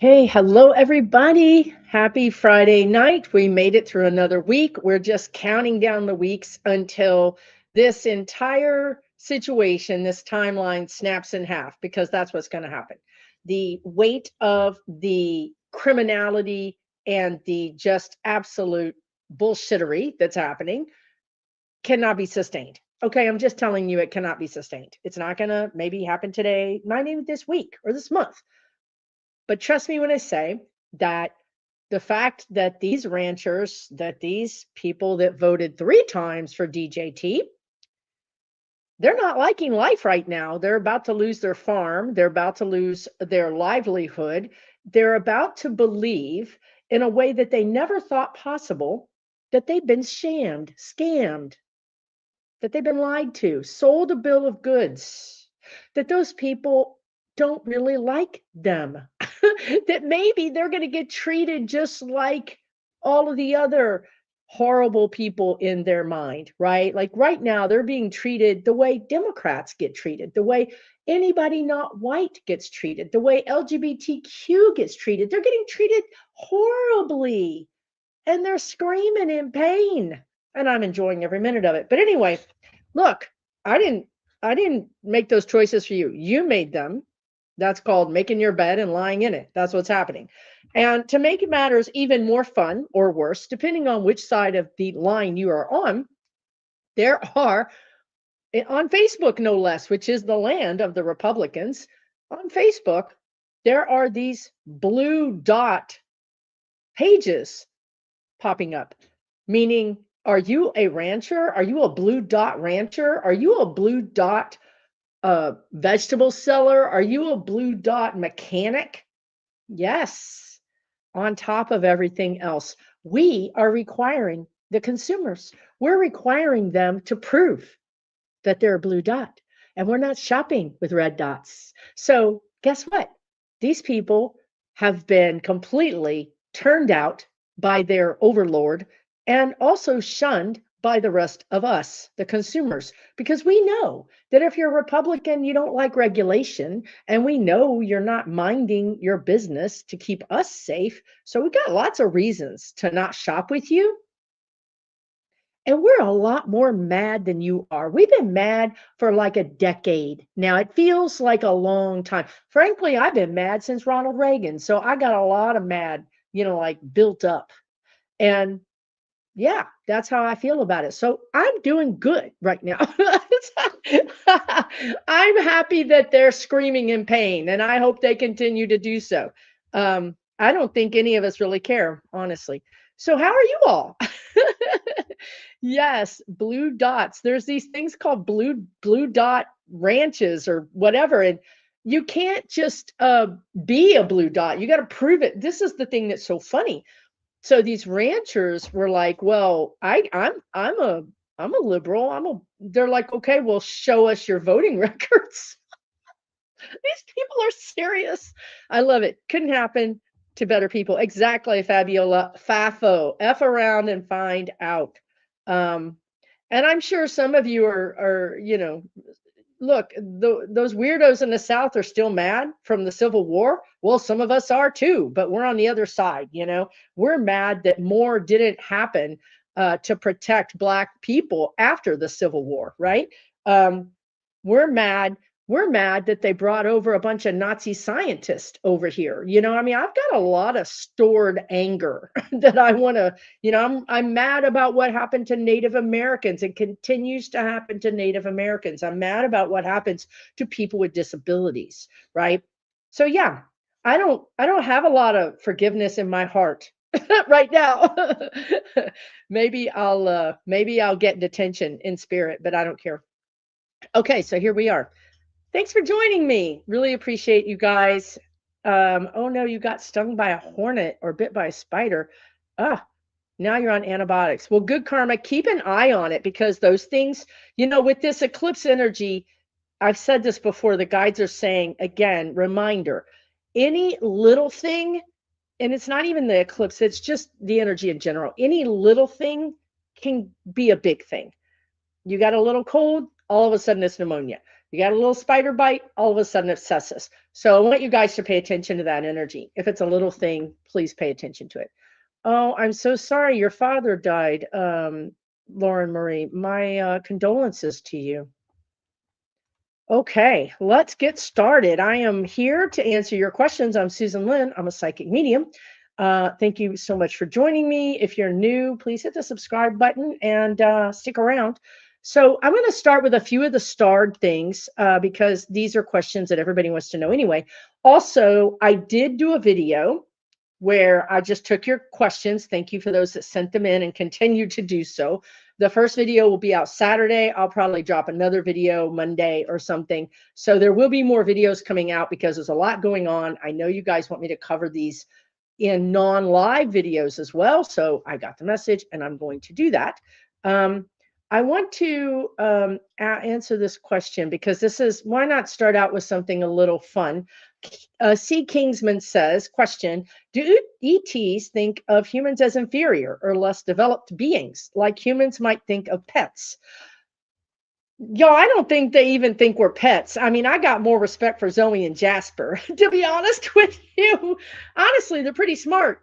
Hey, hello everybody. Happy Friday night. We made it through another week. We're just counting down the weeks until this entire situation, this timeline snaps in half because that's what's going to happen. The weight of the criminality and the just absolute bullshittery that's happening cannot be sustained. Okay, I'm just telling you it cannot be sustained. It's not going to maybe happen today, not even this week or this month. But trust me when I say that the fact that these ranchers, that these people that voted 3 times for DJT, they're not liking life right now. They're about to lose their farm. They're about to lose their livelihood. They're about to believe in a way that they never thought possible that they've been scammed, that they've been lied to, sold a bill of goods, that those people don't really like them, that maybe they're going to get treated just like all of the other horrible people in their mind, right? Like right now, they're being treated the way Democrats get treated, the way anybody not white gets treated, the way LGBTQ gets treated. They're getting treated horribly and they're screaming in pain. And I'm enjoying every minute of it. But anyway, look, I didn't I didn't make those choices for you. You made them. That's called making your bed and lying in it. That's what's happening. And to make matters even more fun or worse, depending on which side of the line you are on, there are on Facebook, no less, which is the land of the Republicans. On Facebook, there are these blue dot pages popping up, meaning, are you a rancher? Are you a blue dot rancher? Are you a blue dot vegetable seller? Are you a blue dot mechanic? Yes. On top of everything else, we are requiring the consumers, we're requiring them to prove that they're a blue dot. And we're not shopping with red dots. So, guess what? These people have been completely turned out by their overlord and also shunned by the rest of us, the consumers, because we know that if you're a Republican, you don't like regulation, and we know you're not minding your business to keep us safe. So we got lots of reasons to not shop with you. And we're a lot more mad than you are. We've been mad for like a decade now. It feels like a long time. Frankly, I've been mad since Ronald Reagan. So I got a lot of mad, like built up. And yeah, that's how I feel about it. So I'm doing good right now. I'm happy that they're screaming in pain, and I hope they continue to do so. I don't think any of us really care, honestly. So, how are you all? Yes, blue dots. There's these things called blue dot ranches or whatever, and you can't just be a blue dot. You got to prove it. This is the thing that's so funny. So these ranchers were like, "Well, I'm a liberal. They're like, "Okay, well, show us your voting records." These people are serious. I love it. Couldn't happen to better people. Exactly, Fabiola. Fafo. F around and find out. Um, and I'm sure some of you are look, those weirdos in the South are still mad from the Civil War. Well, some of us are too, but we're on the other side. We're mad that more didn't happen to protect Black people after the Civil War, right? Um, we're mad. We're mad that they brought over a bunch of Nazi scientists over here. I mean, I've got a lot of stored anger that I want to, I'm mad about what happened to Native Americans and continues to happen to Native Americans. I'm mad about what happens to people with disabilities, right? So yeah, I don't have a lot of forgiveness in my heart right now. Maybe I'll get detention in spirit, but I don't care. Okay, so here we are. Thanks for joining me. Really appreciate you guys. Oh no, you got stung by a hornet or bit by a spider. Ah, now you're on antibiotics. Well, good karma. Keep an eye on it because those things, with this eclipse energy, I've said this before, the guides are saying, again, reminder, any little thing, and it's not even the eclipse, it's just the energy in general. Any little thing can be a big thing. You got a little cold, all of a sudden it's pneumonia. You got a little spider bite, all of a sudden it cesses. So I want you guys to pay attention to that energy. If it's a little thing, please pay attention to it. Oh, I'm so sorry your father died, Lauren Marie. My condolences to you. Okay, let's get started. I am here to answer your questions. I'm Susan Lynn. I'm a psychic medium. Thank you so much for joining me. If you're new, please hit the subscribe button and stick around. So I'm going to start with a few of the starred things because these are questions that everybody wants to know anyway. Also, I did do a video where I just took your questions. Thank you for those that sent them in and continue to do so. The first video will be out Saturday. I'll probably drop another video Monday or something. So there will be more videos coming out because there's a lot going on. I know you guys want me to cover these in non-live videos as well. So I got the message and I'm going to do that. I want to answer this question because this is, why not start out with something a little fun? C. Kingsman says, question, do ETs think of humans as inferior or less developed beings, like humans might think of pets? Yo, I don't think they even think we're pets. I mean, I got more respect for Zoe and Jasper, to be honest with you. Honestly, they're pretty smart.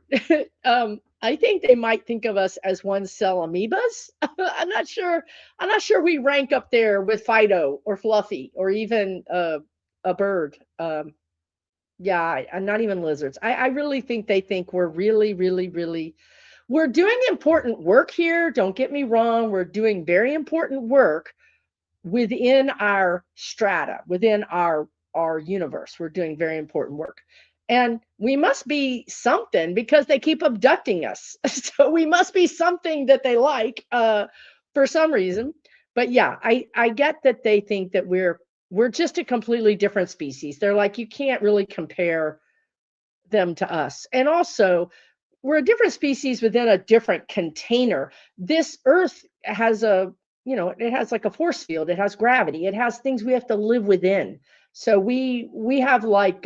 I think they might think of us as one cell amoebas. I'm not sure. I'm not sure we rank up there with Fido or Fluffy or even a bird. Yeah, and not even lizards. I really think they think we're really, really, really, we're doing important work here. Don't get me wrong. We're doing very important work within our strata, within our universe. We're doing very important work. And we must be something because they keep abducting us. So we must be something that they like for some reason. But yeah, I get that they think that we're just a completely different species. They're like, you can't really compare them to us. And also, we're a different species within a different container. This Earth has it has like a force field. It has gravity. It has things we have to live within. So we have like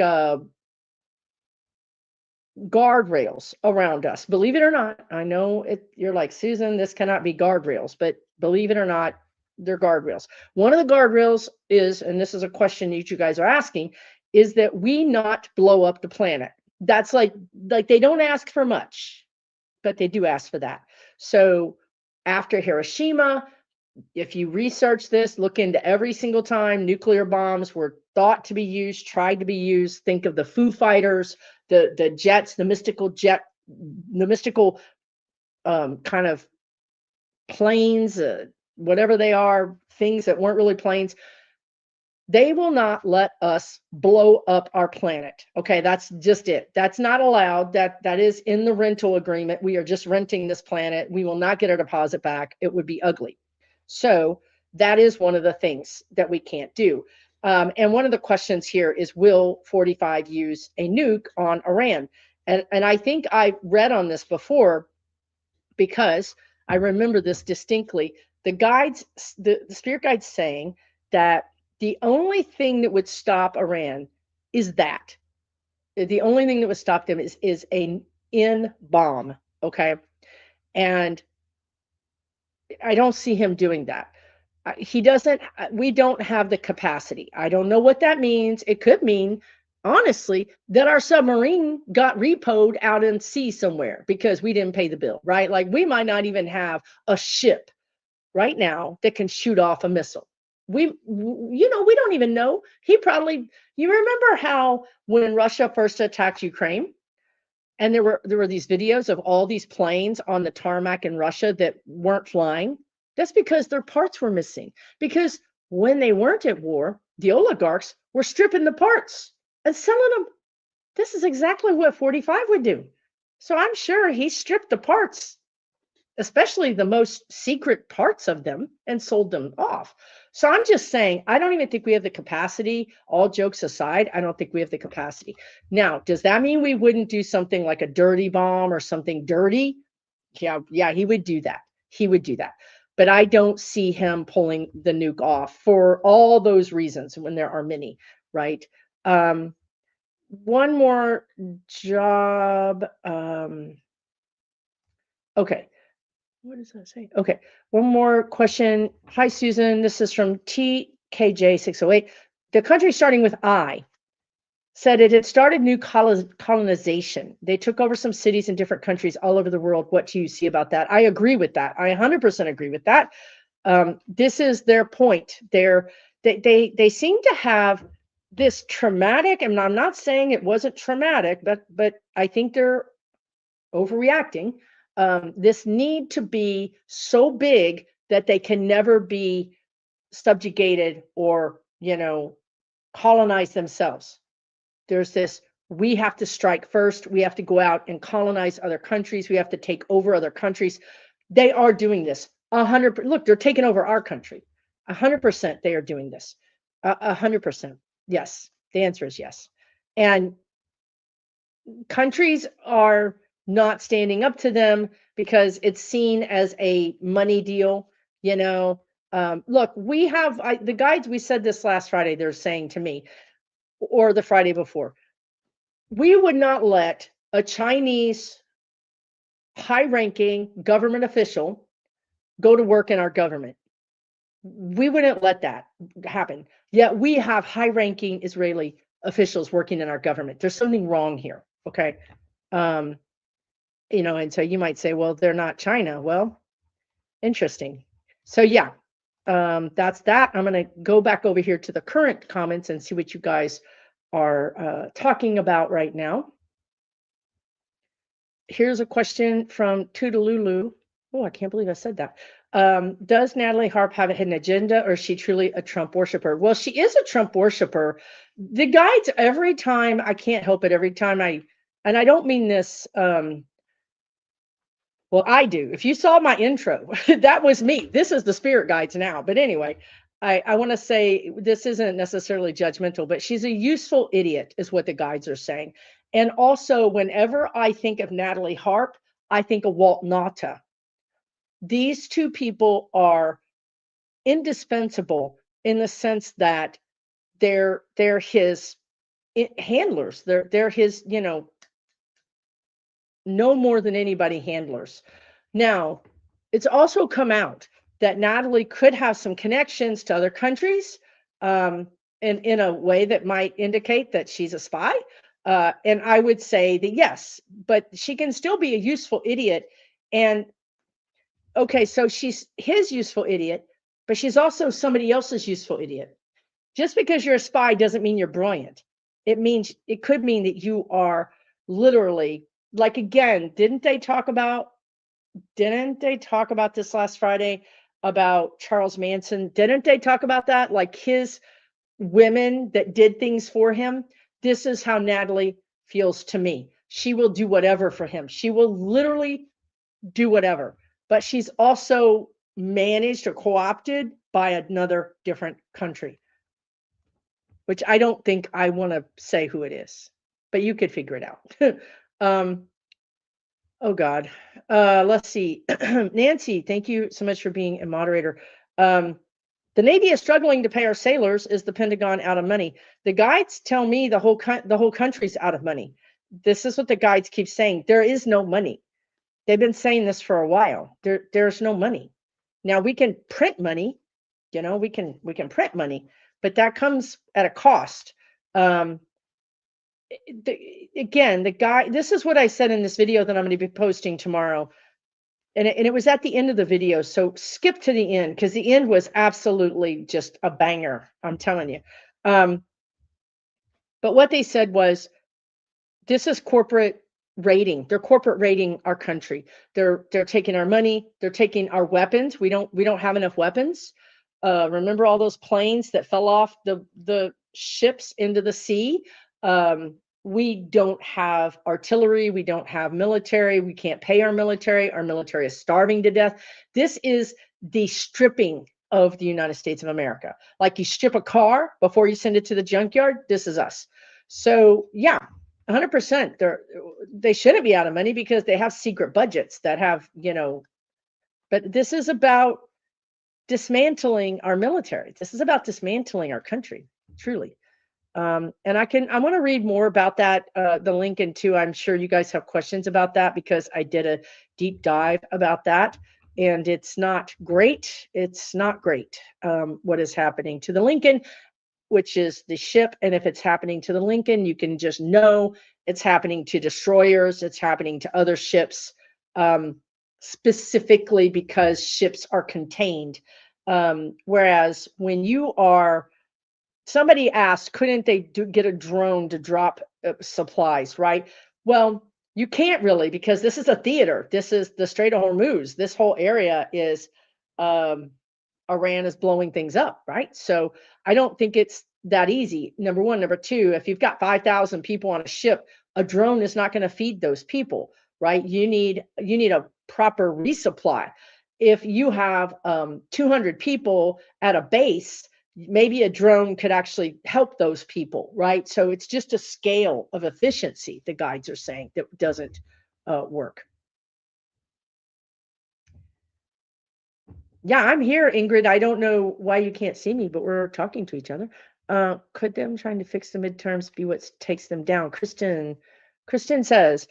guardrails around us. Believe it or not, I know it. You're like, Susan, this cannot be guardrails, but believe it or not, they're guardrails. One of the guardrails is, and this is a question that you guys are asking, is that we not blow up the planet. That's like they don't ask for much, but they do ask for that. So after Hiroshima, if you research this, look into every single time nuclear bombs were thought to be used, tried to be used. Think of the Foo Fighters, the jets, the mystical jet, the mystical kind of planes, whatever they are, things that weren't really planes. They will not let us blow up our planet. Okay, that's just it. That's not allowed. That is in the rental agreement. We are just renting this planet. We will not get our deposit back. It would be ugly. So that is one of the things that we can't do. And one of the questions here is, will 45 use a nuke on Iran? And I think I read on this before because I remember this distinctly. The spirit guides saying that the only thing that would stop Iran is that. The only thing that would stop them is a in bomb. Okay. And I don't see him doing that. He doesn't, we don't have the capacity. I don't know what that means. It could mean, honestly, that our submarine got repoed out in sea somewhere because we didn't pay the bill, right? Like we might not even have a ship right now that can shoot off a missile. We don't even know. He probably, you remember how when Russia first attacked Ukraine, and there were these videos of all these planes on the tarmac in Russia that weren't flying? That's because their parts were missing. Because when they weren't at war, the oligarchs were stripping the parts and selling them. This is exactly what 45 would do. So I'm sure he stripped the parts, especially the most secret parts of them, and sold them off. So I'm just saying, I don't even think we have the capacity. All jokes aside, I don't think we have the capacity. Now, does that mean we wouldn't do something like a dirty bomb or something dirty? Yeah, he would do that. He would do that. But I don't see him pulling the nuke off for all those reasons, when there are many, right? One more job. Okay. What does that say? Okay. One more question. Hi, Susan. This is from TK KJ608. The country starting with I said it had started new colonization. They took over some cities in different countries all over the world. What do you see about that? I agree with that. I 100% agree with that. This is their point. They seem to have this traumatic, and I'm not saying it wasn't traumatic, but I think they're overreacting. This need to be so big that they can never be subjugated or, colonize themselves. There's this, we have to strike first. We have to go out and colonize other countries. We have to take over other countries. They are doing this 100%. Look, they're taking over our country. 100% they are doing this. 100%. Yes. The answer is yes. And countries are not standing up to them because it's seen as a money deal. Look, we have the guides, we said this last Friday, they're saying to me, or the Friday before, we would not let a Chinese high-ranking government official go to work in our government. We wouldn't let that happen. Yet we have high-ranking Israeli officials working in our government. There's something wrong here. Okay. And so you might say, well, they're not China. Well, interesting. So yeah, that's that. I'm going to go back over here to the current comments and see what you guys are talking about right now. Here's a question from Toodalulu. Oh, I can't believe I said that. Does Natalie Harp have a hidden agenda, or is she truly a Trump worshiper? Well, she is a Trump worshiper. The guides, every time, I can't help it, every time and I don't mean this, well, I do. If you saw my intro, that was me. This is the spirit guides now. But anyway, I want to say this isn't necessarily judgmental, but she's a useful idiot is what the guides are saying. And also, whenever I think of Natalie Harp, I think of Walt Nauta. These two people are indispensable in the sense that they're his handlers. They're his, no more than anybody handlers. Now, it's also come out that Natalie could have some connections to other countries, in a way that might indicate that she's a spy. And I would say that yes, but she can still be a useful idiot. And okay, so she's his useful idiot, but she's also somebody else's useful idiot. Just because you're a spy doesn't mean you're brilliant. It could mean that you are literally, like, again, didn't they talk about this last Friday about Charles Manson? Didn't they talk about that? Like his women that did things for him. This is how Natalie feels to me. She will do whatever for him. She will literally do whatever, but she's also managed or co-opted by another different country, which I don't think I want to say who it is, but you could figure it out. Oh God. Let's see. Nancy, thank you so much for being a moderator. The Navy is struggling to pay our sailors. Is the Pentagon out of money? The guides tell me the whole country's out of money. This is what the guides keep saying. There is no money. They've been saying this for a while. There's no money. Now we can print money, we can print money, but that comes at a cost. Again, this is what I said in this video that I'm going to be posting tomorrow. And it was at the end of the video. So skip to the end, because the end was absolutely just a banger. I'm telling you. But what they said was, this is corporate raiding. They're corporate raiding our country. They're taking our money. They're taking our weapons. We don't have enough weapons. Remember all those planes that fell off the ships into the sea? We don't have artillery. We don't have military. We can't pay our military. Our military is starving to death. This is the stripping of the United States of America. Like you strip a car before you send it to the junkyard. This is us. So yeah, 100%. They shouldn't be out of money because they have secret budgets that have, but this is about dismantling our military. This is about dismantling our country, truly. And I want to read more about that, the Lincoln too. I'm sure you guys have questions about that because I did a deep dive about that. And it's not great. It's not great what is happening to the Lincoln, which is the ship. And if it's happening to the Lincoln, you can just know it's happening to destroyers, it's happening to other ships, specifically because ships are contained. Whereas when you are, somebody asked, couldn't they get a drone to drop supplies, right? Well, you can't really, because this is a theater. This is the Strait of Hormuz. This whole area is um, Iran is blowing things up, right? So I don't think it's that easy. Number one. Number two, if you've got 5,000 people on a ship, a drone is not going to feed those people, right? You need a proper resupply. If you have 200 people at a base, maybe a drone could actually help those people, right? So it's just a scale of efficiency, the guides are saying, that doesn't work. Yeah, I'm here, Ingrid. I don't know why you can't see me, but we're talking to each other. Could them trying to fix the midterms be what takes them down? Kristen says,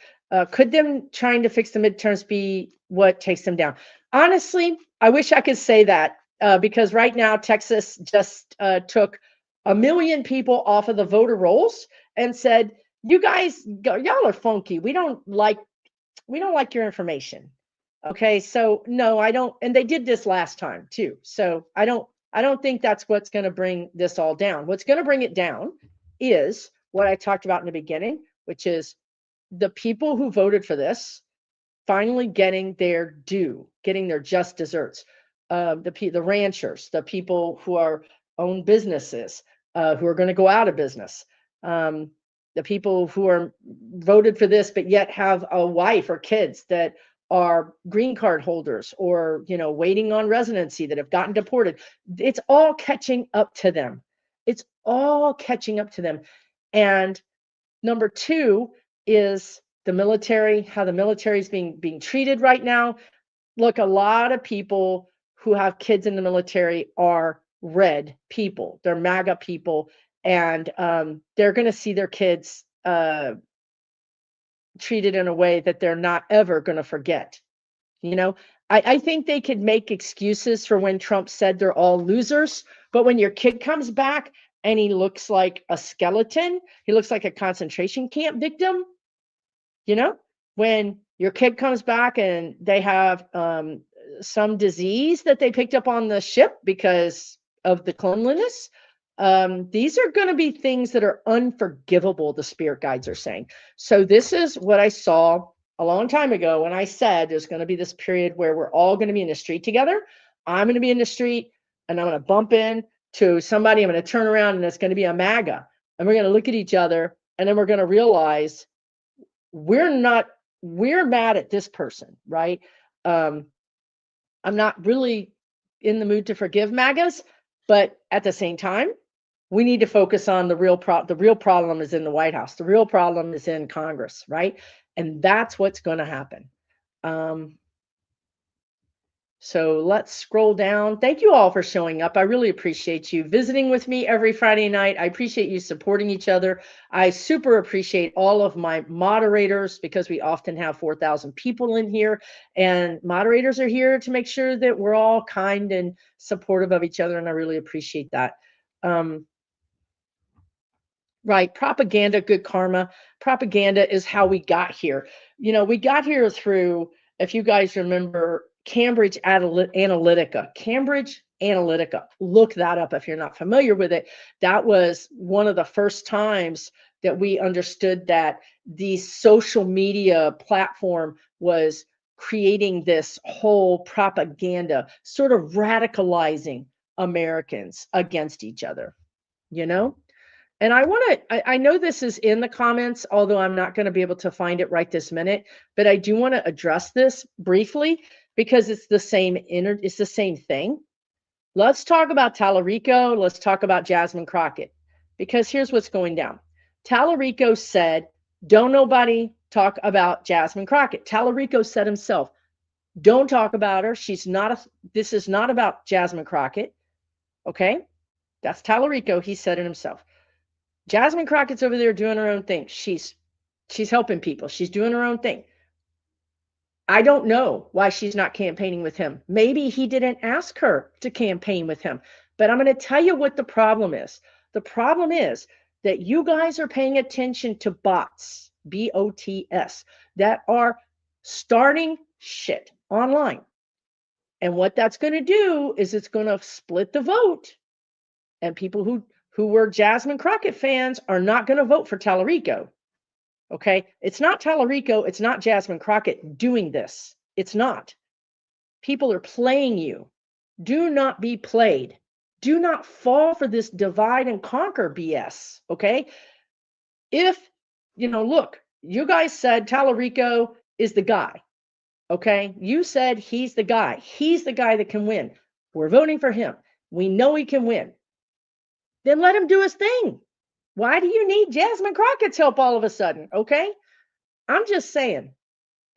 could them trying to fix the midterms be what takes them down? Honestly, I wish I could say that because right now Texas just took 1 million people off of the voter rolls and said, "You guys, y'all are funky. We don't like your information." Okay, so no, I don't, and they did this last time too. So I don't think that's what's going to bring this all down. What's going to bring it down is what I talked about in the beginning, which is the people who voted for this finally getting their due, getting their just desserts. The ranchers, the people who are own businesses, who are going to go out of business. The people who are voted for this, but yet have a wife or kids that are green card holders or waiting on residency that have gotten deported. It's all catching up to them. It's all catching up to them. And number two is the military, how the military is being treated right now. Look, a lot of people who have kids in the military are red people. They're MAGA people, and they're going to see their kids treated in a way that they're not ever going to forget. You know, I think they could make excuses for when Trump said they're all losers, but when your kid comes back and he looks like a skeleton, he looks like a concentration camp victim, you know, when your kid comes back and they have some disease that they picked up on the ship because of the cleanliness, these are going to be things that are unforgivable, the spirit guides are saying. So this is what I saw a long time ago when I said there's going to be this period where we're all going to be in the street together. I'm going to be in the street and I'm going to bump in to somebody. I'm going to turn around and it's going to be a MAGA. And we're going to look at each other and then we're going to realize we're mad at this person, right? I'm not really in the mood to forgive MAGAs, but at the same time, we need to focus on the real problem is in the White House. The real problem is in Congress, right? And that's what's going to happen. So let's scroll down. Thank you all for showing up. I really appreciate you visiting with me every Friday night. I appreciate you supporting each other. I super appreciate all of my moderators because we often have 4,000 people in here, and moderators are here to make sure that we're all kind and supportive of each other, and I really appreciate that. Right, propaganda, good karma. Propaganda is how we got here. We got here through, if you guys remember, Cambridge Analytica. Cambridge Analytica. Look that up if you're not familiar with it. That was one of the first times that we understood that the social media platform was creating this whole propaganda, sort of radicalizing Americans against each other, you know? And I know this is in the comments, although I'm not going to be able to find it right this minute, but I do want to address this briefly because it's the same thing. Let's talk about Tallarico. Let's talk about Jasmine Crockett, because here's what's going down. Tallarico said, don't nobody talk about Jasmine Crockett. Tallarico said himself, don't talk about her. This is not about Jasmine Crockett. Okay. That's Tallarico. He said it himself. Jasmine Crockett's over there doing her own thing. She's helping people. She's doing her own thing. I don't know why she's not campaigning with him. Maybe he didn't ask her to campaign with him. But I'm going to tell you what the problem is. The problem is that you guys are paying attention to bots, BOTS, that are starting shit online. And what that's going to do is it's going to split the vote. And people who were Jasmine Crockett fans are not going to vote for Tallarico. Okay? It's not Tallarico, it's not Jasmine Crockett doing this. It's not. People are playing you. Do not be played. Do not fall for this divide and conquer BS. Okay? If, look, you guys said Tallarico is the guy. Okay? You said he's the guy. He's the guy that can win. We're voting for him. We know he can win. Then let him do his thing. Why do you need Jasmine Crockett's help all of a sudden? Okay? I'm just saying,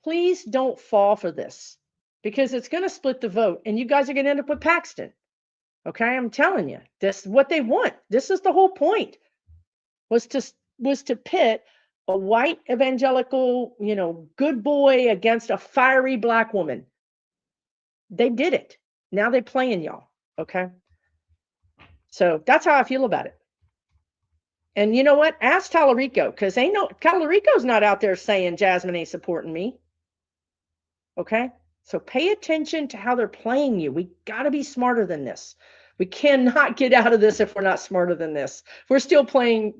please don't fall for this because it's going to split the vote and you guys are going to end up with Paxton. Okay? I'm telling you, this is what they want. This is the whole point, was to pit a white evangelical, good boy against a fiery black woman. They did it. Now they're playing y'all. Okay? So that's how I feel about it. And you know what? Ask Tallarico, because Tallarico's not out there saying Jasmine ain't supporting me. Okay? So pay attention to how they're playing you. We got to be smarter than this. We cannot get out of this if we're not smarter than this. We're still falling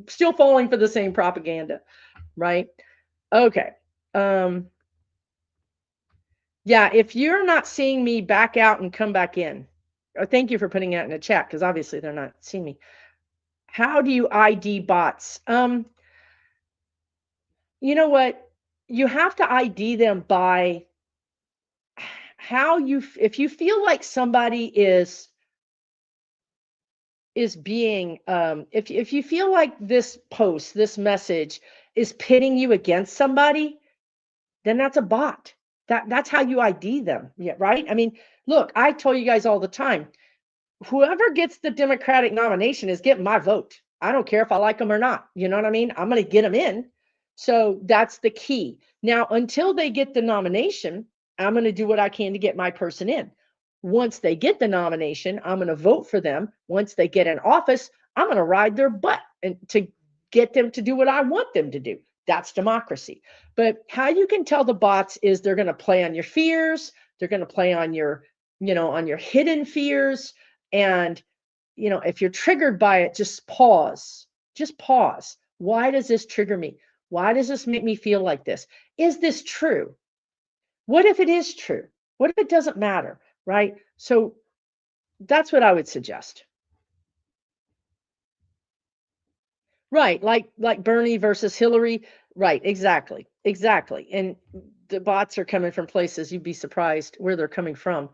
for the same propaganda, right? Okay. Yeah, if you're not seeing me, back out and come back in. Thank you for putting that in the chat, because obviously they're not seeing me. How do you ID bots? You know what? You have to ID them by if you feel like somebody is being, if you feel like this post, this message is pitting you against somebody, then that's a bot. That's how you ID them. Yeah, right? I mean, look, I tell you guys all the time, whoever gets the Democratic nomination is getting my vote. I don't care if I like them or not. You know what I mean? I'm going to get them in. So that's the key. Now, until they get the nomination, I'm going to do what I can to get my person in. Once they get the nomination, I'm going to vote for them. Once they get in office, I'm going to ride their butt and to get them to do what I want them to do. That's democracy. But how you can tell the bots is they're going to play on your fears. They're going to play on your, on your hidden fears. And, if you're triggered by it, just pause. Just pause. Why does this trigger me? Why does this make me feel like this? Is this true? What if it is true? What if it doesn't matter, right? So that's what I would suggest. Right, like Bernie versus Hillary. Right, exactly. And the bots are coming from places you'd be surprised where they're coming from.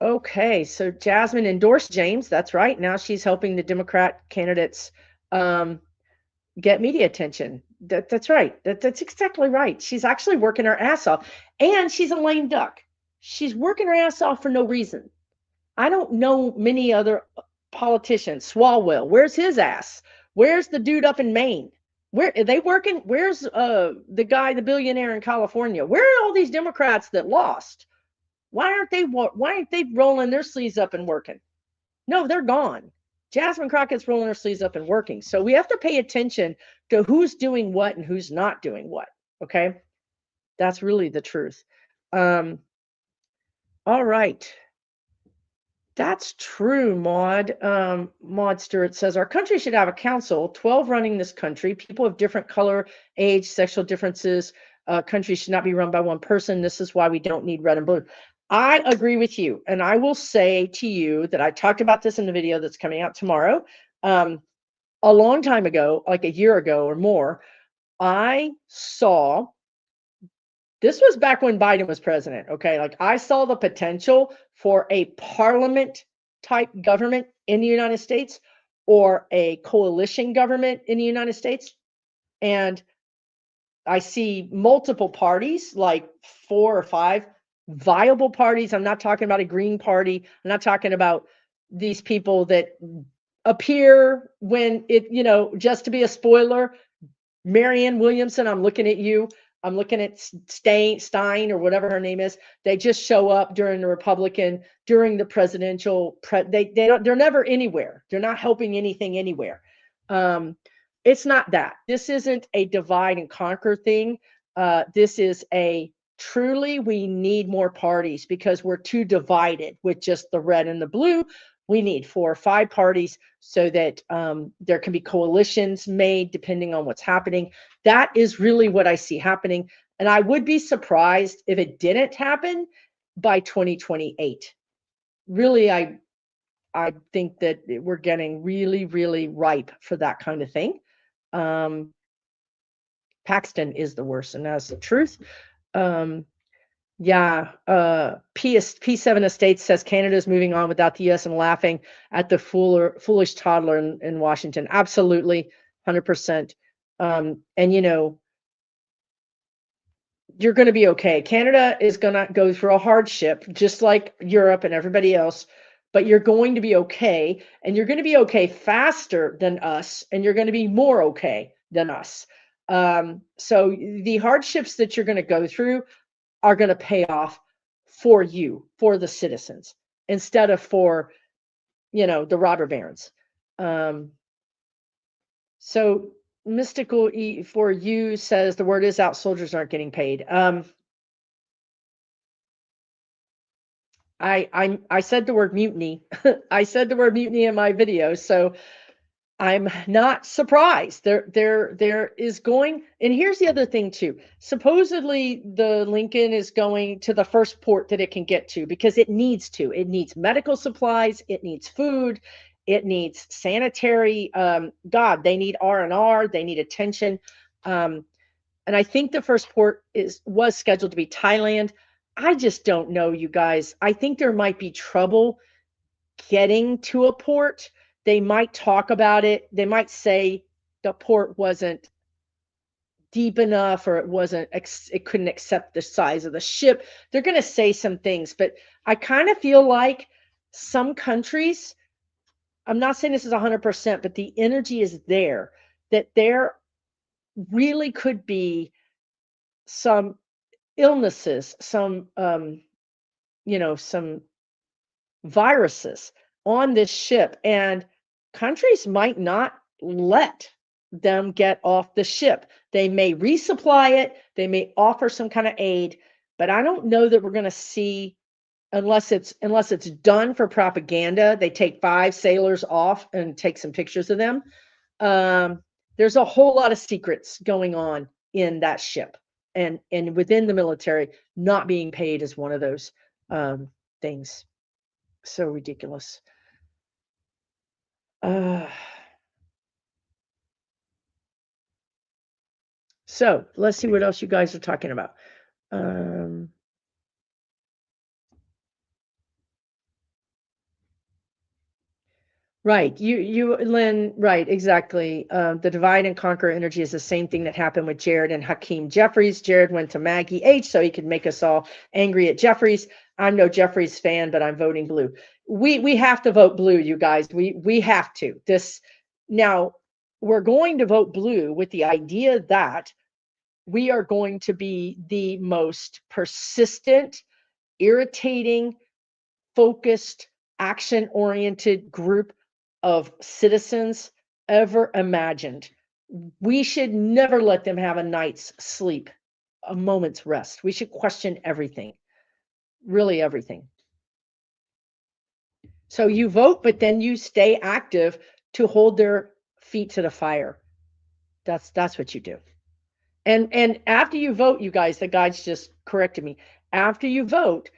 Okay, so Jasmine endorsed James. That's right. Now she's helping the Democrat candidates get media attention. That's right. That's exactly right. She's actually working her ass off. And she's a lame duck. She's working her ass off for no reason. I don't know many other politicians. Swalwell, where's his ass? Where's the dude up in Maine? Where are they working? Where's the guy, the billionaire in California? Where are all these Democrats that lost? Why aren't they rolling their sleeves up and working? No, they're gone. Jasmine Crockett's rolling her sleeves up and working. So we have to pay attention to who's doing what and who's not doing what. Okay? That's really the truth. All right. That's true, Maud. Maud Stewart says, our country should have a council, 12 running this country. People of different color, age, sexual differences. Country should not be run by one person. This is why we don't need red and blue. I agree with you. And I will say to you that I talked about this in the video that's coming out tomorrow. A long time ago, like a year ago or more, I saw, this was back when Biden was president, okay? Like I saw the potential for a parliament type government in the United States or a coalition government in the United States. And I see multiple parties, like 4 or 5 viable parties. I'm not talking about a Green Party. I'm not talking about these people that appear when it, just to be a spoiler, Marianne Williamson, I'm looking at you. I'm looking at Stein or whatever her name is. They just show up during the presidential. They're never anywhere. They're not helping anything anywhere. Um, it's not that. This isn't a divide and conquer thing. This is a truly we need more parties because we're too divided with just the red and the blue. We need 4 or 5 parties so that there can be coalitions made depending on what's happening. That is really what I see happening. And I would be surprised if it didn't happen by 2028. Really, I think that we're getting really, really ripe for that kind of thing. Paxton is the worst, and that's the truth. Yeah, P7 Estates says Canada is moving on without the US and laughing at the foolish toddler in Washington. Absolutely, 100%. And you're going to be okay. Canada is going to go through a hardship, just like Europe and everybody else, but you're going to be okay, and you're going to be okay faster than us, and you're going to be more okay than us. So the hardships that you're going to go through are going to pay off for you, for the citizens, instead of for, the robber barons. So Mystical for you says the word is out, soldiers aren't getting paid. I said the word mutiny. I said the word mutiny in my video, so I'm not surprised. There is going, and here's the other thing too. Supposedly the Lincoln is going to the first port that it can get to because it needs to. It needs medical supplies, it needs food, it needs sanitary. God, they need R&R, they need attention. And I think the first port was scheduled to be Thailand. I just don't know, you guys. I think there might be trouble getting to a port. They might talk about it. They might say the port wasn't deep enough, or it couldn't accept the size of the ship. They're going to say some things, but I kind of feel like some countries, I'm not saying this is 100%, but the energy is there, that there really could be some illnesses, some some viruses on this ship, and countries might not let them get off the ship. They may resupply it, they may offer some kind of aid, but I don't know that we're going to see, unless it's done for propaganda. They take 5 sailors off and take some pictures of them. There's a whole lot of secrets going on in that ship, and within the military, not being paid is one of those things. So ridiculous. So let's see what else you guys are talking about. Right. Lynn, right, exactly. The divide and conquer energy is the same thing that happened with Jared and Hakeem Jeffries. Jared went to Maggie H so he could make us all angry at Jeffries. I'm no Jeffries fan, but I'm voting blue. We have to vote blue, you guys. We have to. Now we're going to vote blue with the idea that we are going to be the most persistent, irritating, focused, action-oriented group of citizens ever imagined. We should never let them have a night's sleep, a moment's rest. We should question everything, really everything. So you vote, but then you stay active to hold their feet to the fire. That's what you do. And after you vote, you guys, the guides just corrected me. After you vote,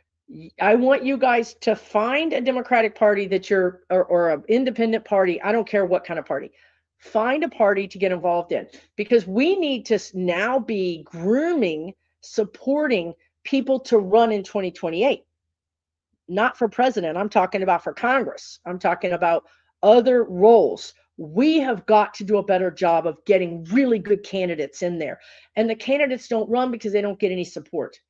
I want you guys to find a Democratic Party that or an independent party. I don't care what kind of party. Find a party to get involved in, because we need to now be grooming, supporting people to run in 2028. Not for president. I'm talking about for Congress. I'm talking about other roles. We have got to do a better job of getting really good candidates in there. And the candidates don't run because they don't get any support.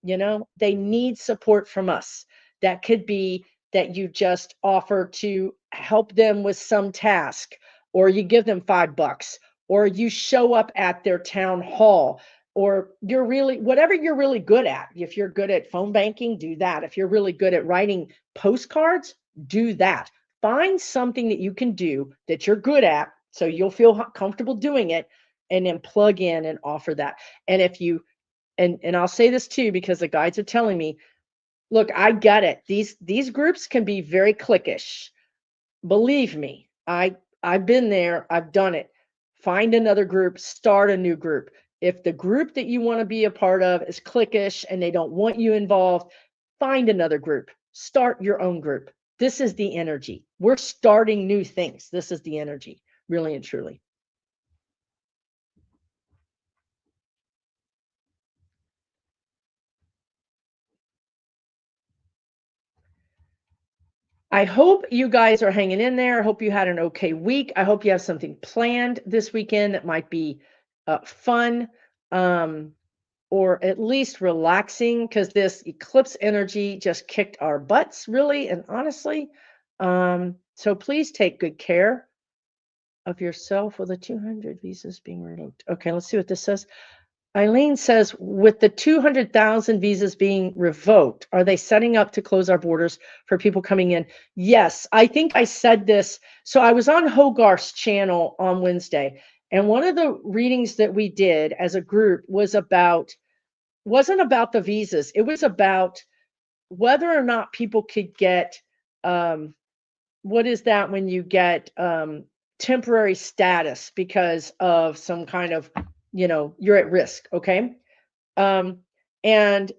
They need support from us. That could be that you just offer to help them with some task, or you give them $5, or you show up at their town hall, or you're really, whatever you're really good at. If you're good at phone banking, do that. If you're really good at writing postcards, do that. Find something that you can do that you're good at, so you'll feel comfortable doing it, and then plug in and offer that. And if you, and I'll say this too, because the guides are telling me, look, I get it. These groups can be very cliquish. Believe me, I've been there, I've done it. Find another group, start a new group. If the group that you want to be a part of is cliquish and they don't want you involved, find another group. Start your own group. This is the energy. We're starting new things. This is the energy, really and truly. I hope you guys are hanging in there. I hope you had an okay week. I hope you have something planned this weekend that might be fun, or at least relaxing, because this eclipse energy just kicked our butts, really and honestly. So please take good care of yourself with the 200 visas being revoked. Okay, let's see what this says. Eileen says, with the 200,000 visas being revoked, are they setting up to close our borders for people coming in? Yes, I think I said this. So I was on Hogarth's channel on Wednesday, and one of the readings that we did as a group wasn't about the visas. It was about whether or not people could get, what is that when you get temporary status because of some kind of, you're at risk, okay? And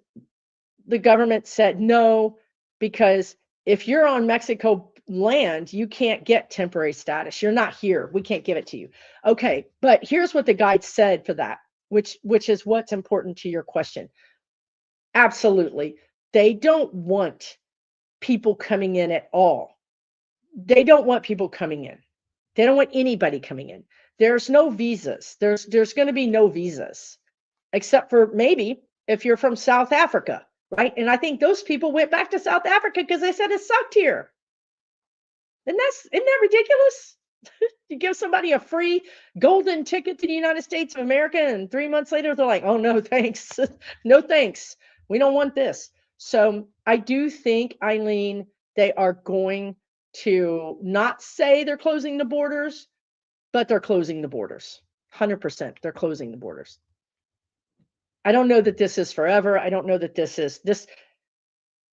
the government said no, because if you're on Mexico land, you can't get temporary status. You're not here. We can't give it to you. Okay, but here's what the guide said for that, which is what's important to your question. Absolutely. They don't want people coming in at all. They don't want people coming in. They don't want anybody coming in. There's no visas. There's going to be no visas, except for maybe if you're from South Africa, right? And I think those people went back to South Africa because they said it sucked here. Isn't that ridiculous? You give somebody a free golden ticket to the United States of America, and 3 months later they're like, "Oh no, thanks, no thanks. We don't want this." So I do think, Eileen, they are going to not say they're closing the borders, but they're closing the borders. 100%, they're closing the borders. I don't know that this is forever. I don't know that this is this.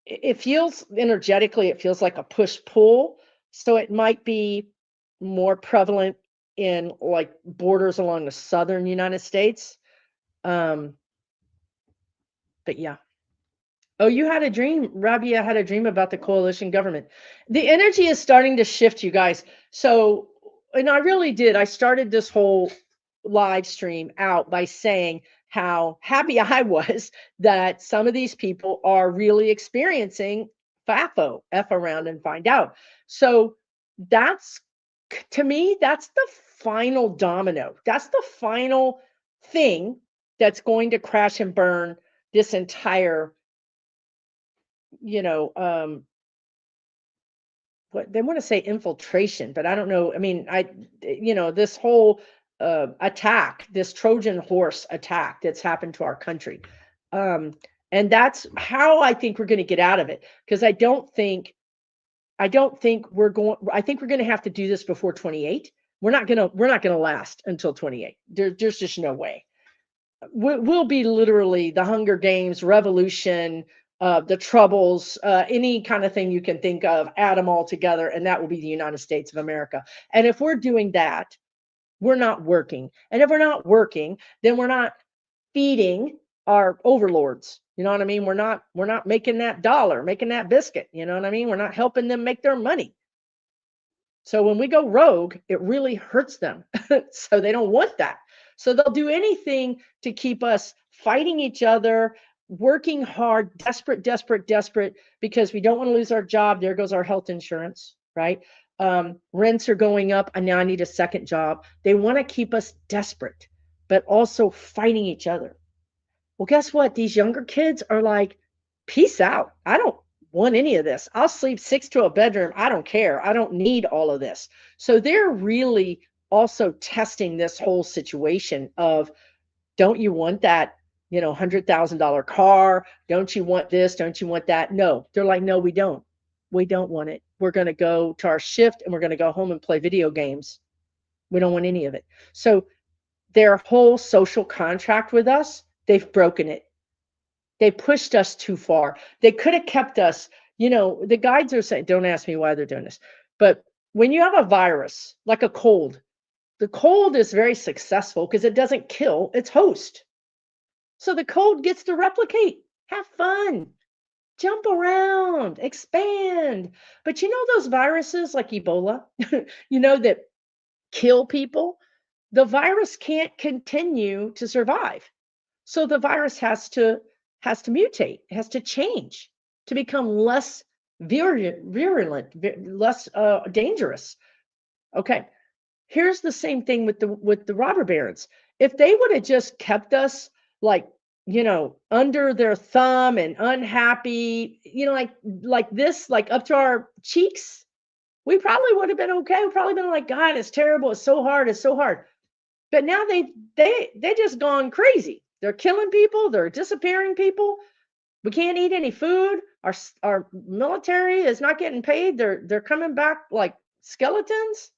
It feels energetically, it feels like a push pull. So it might be more prevalent in like borders along the southern United States. But yeah. Oh, you had a dream. Rabia had a dream about the coalition government. The energy is starting to shift, you guys. So, and I really did. I started this whole live stream out by saying how happy I was that some of these people are really experiencing FAFO, F around and find out. So that's, to me, that's the final domino. That's the final thing that's going to crash and burn this entire, you know, what they want to say infiltration, but I don't know. I mean, this whole attack, this Trojan horse attack that's happened to our country. And that's how I think we're going to get out of it. Because I don't think we're going, I think we're going to have to do this before 28. We're not going to last until 28. There's just no way. We'll be literally the Hunger Games, revolution, the Troubles, any kind of thing you can think of, add them all together, and that will be the United States of America. And if we're doing that, we're not working. And if we're not working, then we're not feeding our overlords. You know what I mean? We're not making that dollar, making that biscuit. You know what I mean? We're not helping them make their money. So when we go rogue, it really hurts them. So they don't want that. So they'll do anything to keep us fighting each other, working hard, desperate, desperate, desperate, because we don't want to lose our job. There goes our health insurance, right? Rents are going up, and now I need a second job. They want to keep us desperate, but also fighting each other. Well, guess what? These younger kids are like, peace out. I don't want any of this. I'll sleep 6 to a bedroom. I don't care. I don't need all of this. So they're really also testing this whole situation of Don't you want that, $100,000 car? Don't you want this? Don't you want that? No, they're like, no, we don't. We don't want it. We're going to go to our shift and we're going to go home and play video games. We don't want any of it. So their whole social contract with us, they've broken it. They pushed us too far. They could have kept us, the guides are saying, don't ask me why they're doing this, but when you have a virus, like a cold, the cold is very successful because it doesn't kill its host. So the cold gets to replicate, have fun, jump around, expand. But those viruses like Ebola, that kill people, the virus can't continue to survive. So the virus has to mutate, has to change to become less virulent, less dangerous. Okay. Here's the same thing with the robber barons. If they would have just kept us like, under their thumb and unhappy, like this, like up to our cheeks, we probably would have been okay. We've probably been like, God, it's terrible. It's so hard. It's so hard. But now they just gone crazy. They're killing people. They're disappearing people. We can't eat any food. Our military is not getting paid. They're coming back like skeletons.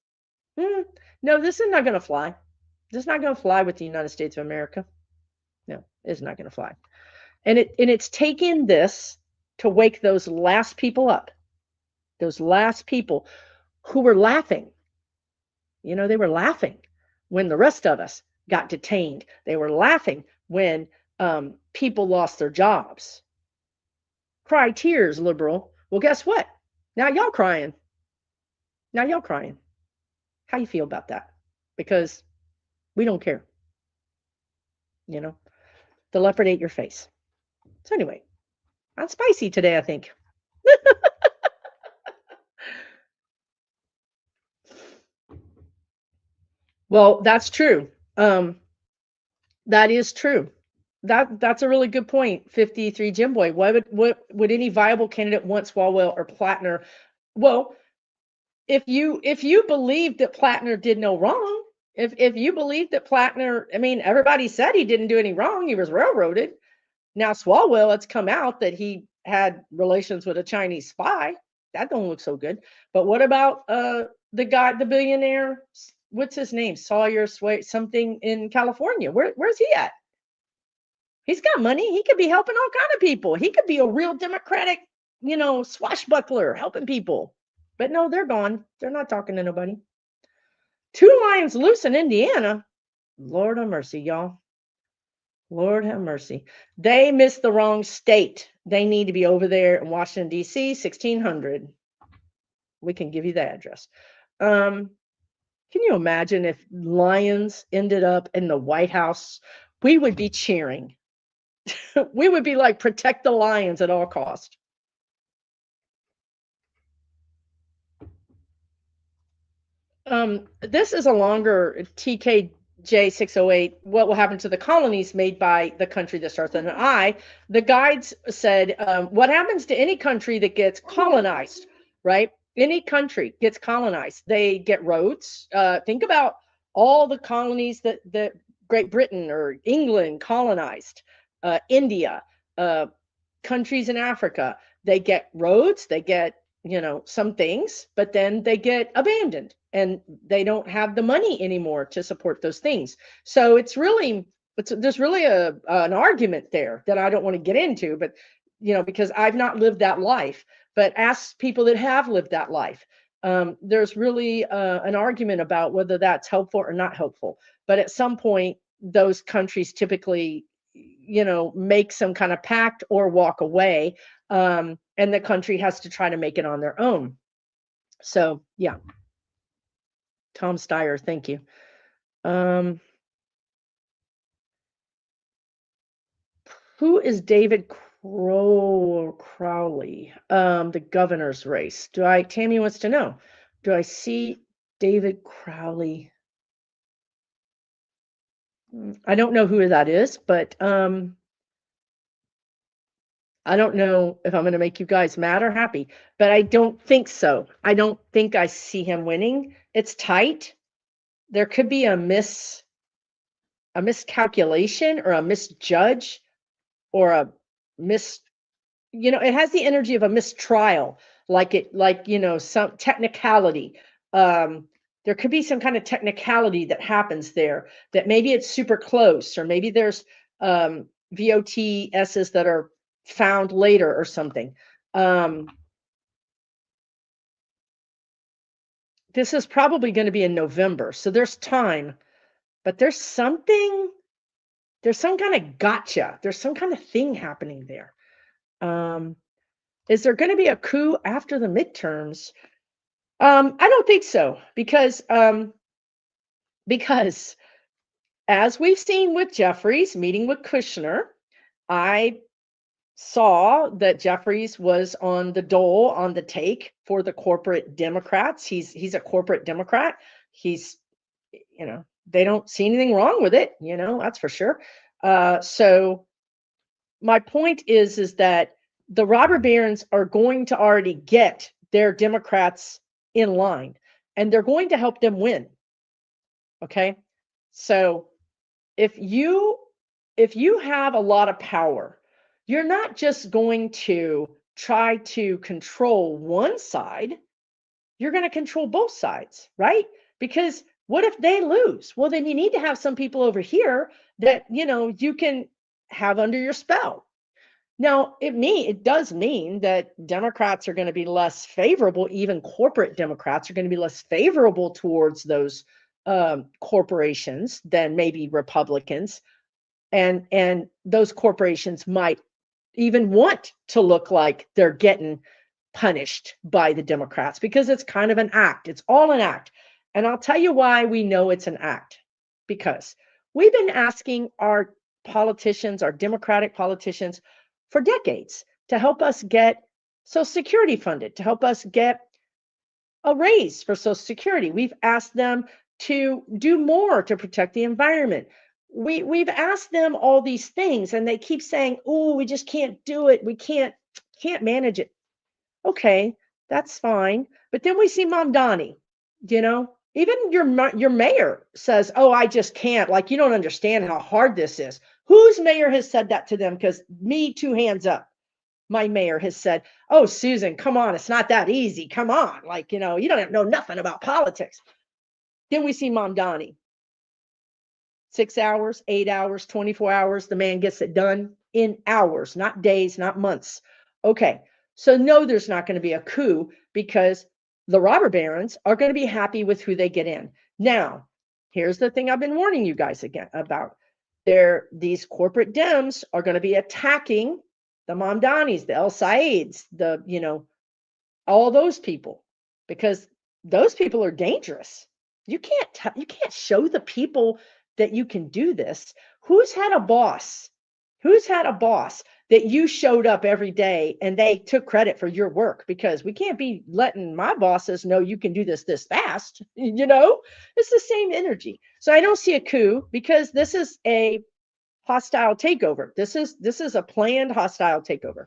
No, this is not going to fly. This is not going to fly with the United States of America. No, it's not going to fly. And it's taken this to wake those last people up. Those last people who were laughing. They were laughing when the rest of us got detained. They were laughing when people lost their jobs. Cry tears, liberal. Well, guess what? Now y'all crying. Now y'all crying. How you feel about that? Because we don't care. The leopard ate your face. So anyway, I'm spicy today, I think. Well, that's true. That is true. That's a really good point. 53 Jim Boy. What would any viable candidate want Swalwell or Plattner? Well, if you believe that Plattner did no wrong, if you believe that Plattner, everybody said he didn't do any wrong, he was railroaded. Now Swalwell, it's come out that he had relations with a Chinese spy. That don't look so good. But what about the guy, the billionaire? What's his name? Sawyer something in California. Where's he at? He's got money. He could be helping all kind of people. He could be a real Democratic, swashbuckler helping people. But no, they're gone. They're not talking to nobody. 2 lions loose in Indiana. Lord have mercy, y'all. Lord have mercy. They missed the wrong state. They need to be over there in Washington, D.C., 1600. We can give you the address. Can you imagine if lions ended up in the White House? We would be cheering. We would be like, protect the lions at all costs. This is a longer TKJ 608. What will happen to the colonies made by the country that starts with an I? The guides said, what happens to any country that gets colonized, right? Any country gets colonized. They get roads. Think about all the colonies that Great Britain or England colonized, India, countries in Africa. They get roads, they get, some things, but then they get abandoned and they don't have the money anymore to support those things. So there's really an argument there that I don't want to get into, but because I've not lived that life. But ask people that have lived that life. There's really an argument about whether that's helpful or not helpful. But at some point, those countries typically, make some kind of pact or walk away, and the country has to try to make it on their own. So yeah. Tom Steyer, thank you. Who is David Crowley? The governor's race. Tammy wants to know. Do I see David Crowley? I don't know who that is, but I don't know if I'm going to make you guys mad or happy, but I don't think so. I don't think I see him winning. It's tight. There could be a a miscalculation or a misjudge or a mis it has the energy of a mistrial, some technicality. There could be some kind of technicality that happens there, that maybe it's super close, or maybe there's VOTSs that are found later or something. This is probably going to be in November, so there's time, but there's some kind of gotcha. There's some kind of thing happening there. Is there going to be a coup after the midterms? I don't think so, because as we've seen with Jeffries meeting with Kushner, I saw that Jeffries was on the dole, on the take for the corporate Democrats. He's a corporate Democrat. He's, they don't see anything wrong with it, that's for sure. So my point is that the robber barons are going to already get their Democrats in line, and they're going to help them win. Okay. So if you have a lot of power, you're not just going to try to control one side, you're going to control both sides, right? Because what if they lose? Well, then you need to have some people over here that, you can have under your spell. Now, it does mean that Democrats are going to be less favorable. Even corporate Democrats are going to be less favorable towards those corporations than maybe Republicans, and those corporations might even want to look like they're getting punished by the Democrats, because it's kind of an act. It's all an act. And I'll tell you why we know it's an act. Because we've been asking our politicians, our Democratic politicians, for decades to help us get Social Security funded, to help us get a raise for Social Security. We've asked them to do more to protect the environment. We've asked them all these things, and they keep saying, "Oh, we just can't do it. We can't manage it." Okay, that's fine. But then we see Mom Donnie, even your mayor says, "Oh, I just can't. Like, you don't understand how hard this is." Whose mayor has said that to them? Because me, two hands up. My mayor has said, "Oh, Susan, come on. It's not that easy. Come on. Like, you don't know nothing about politics." Then we see Mom Donnie. 6 hours, 8 hours, 24 hours. The man gets it done in hours, not days, not months. Okay. So no, there's not going to be a coup, because the robber barons are going to be happy with who they get in. Now, here's the thing I've been warning you guys again about. These corporate Dems are going to be attacking the Mamdanis, the El Saids, all those people, because those people are dangerous. You can't show the people that you can do this. Who's had a boss? Who's had a boss that you showed up every day and they took credit for your work? Because we can't be letting my bosses know you can do this fast. It's the same energy. So I don't see a coup, because this is a hostile takeover. This is a planned hostile takeover.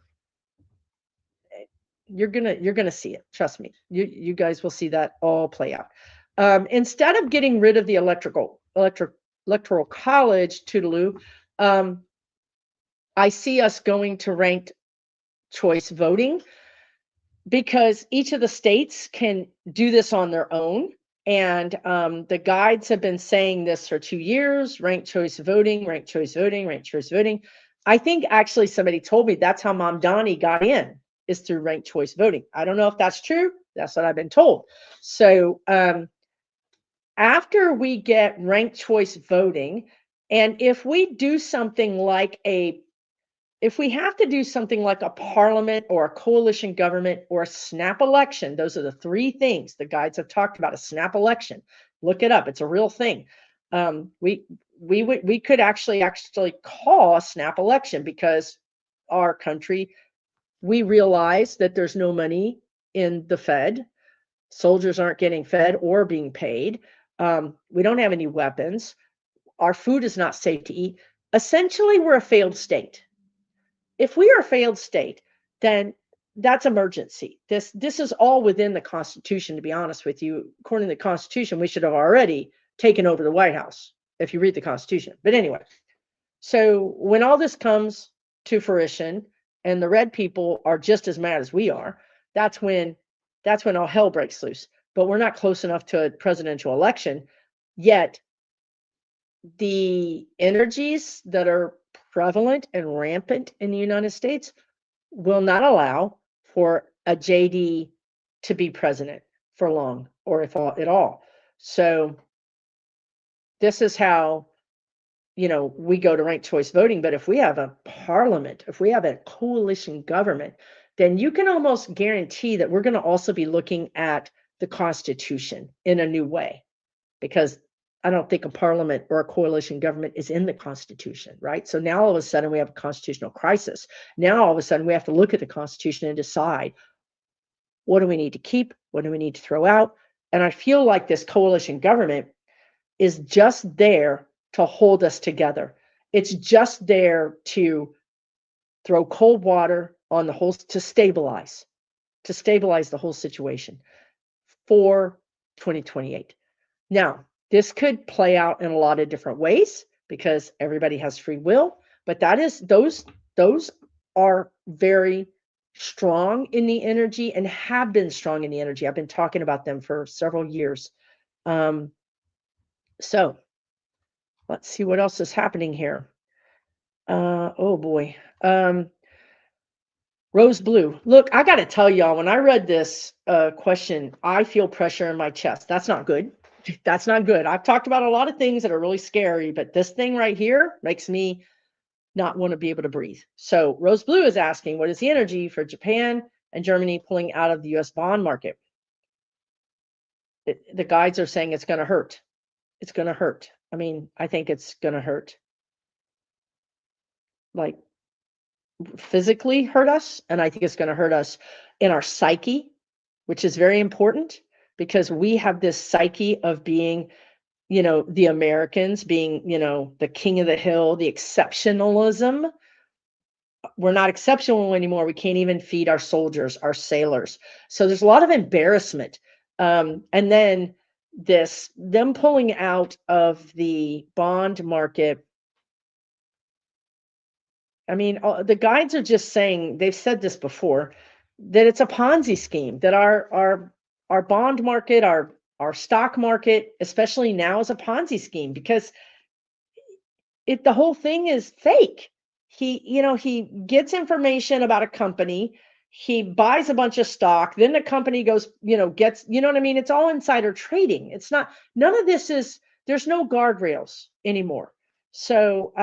You're gonna see it. Trust me. You guys will see that all play out. Instead of getting rid of the electoral college, Toodaloo, I see us going to ranked choice voting, because each of the states can do this on their own. And the guides have been saying this for 2 years: ranked choice voting, ranked choice voting, ranked choice voting. I think actually somebody told me that's how Mom Donnie got in, is through ranked choice voting. I don't know if that's true. That's what I've been told. So after we get ranked choice voting, and if we have to do something like a parliament or a coalition government or a snap election, those are the 3 things the guides have talked about. A snap election. Look it up. It's a real thing. We could actually call a snap election, because our country, we realize that there's no money in the Fed. Soldiers aren't getting fed or being paid. We don't have any weapons. Our food is not safe to eat. Essentially, we're a failed state. If we are a failed state, then that's emergency. This is all within the Constitution, to be honest with you. According to the Constitution, we should have already taken over the White House if you read the Constitution. But anyway, so when all this comes to fruition and the red people are just as mad as we are, that's when all hell breaks loose. But we're not close enough to a presidential election yet. The energies that are prevalent and rampant in the United States will not allow for a JD to be president for long, or if at all. So this is how, we go to ranked choice voting. But if we have a parliament, if we have a coalition government, then you can almost guarantee that we're going to also be looking at the Constitution in a new way, because I don't think a parliament or a coalition government is in the Constitution, right? So now all of a sudden we have a constitutional crisis. Now all of a sudden we have to look at the Constitution and decide, what do we need to keep? What do we need to throw out? And I feel like this coalition government is just there to hold us together. It's just there to throw cold water on the whole, to stabilize the whole situation for 2028. Now, this could play out in a lot of different ways because everybody has free will, but those are very strong in the energy and have been strong in the energy. I've been talking about them for several years. So let's see what else is happening here. Oh boy. Rose blue. Look, I got to tell y'all, when I read this question, I feel pressure in my chest. That's not good. That's not good. I've talked about a lot of things that are really scary, but this thing right here makes me not want to be able to breathe. So Rose Blue is asking, what is the energy for Japan and Germany pulling out of the US bond market? The guides are saying it's going to hurt. It's going to hurt. I mean, I think it's going to hurt. Like physically hurt us. And I think it's going to hurt us in our psyche, which is very important because we have this psyche of being, the Americans being, the king of the hill, the exceptionalism. We're not exceptional anymore. We can't even feed our soldiers, our sailors. So there's a lot of embarrassment. And then them pulling out of the bond market. I mean, the guides are just saying, they've said this before, that it's a Ponzi scheme, that our bond market, our stock market, especially now, is a Ponzi scheme because the whole thing is fake. He gets information about a company, he buys a bunch of stock, then the company goes, gets, what I mean? It's all insider trading. It's not, none of this is, there's no guardrails anymore. So,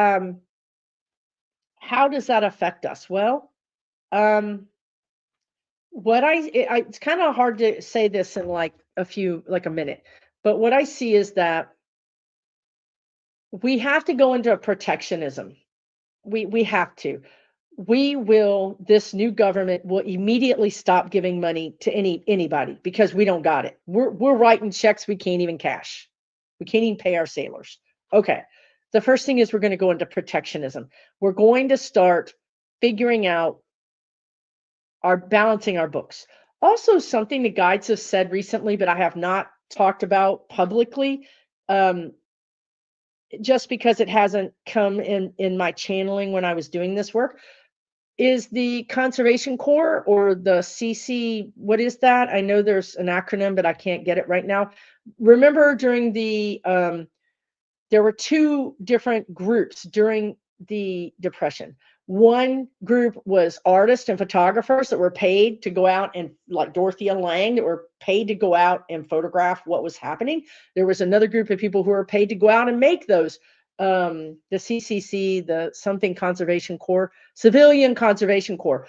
how does that affect us? Well, it's kind of hard to say this in like a minute, but what I see is that we have to go into a protectionism. We have to. This new government will immediately stop giving money to anybody because we don't got it. We're writing checks we can't even cash. We can't even pay our sailors. Okay. The first thing is we're going to go into protectionism. We're going to start figuring out balancing our books. Also, something the guides have said recently, but I have not talked about publicly, just because it hasn't come in my channeling when I was doing this work, is the Conservation Corps, or the CC. What is that? I know there's an acronym, but I can't get it right now. Remember during there were two different groups during the Depression. One group was artists and photographers that were paid to go out and, like Dorothea Lange, that were paid to go out and photograph what was happening. There was another group of people who were paid to go out and make those, the CCC, the something Conservation Corps, Civilian Conservation Corps.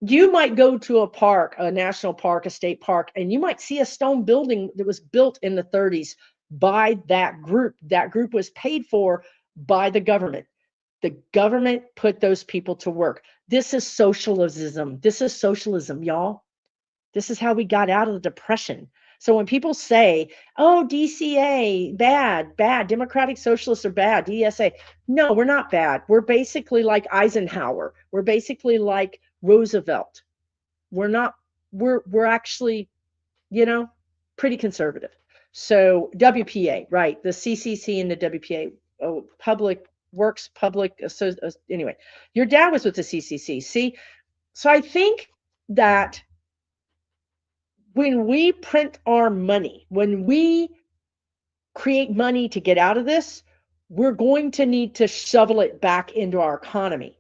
You might go to a park, a national park, a state park, and you might see a stone building that was built in the 30s by that group. That group was paid for by the government. The government put those people to work. This is socialism. This is socialism, y'all. This is how we got out of the Depression. So when people say, oh, DCA, bad, Democratic Socialists are bad, DSA. No, we're not bad. We're basically like Eisenhower. We're basically like Roosevelt. We're actually, pretty conservative. So WPA, right? The CCC and the WPA, Public Works, anyway, your dad was with the CCC. See, so I think that when we print our money, when we create money to get out of this, we're going to need to shovel it back into our economy.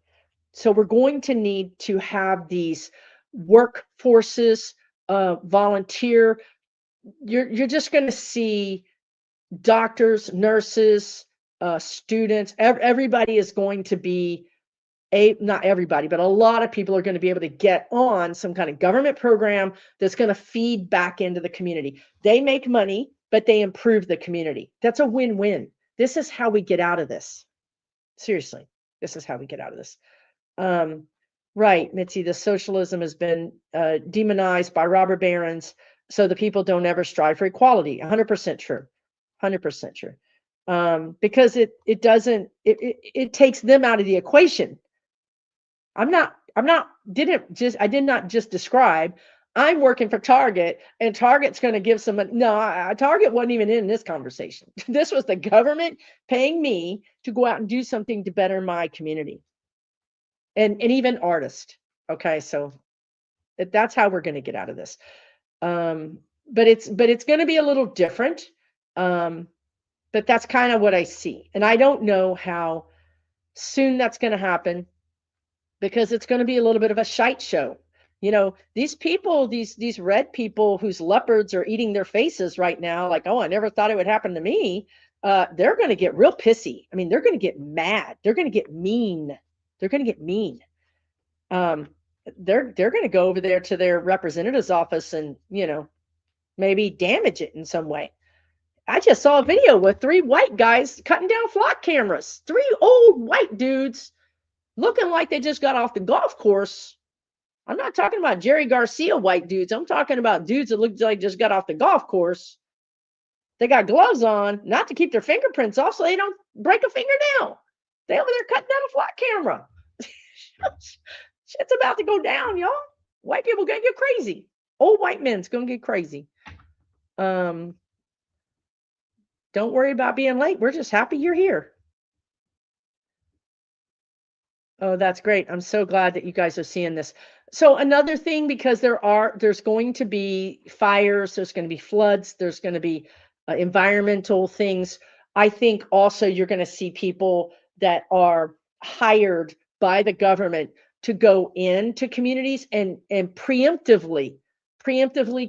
So we're going to need to have these workforces, volunteer. You're just going to see doctors, nurses, students. Everybody is going to be not everybody, but a lot of people are going to be able to get on some kind of government program that's going to feed back into the community. They make money, but they improve the community. That's a win-win. This is how we get out of this. Seriously, this is how we get out of this. Right, Mitzi, the socialism has been demonized by robber barons, so the people don't ever strive for equality. 100% true. 100% true. Because it takes them out of the equation. I did not just describe, I'm working for Target and Target's going to give some, no, Target wasn't even in this conversation. This was the government paying me to go out and do something to better my community. And even artists. Okay. So that's how we're going to get out of this. But it's going to be a little different. But that's kind of what I see. And I don't know how soon that's going to happen, because it's going to be a little bit of a shite show. These people, these red people whose leopards are eating their faces right now, like, oh, I never thought it would happen to me. They're going to get real pissy. I mean, they're going to get mad. They're going to get mean. They're going to get mean. They're going to go over there to their representative's office and, maybe damage it in some way. I just saw a video with 3 white guys cutting down flock cameras. 3 old white dudes looking like they just got off the golf course. I'm not talking about Jerry Garcia white dudes. I'm talking about dudes that look like just got off the golf course. They got gloves on, not to keep their fingerprints off so they don't break a fingernail. They over there cutting down a flock camera. Shit's about to go down, y'all. White people gonna get crazy. Old white men's gonna get crazy. Don't worry about being late. We're just happy you're here. Oh, that's great. I'm so glad that you guys are seeing this. So another thing, because there's going to be fires, there's going to be floods, there's going to be environmental things. I think also you're going to see people that are hired by the government to go into communities and preemptively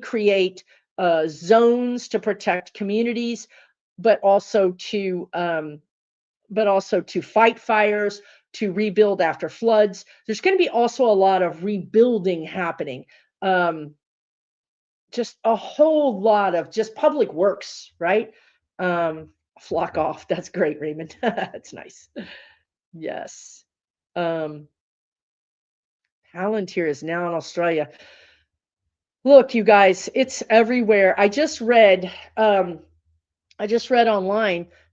create zones to protect communities, but also to fight fires, to rebuild after floods. There's going to be also a lot of rebuilding happening. Just a whole lot of just public works, right? Flock off. That's great, Raymond. That's nice. Yes. Palantir is now in Australia. Look, you guys, it's everywhere. I just read online,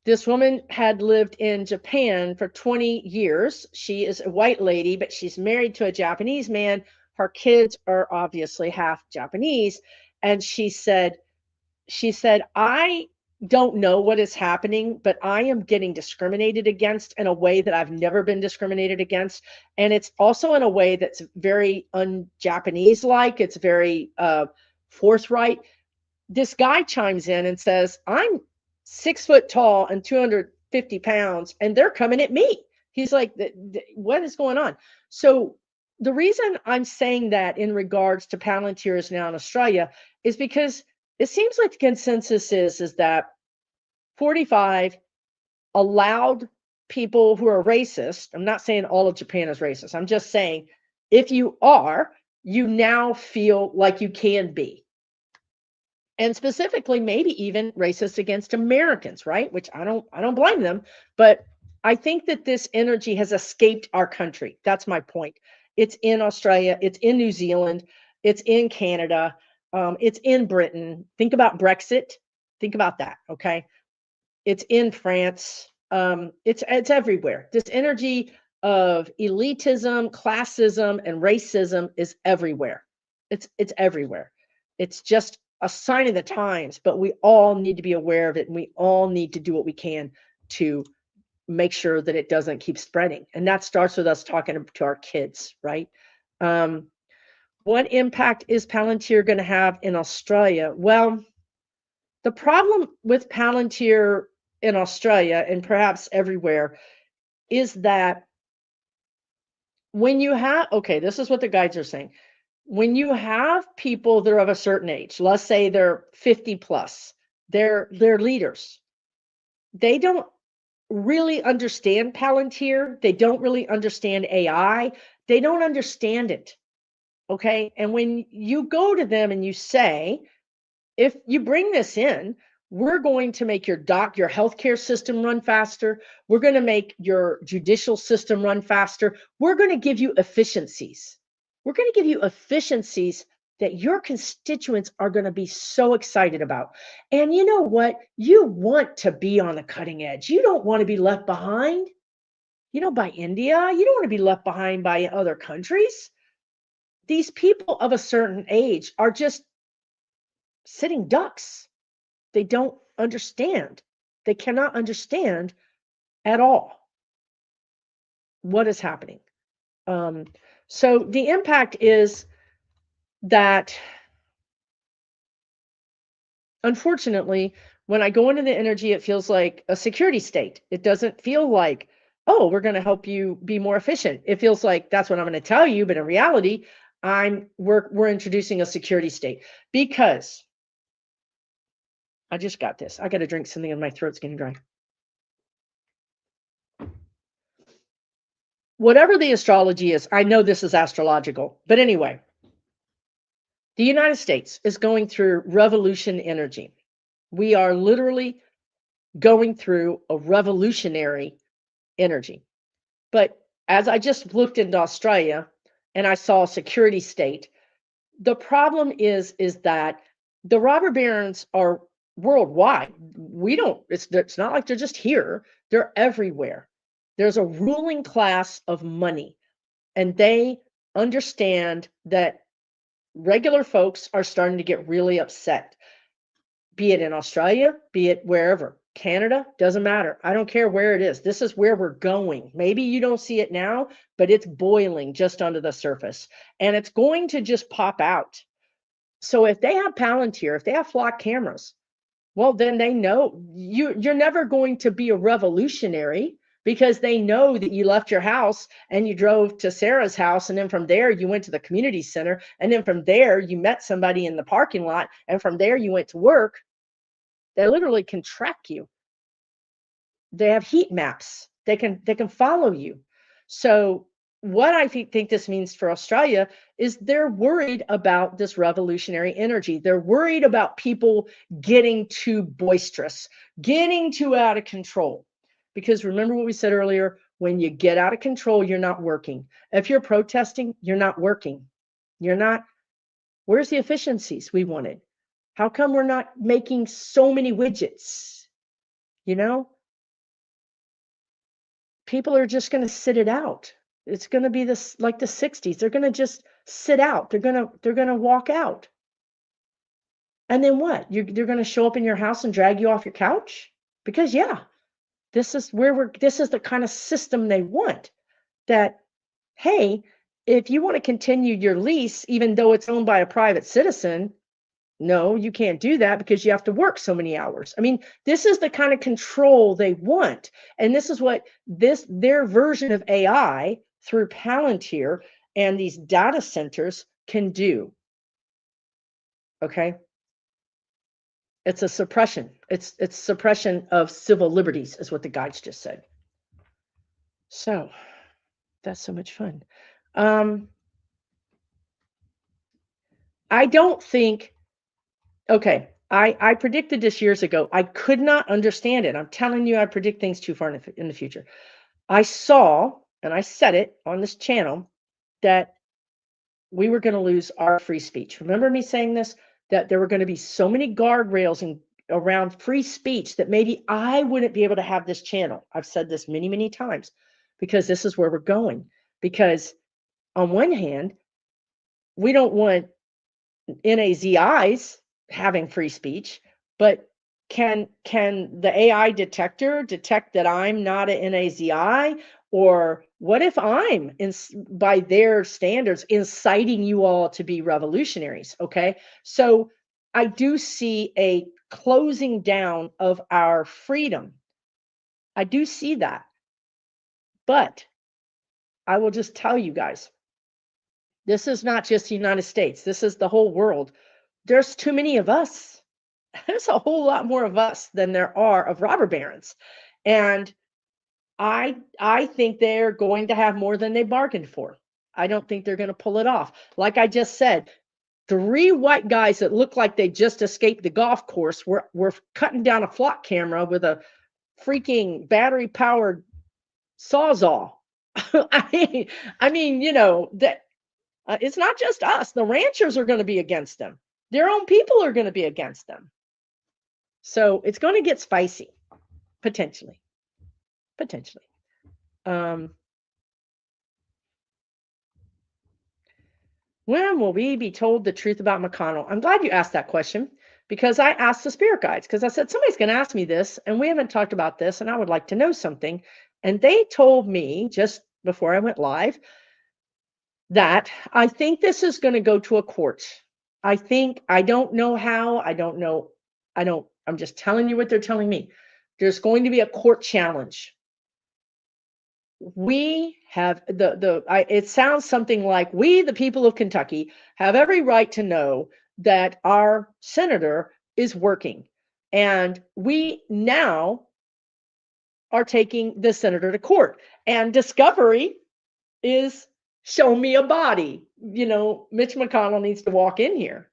this woman had lived in Japan for 20 years. She is a white lady, but she's married to a Japanese man. Her kids are obviously half Japanese. And she said, I don't know what is happening, but I am getting discriminated against in a way that I've never been discriminated against. And it's also in a way that's very un-Japanese-like. It's very forthright. This guy chimes in and says, I'm 6 foot tall and 250 pounds, and they're coming at me. He's like, what is going on? So the reason I'm saying that in regards to Palantir now in Australia is because it seems like the consensus is that 45 allowed people who are racist. I'm not saying all of Japan is racist. I'm just saying if you are, you now feel like you can be. And specifically, maybe even racist against Americans, right? Which I don't blame them, but I think that this energy has escaped our country. That's my point. It's in Australia, it's in New Zealand, it's in Canada, it's in Britain. Think about Brexit. Think about that, okay? It's in France. It's everywhere. This energy of elitism, classism, and racism is everywhere. It's everywhere. It's just a sign of the times, but we all need to be aware of it, and we all need to do what we can to make sure that it doesn't keep spreading. And that starts with us talking to our kids, right? Um, what impact is Palantir going to have in Australia? Well, the problem with Palantir in Australia and perhaps everywhere is that when you have, okay, this is what the guides are saying. When you have people that are of a certain age, let's say they're 50 plus, they're leaders. They don't really understand Palantir. They don't really understand AI. They don't understand it. Okay. And when you go to them and you say, if you bring this in, we're going to make your healthcare system run faster. We're going to make your judicial system run faster. We're going to give you efficiencies. We're going to give you efficiencies that your constituents are going to be so excited about. And you know what? You want to be on the cutting edge. You don't want to be left behind, by India. You don't want to be left behind by other countries. These people of a certain age are just sitting ducks. They don't understand. They cannot understand at all what is happening. So the impact is that, unfortunately, when I go into the energy, it feels like a security state. It doesn't feel like, oh, we're going to help you be more efficient. It feels like that's what I'm going to tell you, but in reality, we're introducing a security state because I just got this. I got to drink something and my throat's getting dry. Whatever the astrology is, I know this is astrological, but anyway, the United States is going through revolution energy. We are literally going through a revolutionary energy. But as I just looked into Australia and I saw a security state, the problem is that the robber barons are worldwide. It's not like they're just here. They're everywhere. There's a ruling class of money, and they understand that regular folks are starting to get really upset, be it in Australia, be it wherever. Canada, doesn't matter. I don't care where it is. This is where we're going. Maybe you don't see it now, but it's boiling just under the surface, and it's going to just pop out. So if they have Palantir, if they have flock cameras, well, then they know you're never going to be a revolutionary, because they know that you left your house and you drove to Sarah's house, and then from there you went to the community center, and then from there you met somebody in the parking lot, and from there you went to work. They literally can track you. They have heat maps. They can follow you. So what I think this means for Australia is they're worried about this revolutionary energy. They're worried about people getting too boisterous, getting too out of control. Because remember what we said earlier, when you get out of control, you're not working. If you're protesting, you're not working. You're not. Where's the efficiencies we wanted? How come we're not making so many widgets? People are just going to sit it out. It's going to be this like the 60s. They're going to just sit out. They're going to walk out. And then what? They're going to show up in your house and drag you off your couch? Because this is the kind of system they want. That, hey, if you want to continue your lease, even though it's owned by a private citizen, no, you can't do that because you have to work so many hours. I mean, this is the kind of control they want. And this is what their version of AI through Palantir and these data centers can do. Okay. It's a suppression. It's suppression of civil liberties, is what the guides just said. So that's so much fun. I don't think, okay, I predicted this years ago. I could not understand it. I'm telling you, I predict things too far in the future. I saw, and I said it on this channel, that we were going to lose our free speech. Remember me saying this? That there were going to be so many guardrails around free speech that maybe I wouldn't be able to have this channel. I've said this many, many times, because this is where we're going. Because on one hand, we don't want NAZIs having free speech, but can the AI detector detect that I'm not an NAZI? Or what if I'm by their standards inciting you all to be revolutionaries? Okay, so I do see a closing down of our freedom. I do see that, but I will just tell you guys, this is not just the United States. This is the whole world. There's too many of us. There's a whole lot more of us than there are of robber barons. And I think they're going to have more than they bargained for. I don't think they're going to pull it off. Like I just said, three white guys that look like they just escaped the golf course were cutting down a flock camera with a freaking battery powered sawzall. I mean, that it's not just us. The ranchers are going to be against them. Their own people are going to be against them. So it's going to get spicy, potentially. Potentially. When will we be told the truth about McConnell? I'm glad you asked that question because I asked the spirit guides because I said, somebody's going to ask me this and we haven't talked about this and I would like to know something. And they told me just before I went live that I think this is going to go to a court. I don't know how, I'm just telling you what they're telling me. There's going to be a court challenge. We have it sounds something like we, the people of Kentucky, have every right to know that our senator is working. And we now are taking the senator to court. And discovery is show me a body. Mitch McConnell needs to walk in here.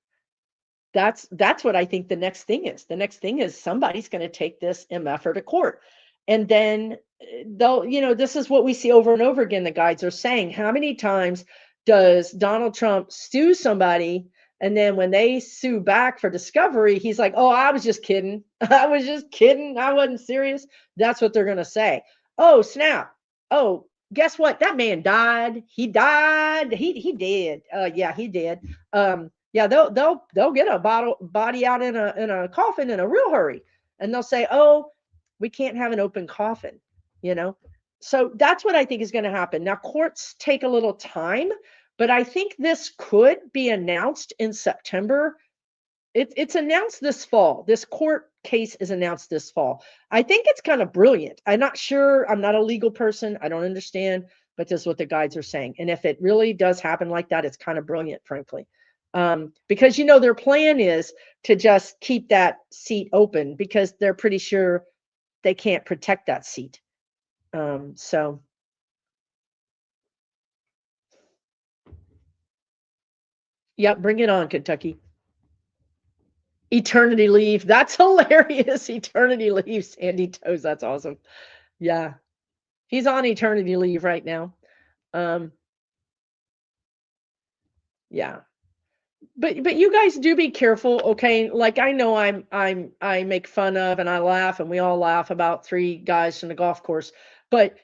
That's what I think the next thing is. The next thing is somebody's going to take this MFer to court. And then this is what we see over and over again. The guides are saying, how many times does Donald Trump sue somebody? And then when they sue back for discovery, he's like, oh, I was just kidding. I was just kidding. I wasn't serious. That's what they're going to say. Oh, snap. Oh, guess what? That man died. He died. He did. Yeah, he did. Yeah, they'll get a body out in a coffin in a real hurry. And they'll say, oh, we can't have an open coffin, So that's what I think is going to happen. Now, courts take a little time, but I think this could be announced in September. It's announced this fall. This court case is announced this fall. I think it's kind of brilliant. I'm not sure. I'm not a legal person. I don't understand, but this is what the guides are saying. And if it really does happen like that, it's kind of brilliant, frankly. Because, their plan is to just keep that seat open because they're pretty sure they can't protect that seat. So yeah, bring it on, Kentucky. Eternity leave. That's hilarious. Eternity leave, Sandy Toes. That's awesome. Yeah. He's on eternity leave right now. Yeah. But you guys do be careful, okay? Like I know I make fun of and I laugh and we all laugh about three guys from the golf course, but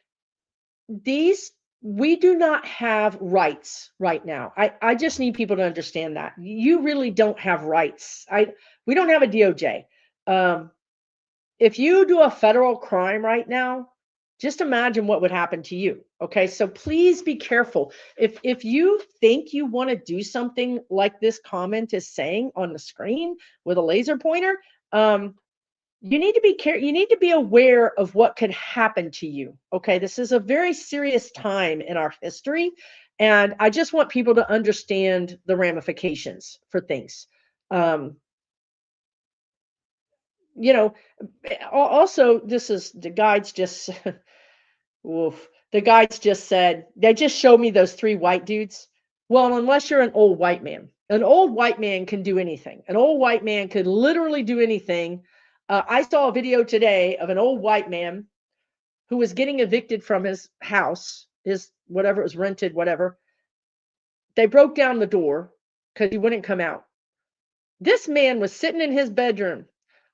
we do not have rights right now. I just need people to understand that. You really don't have rights. We don't have a DOJ. If you do a federal crime right now, just imagine what would happen to you. Okay, so please be careful. If you think you want to do something like this comment is saying on the screen with a laser pointer, you need to be you need to be aware of what could happen to you. Okay, this is a very serious time in our history, and I just want people to understand the ramifications for things. Also, this is the guides just Oof. The guides just said, they just showed me those three white dudes. Well, unless you're an old white man. An old white man can do anything. An old white man could literally do anything. I saw a video today of an old white man who was getting evicted from his house, his whatever it was rented, whatever. They broke down the door because he wouldn't come out. This man was sitting in his bedroom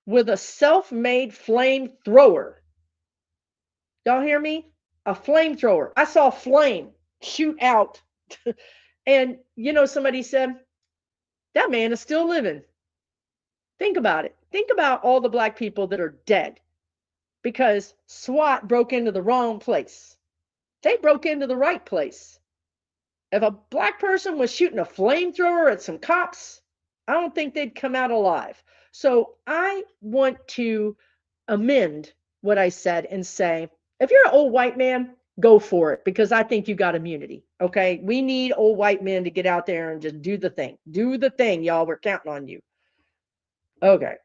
with a self-made flamethrower. Y'all hear me? A flamethrower. I saw flame shoot out. And somebody said, that man is still living. Think about it. Think about all the black people that are dead because SWAT broke into the wrong place. They broke into the right place. If a black person was shooting a flamethrower at some cops, I don't think they'd come out alive. So I want to amend what I said and say, if you're an old white man, go for it because I think you got immunity. Okay. We need old white men to get out there and just do the thing. Do the thing, y'all. We're counting on you. Okay.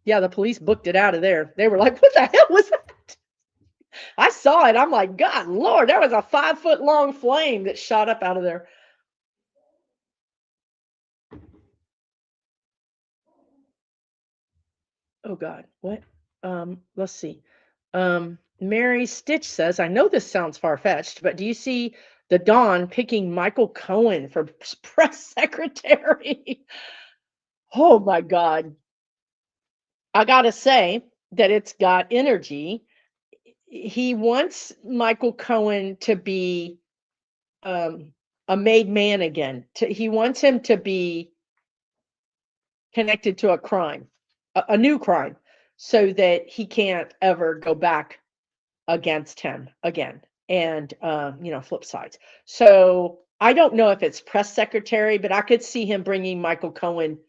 Yeah, the police booked it out of there. They were like, what the hell was that? I saw it. I'm like, God, Lord, that was a 5 foot long flame that shot up out of there. Oh God, what? Let's see. Mary Stitch says, I know this sounds far-fetched, but do you see the Dawn picking Michael Cohen for press secretary? Oh my God. I gotta say that it's got energy. He wants Michael Cohen to be a made man again. He wants him to be connected to a crime, a new crime, so that he can't ever go back against him again and flip sides. So I don't know if it's press secretary, but I could see him bringing Michael Cohen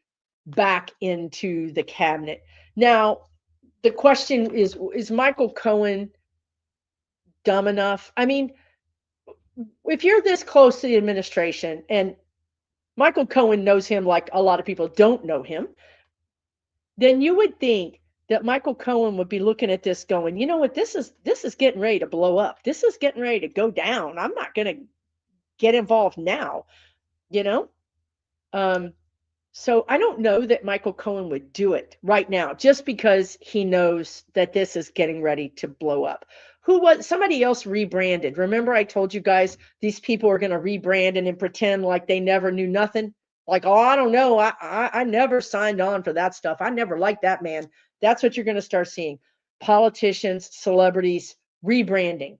back into the cabinet. Now the question is Michael Cohen dumb enough? I mean, if you're this close to the administration and Michael Cohen knows him like a lot of people don't know him, then you would think that Michael Cohen would be looking at this going, you know what, this is getting ready to blow up. This is getting ready to go down. I'm not going to get involved now, you know? Um, so I don't know that Michael Cohen would do it right now just because he knows that this is getting ready to blow up. Who was somebody else rebranded? Remember, I told you guys these people are going to rebrand and then pretend like they never knew nothing. Like, oh, I don't know. I never signed on for that stuff. I never liked that man. That's what you're going to start seeing. Politicians, celebrities rebranding.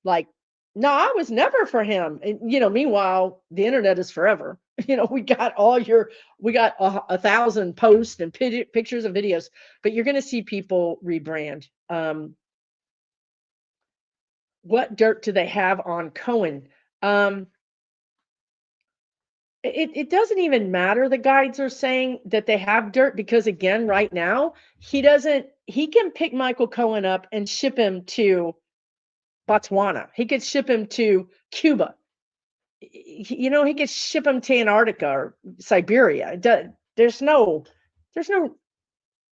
Like, no, I was never for him. And, meanwhile, the internet is forever. We got a thousand posts and pictures and videos, but you're going to see people rebrand. What dirt do they have on Cohen? Um, it doesn't even matter. The guides are saying that they have dirt because, again, right now, he can pick Michael Cohen up and ship him to Botswana. He could ship him to Cuba. He could ship him to Antarctica or Siberia. There's no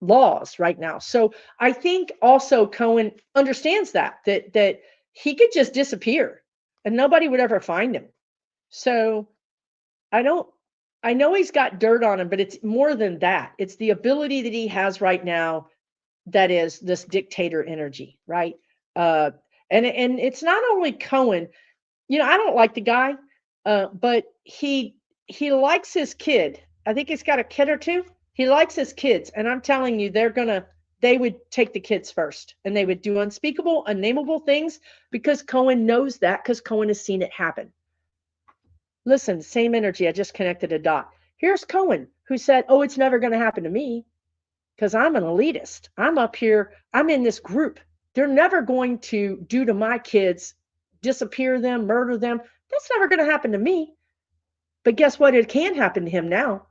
laws right now. So I think also Cohen understands that he could just disappear and nobody would ever find him. So I don't I know he's got dirt on him, but it's more than that. It's the ability that he has right now that is this dictator energy, right? Uh and it's not only Cohen. I don't like the guy, but he likes his kid. I think he's got a kid or two. He likes his kids, and I'm telling you, they would take the kids first, and they would do unspeakable, unnameable things because Cohen knows that because Cohen has seen it happen. Listen, same energy. I just connected a dot. Here's Cohen, who said, "Oh, it's never going to happen to me because I'm an elitist. I'm up here. I'm in this group. They're never going to do to my kids, disappear them, murder them. That's never going to happen to me." But guess what? It can happen to him now.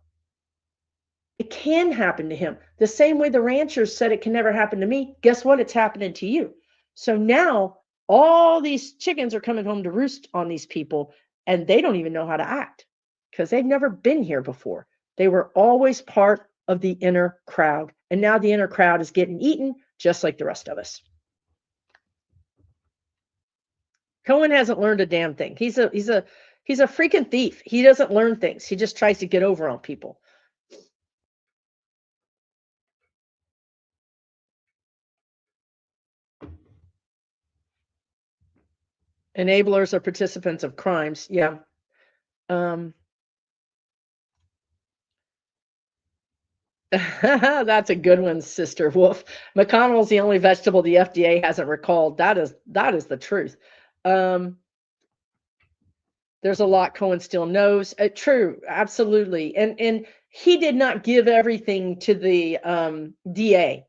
It can happen to him. The same way the ranchers said it can never happen to me. Guess what? It's happening to you. So now all these chickens are coming home to roost on these people, and they don't even know how to act because they've never been here before. They were always part of the inner crowd. And now the inner crowd is getting eaten just like the rest of us. Cohen hasn't learned a damn thing. He's a freaking thief. He doesn't learn things. He just tries to get over on people. Enablers or participants of crimes. Yeah. That's a good one, Sister Wolf. McConnell's the only vegetable the FDA hasn't recalled. That is the truth. There's a lot Cohen still knows. True, absolutely. And he did not give everything to the DA.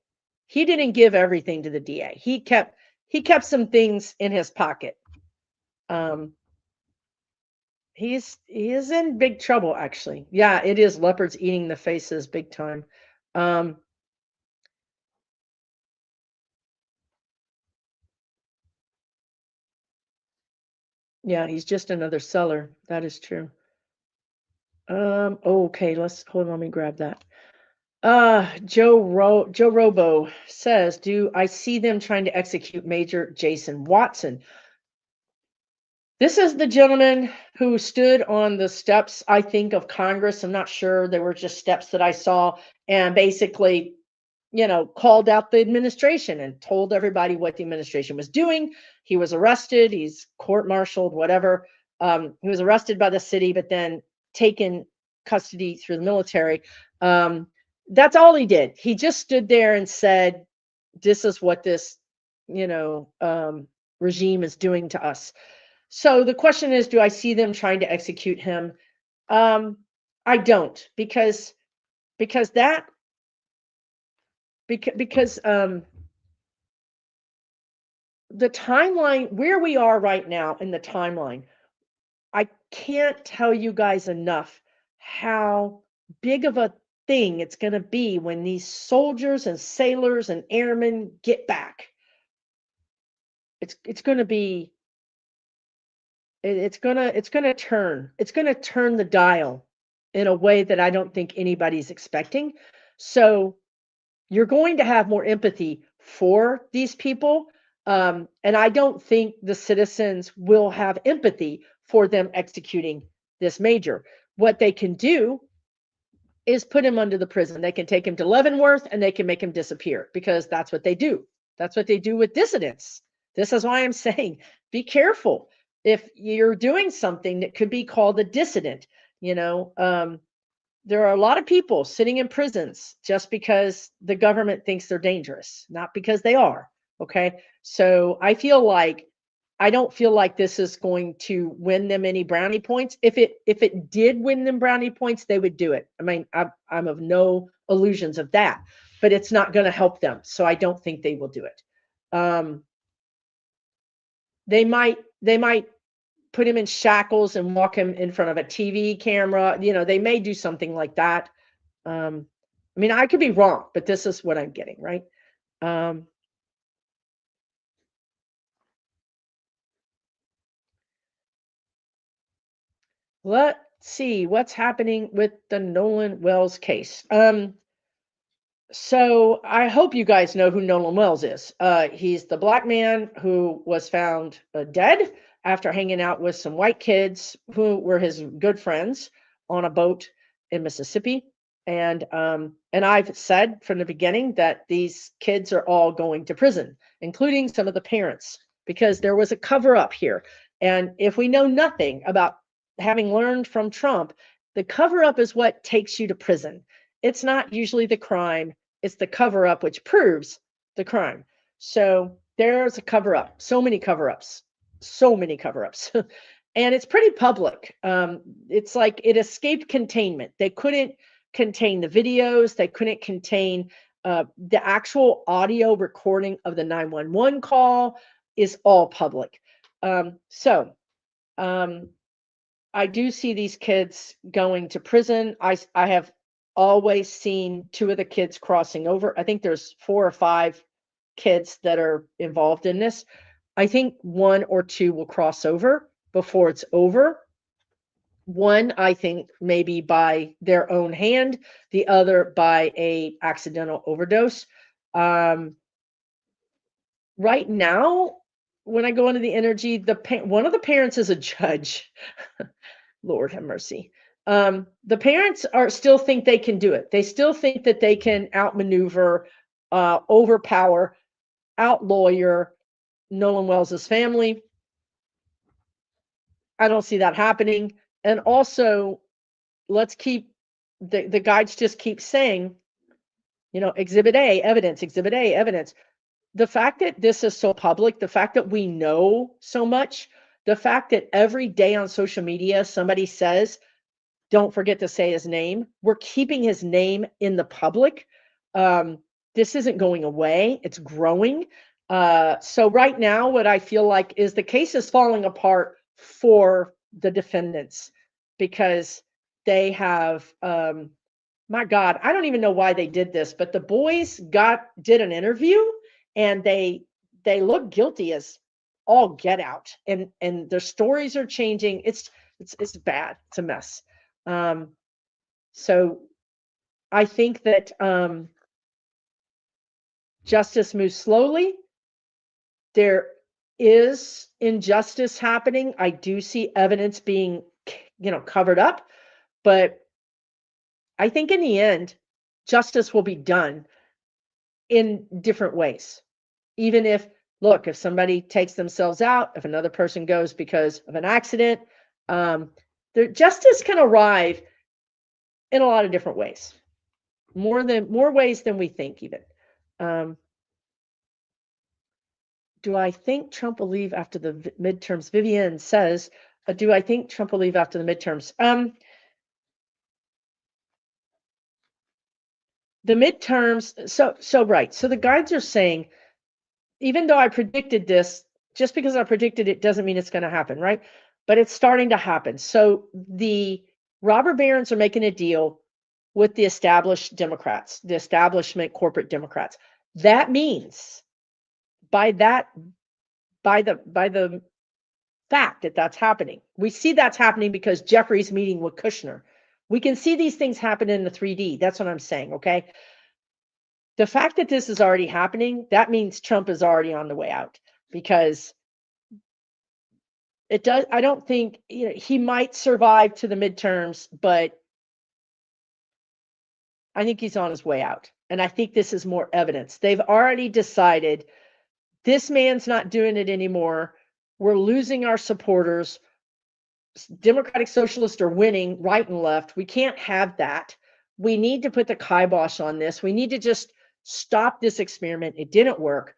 He didn't give everything to the DA. He kept some things in his pocket. Um, he is in big trouble, actually. Yeah, it is leopards eating the faces big time. Um, yeah, he's just another seller. That is true. Okay, let's hold on, let me grab that. Joe Robo says, "Do I see them trying to execute Major Jason Watson?" This is the gentleman who stood on the steps, I think, of Congress. I'm not sure. They were just steps that I saw, and basically, called out the administration and told everybody what the administration was doing. He was arrested. He's court-martialed, whatever. He was arrested by the city, but then taken custody through the military. That's all he did. He just stood there and said, "This is what this, regime is doing to us." So the question is, do I see them trying to execute him? Um, I don't, because that because the timeline where we are right now in the timeline, I can't tell you guys enough how big of a thing it's going to be when these soldiers and sailors and airmen get back. It's going to be it's going to turn the dial in a way that I don't think anybody's expecting. So you're going to have more empathy for these people. And I don't think the citizens will have empathy for them executing this major. What they can do is put him under the prison. They can take him to Leavenworth and they can make him disappear, because that's what they do. That's what they do with dissidents. This is why I'm saying be careful if you're doing something that could be called a dissident. You know, there are a lot of people sitting in prisons just because the government thinks they're dangerous, not because they are. Okay. So I don't feel like this is going to win them any brownie points. If it did win them brownie points, they would do it. I mean, I'm of no illusions of that, but it's not going to help them. So I don't think they will do it. Um, they might put him in shackles and walk him in front of a TV camera. They may do something like that. Um, I mean, I could be wrong, but this is what I'm getting, right? Um, let's see what's happening with the Nolan Wells case. So I hope you guys know who Nolan Wells is. He's the black man who was found dead after hanging out with some white kids who were his good friends on a boat in Mississippi. And I've said from the beginning that these kids are all going to prison, including some of the parents, because there was a cover up here. And if we know nothing about, having learned from Trump, the cover up is what takes you to prison. It's not usually the crime, it's the cover up which proves the crime. So there's a cover up, so many cover ups, so many cover ups. And it's pretty public. It's like it escaped containment. They couldn't contain the videos, they couldn't contain the actual audio recording of the 911 call is all public. So I do see these kids going to prison. I have always seen two of the kids crossing over. I think there's 4 or 5 kids that are involved in this. I think 1 or 2 will cross over before it's over. One, I think, maybe by their own hand, the other by a accidental overdose. Um, right now, when I go into the energy, one of the parents is a judge. Lord have mercy. The parents are still think they can do it. They still think that they can outmaneuver, overpower, outlawyer Nolan Wells's family. I don't see that happening. And also, let's keep the guides just keep saying, Exhibit A, evidence, Exhibit A, evidence. The fact that this is so public, the fact that we know so much, the fact that every day on social media somebody says, don't forget to say his name. We're keeping his name in the public. Um, this isn't going away, it's growing. So right now, what I feel like is the case is falling apart for the defendants because they have, my God, I don't even know why they did this, but the boys did an interview and they look guilty as all get out, and their stories are changing. It's bad. It's a mess. Um, so I think that justice moves slowly. There is injustice happening. I do see evidence being, covered up, but I think in the end, justice will be done in different ways. Even if, look, if somebody takes themselves out, if another person goes because of an accident, the justice can arrive in a lot of different ways, more ways than we think even. Um, do I think Trump will leave after the midterms? Vivian says, do I think Trump will leave after the midterms? The midterms, so right. So the guides are saying, even though I predicted this, just because I predicted it doesn't mean it's going to happen, right? But it's starting to happen. So the robber barons are making a deal with the established Democrats, the establishment corporate Democrats. That means by the fact that that's happening. We see that's happening because Jeffrey's meeting with Kushner. We can see these things happen in the 3D. That's what I'm saying, okay? The fact that this is already happening, that means Trump is already on the way out because it does. I don't think, he might survive to the midterms, but I think he's on his way out. And I think this is more evidence. They've already decided this man's not doing it anymore. We're losing our supporters. Democratic Socialists are winning right and left. We can't have that. We need to put the kibosh on this. We need to just stop this experiment. It didn't work.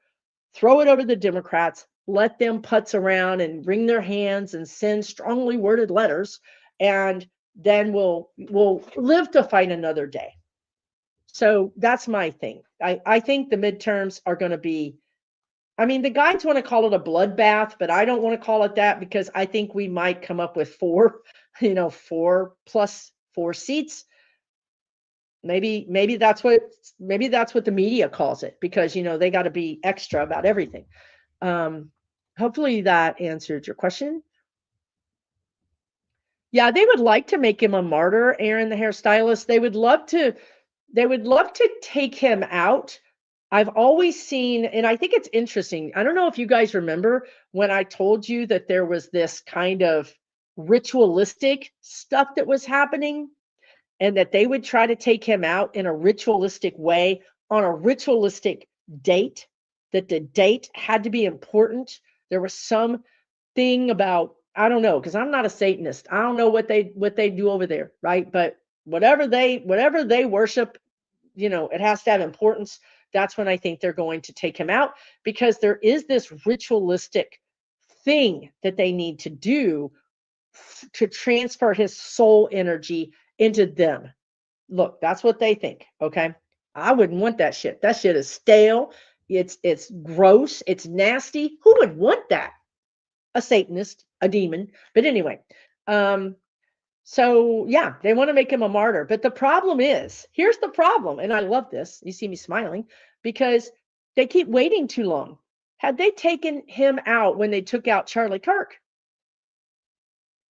Throw it over to the Democrats. Let them putz around and wring their hands and send strongly worded letters, and then we'll live to fight another day. So that's my thing. I think the midterms are going to be, I mean, the guys want to call it a bloodbath, but I don't want to call it that because I think we might come up with 4 plus 4 seats. Maybe that's what the media calls it because, they got to be extra about everything. Hopefully that answered your question. Yeah, they would like to make him a martyr, Aaron, the hairstylist. They would love to take him out. I've always seen, and I think it's interesting. I don't know if you guys remember when I told you that there was this kind of ritualistic stuff that was happening and that they would try to take him out in a ritualistic way on a ritualistic date, that the date had to be important. There was some thing about, I don't know, because I'm not a Satanist. I don't know what they do over there, right? But whatever they worship, it has to have importance. That's when I think they're going to take him out because there is this ritualistic thing that they need to do to transfer his soul energy into them. Look, that's what they think, okay? I wouldn't want that shit. That shit is stale. It's gross. It's nasty. Who would want that? A Satanist, a demon. But anyway, so yeah, they want to make him a martyr. But the problem is, here's the problem, and I love this. You see me smiling because they keep waiting too long. Had they taken him out when they took out Charlie Kirk,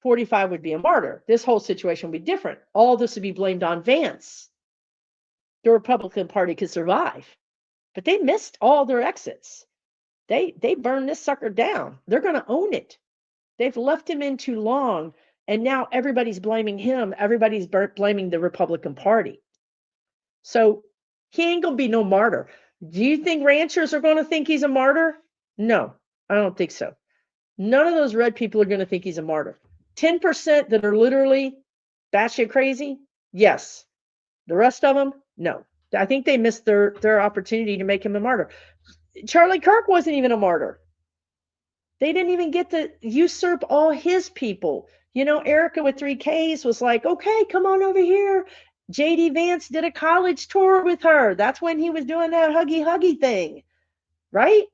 45 would be a martyr. This whole situation would be different. All this would be blamed on Vance. The Republican Party could survive, but they missed all their exits. They burned this sucker down. They're going to own it. They've left him in too long, and now everybody's blaming him. Everybody's blaming the Republican Party. So he ain't going to be no martyr. Do you think ranchers are going to think he's a martyr? No, I don't think so. None of those red people are going to think he's a martyr. 10% that are literally batshit crazy, yes. The rest of them, no. I think they missed their opportunity to make him a martyr. Charlie Kirk wasn't even a martyr. They didn't even get to usurp all his people. You know, Erica with 3Ks was like, okay, come on over here. JD Vance did a college tour with her. That's when he was doing that huggy thing, right?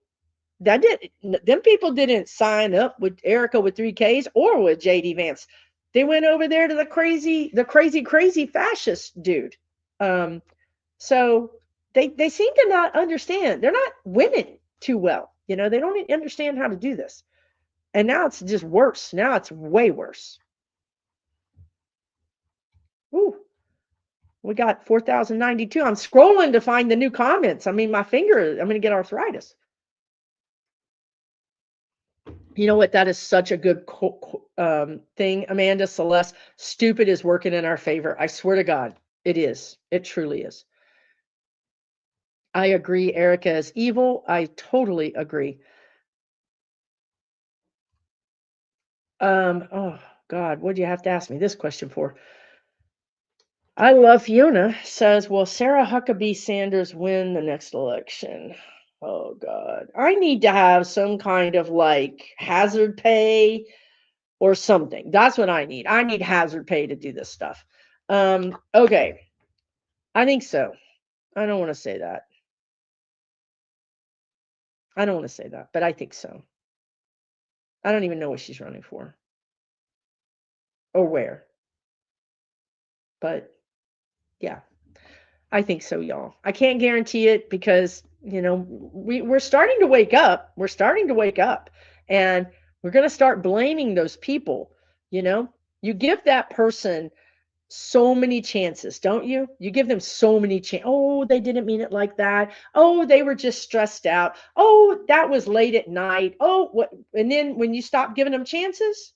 That did them people didn't sign up with Erica with 3Ks or with JD Vance. They went over there to the crazy fascist dude. Um, so they seem to not understand. They're not winning too well. You know, they don't understand how to do this. And now it's just worse. Now it's way worse. Ooh, we got 4,092. I'm scrolling to find the new comments. I mean, my finger, I'm going to get arthritis. You know what? That is such a good thing, Amanda Celeste. Stupid is working in our favor. I swear to God, it is. It truly is. I agree. Erica is evil. I totally agree. Oh God, what do you have to ask me this question for? I love Fiona says, will Sarah Huckabee Sanders win the next election? Oh God. I need to have some kind of like hazard pay or something. That's what I need. I need hazard pay to do this stuff. Okay. I think so. I don't want to say that. I don't want to say that, but I think so. I don't even know what she's running for or where. But yeah, I think so, y'all. I can't guarantee it because, you know, we're starting to wake up. We're starting to wake up and we're going to start blaming those people. You know, you give that person so many chances, don't you? You give them so many chances. Oh, they didn't mean it like that. Oh, they were just stressed out. Oh, that was late at night. Oh, what? And then when you stop giving them chances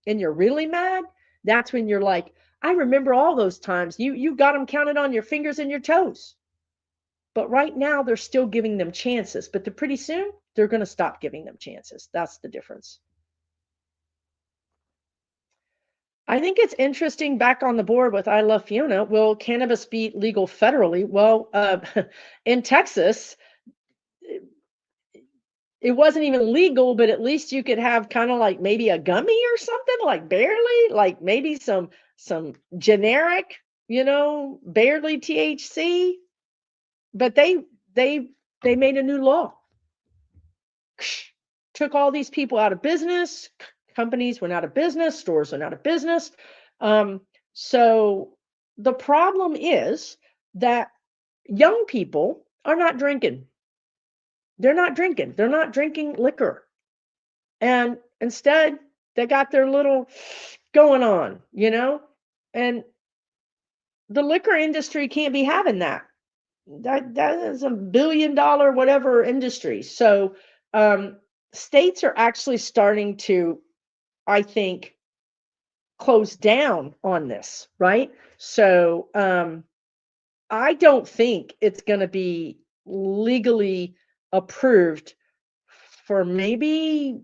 and you're really mad, that's when you're like, I remember all those times. You got them counted on your fingers and your toes. But right now they're still giving them chances, but pretty soon they're going to stop giving them chances. That's the difference. I think it's interesting back on the board with I Love Fiona. Will cannabis be legal federally? Well, in Texas, it wasn't even legal, but at least you could have kind of like maybe a gummy or something, like barely, like maybe some generic, you know, barely THC. But they made a new law. Took all these people out of business. Companies went out of business. Stores went out of business. So the problem is that young people are not drinking. They're not drinking. They're not drinking liquor. And instead, they got their little going on, you know? And the liquor industry can't be having that. That is $1 billion whatever industry. So states are actually starting to, I think, close down on this, right? So I don't think it's going to be legally approved for maybe,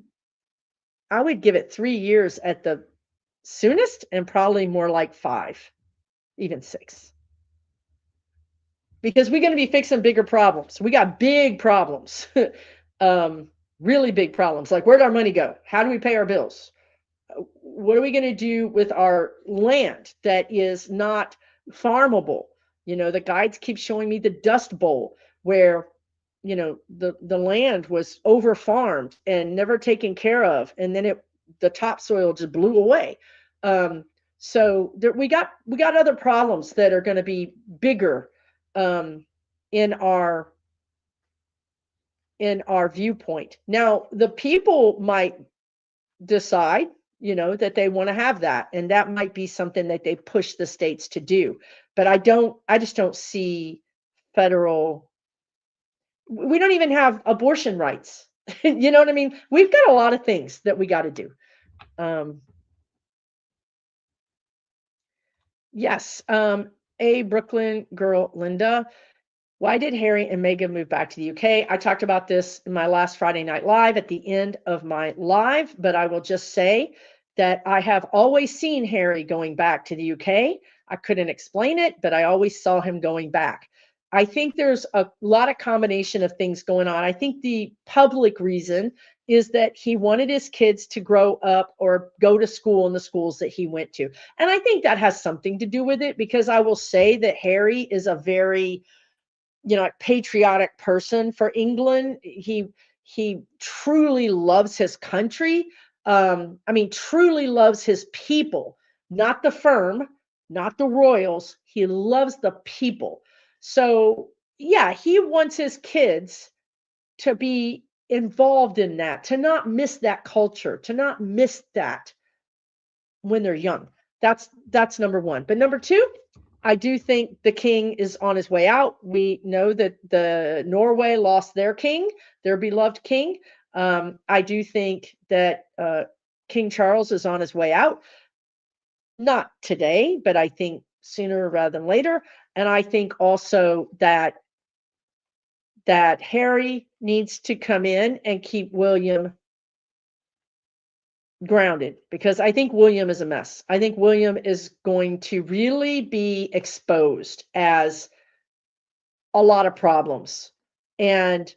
I would give it 3 years at the soonest and probably more like 5, even 6. Because we're going to be fixing bigger problems. We got big problems, really big problems. Like, where'd our money go? How do we pay our bills? What are we going to do with our land that is not farmable? You know, the guides keep showing me the Dust Bowl where, you know, the land was over farmed and never taken care of, and then the topsoil just blew away. So we got other problems that are going to be bigger in our viewpoint. Now, the people might decide, you know, that they want to have that, and that might be something that they push the states to do. But I just don't see federal. We don't even have abortion rights. You know what I mean? We've got a lot of things that we got to do. Yes. A Brooklyn girl, Linda. Why did Harry and Meghan move back to the UK? I talked about this in my last Friday Night Live at the end of my live, but I will just say that I have always seen Harry going back to the UK. I couldn't explain it, but I always saw him going back. I think there's a lot of combination of things going on. I think the public reason is that he wanted his kids to grow up or go to school in the schools that he went to. And I think that has something to do with it, because I will say that Harry is a very, patriotic person for England. He truly loves his country. I mean, truly loves his people, not the firm, not the royals. He loves the people. So, yeah, he wants his kids to be involved in that, to not miss that culture, to not miss that when they're young. That's number one. But number two, I do think the king is on his way out. We know that the Norway lost their king, their beloved king. I do think that King Charles is on his way out. Not today, but I think sooner rather than later. And I think also that Harry needs to come in and keep William grounded, because I think William is a mess. I think William is going to really be exposed as a lot of problems. And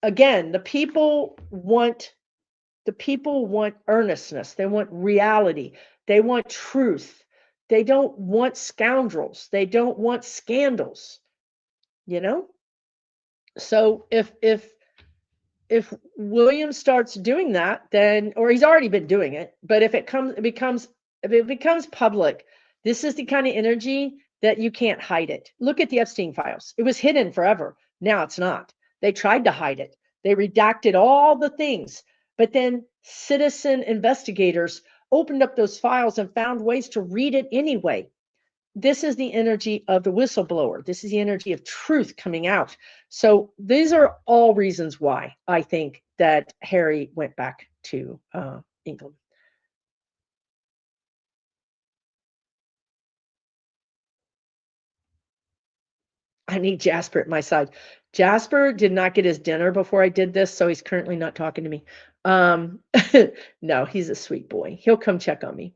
again, the people want earnestness. They want reality. They want truth. They don't want scoundrels. They don't want scandals, you know? So if William starts doing that, then, or he's already been doing it, but if it becomes public, this is the kind of energy that you can't hide it. Look at the Epstein files. It was hidden forever. Now it's not. They tried to hide it. They redacted all the things, but then citizen investigators opened up those files and found ways to read it anyway. This is the energy of the whistleblower. This is the energy of truth coming out. So these are all reasons why I think that Harry went back to England. I need Jasper at my side. Jasper did not get his dinner before I did this, so he's currently not talking to me. Um, no, he's a sweet boy. He'll come check on me.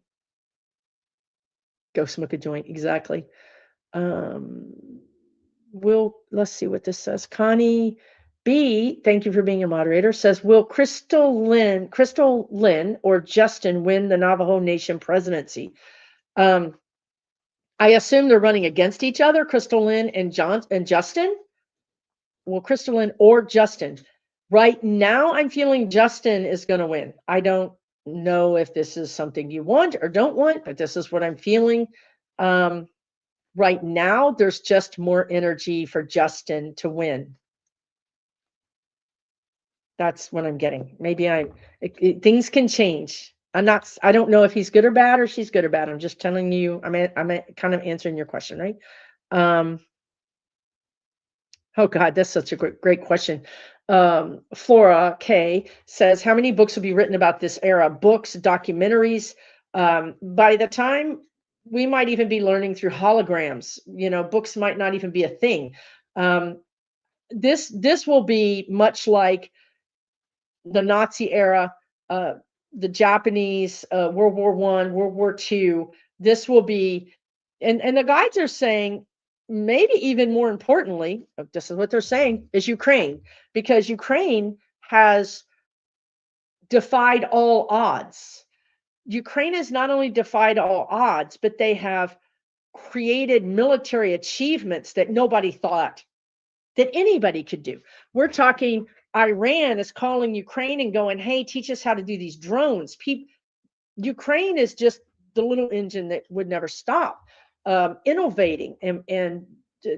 Go smoke a joint. Exactly. Um, let's see what this says. Connie B, thank you for being a moderator, says, will Crystal Lynn or Justin win the Navajo Nation presidency? I assume they're running against each other, Crystal Lynn and Justin. Well, Crystal Lynn or Justin. Right now, I'm feeling Justin is going to win. I don't know if this is something you want or don't want, but this is what I'm feeling. Right now, there's just more energy for Justin to win. That's what I'm getting. Maybe things can change. I don't know if he's good or bad or she's good or bad. I'm just telling you, I'm kind of answering your question, right? Oh God, that's such a great question. Flora K says, how many books will be written about this era? Books, documentaries. By the time we might even be learning through holograms, books might not even be a thing. This will be much like the Nazi era, the Japanese, World War I, World War II. This will be, and the guides are saying, maybe even more importantly, this is what they're saying, is Ukraine, because Ukraine has defied all odds. Ukraine has not only defied all odds, but they have created military achievements that nobody thought that anybody could do. We're talking Iran is calling Ukraine and going, hey, teach us how to do these drones. Ukraine is just the little engine that would never stop, innovating and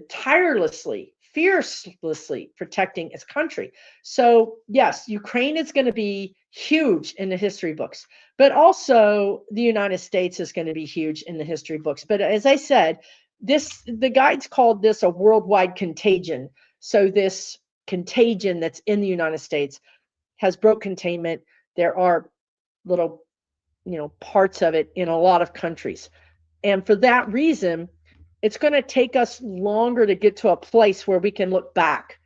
tirelessly, fiercely protecting its country. So yes, Ukraine is going to be huge in the history books, but also the United States is going to be huge in the history books. But as I said, the guides called this a worldwide contagion. So this contagion that's in the United States has broke containment. There are little parts of it in a lot of countries. And for that reason, it's going to take us longer to get to a place where we can look back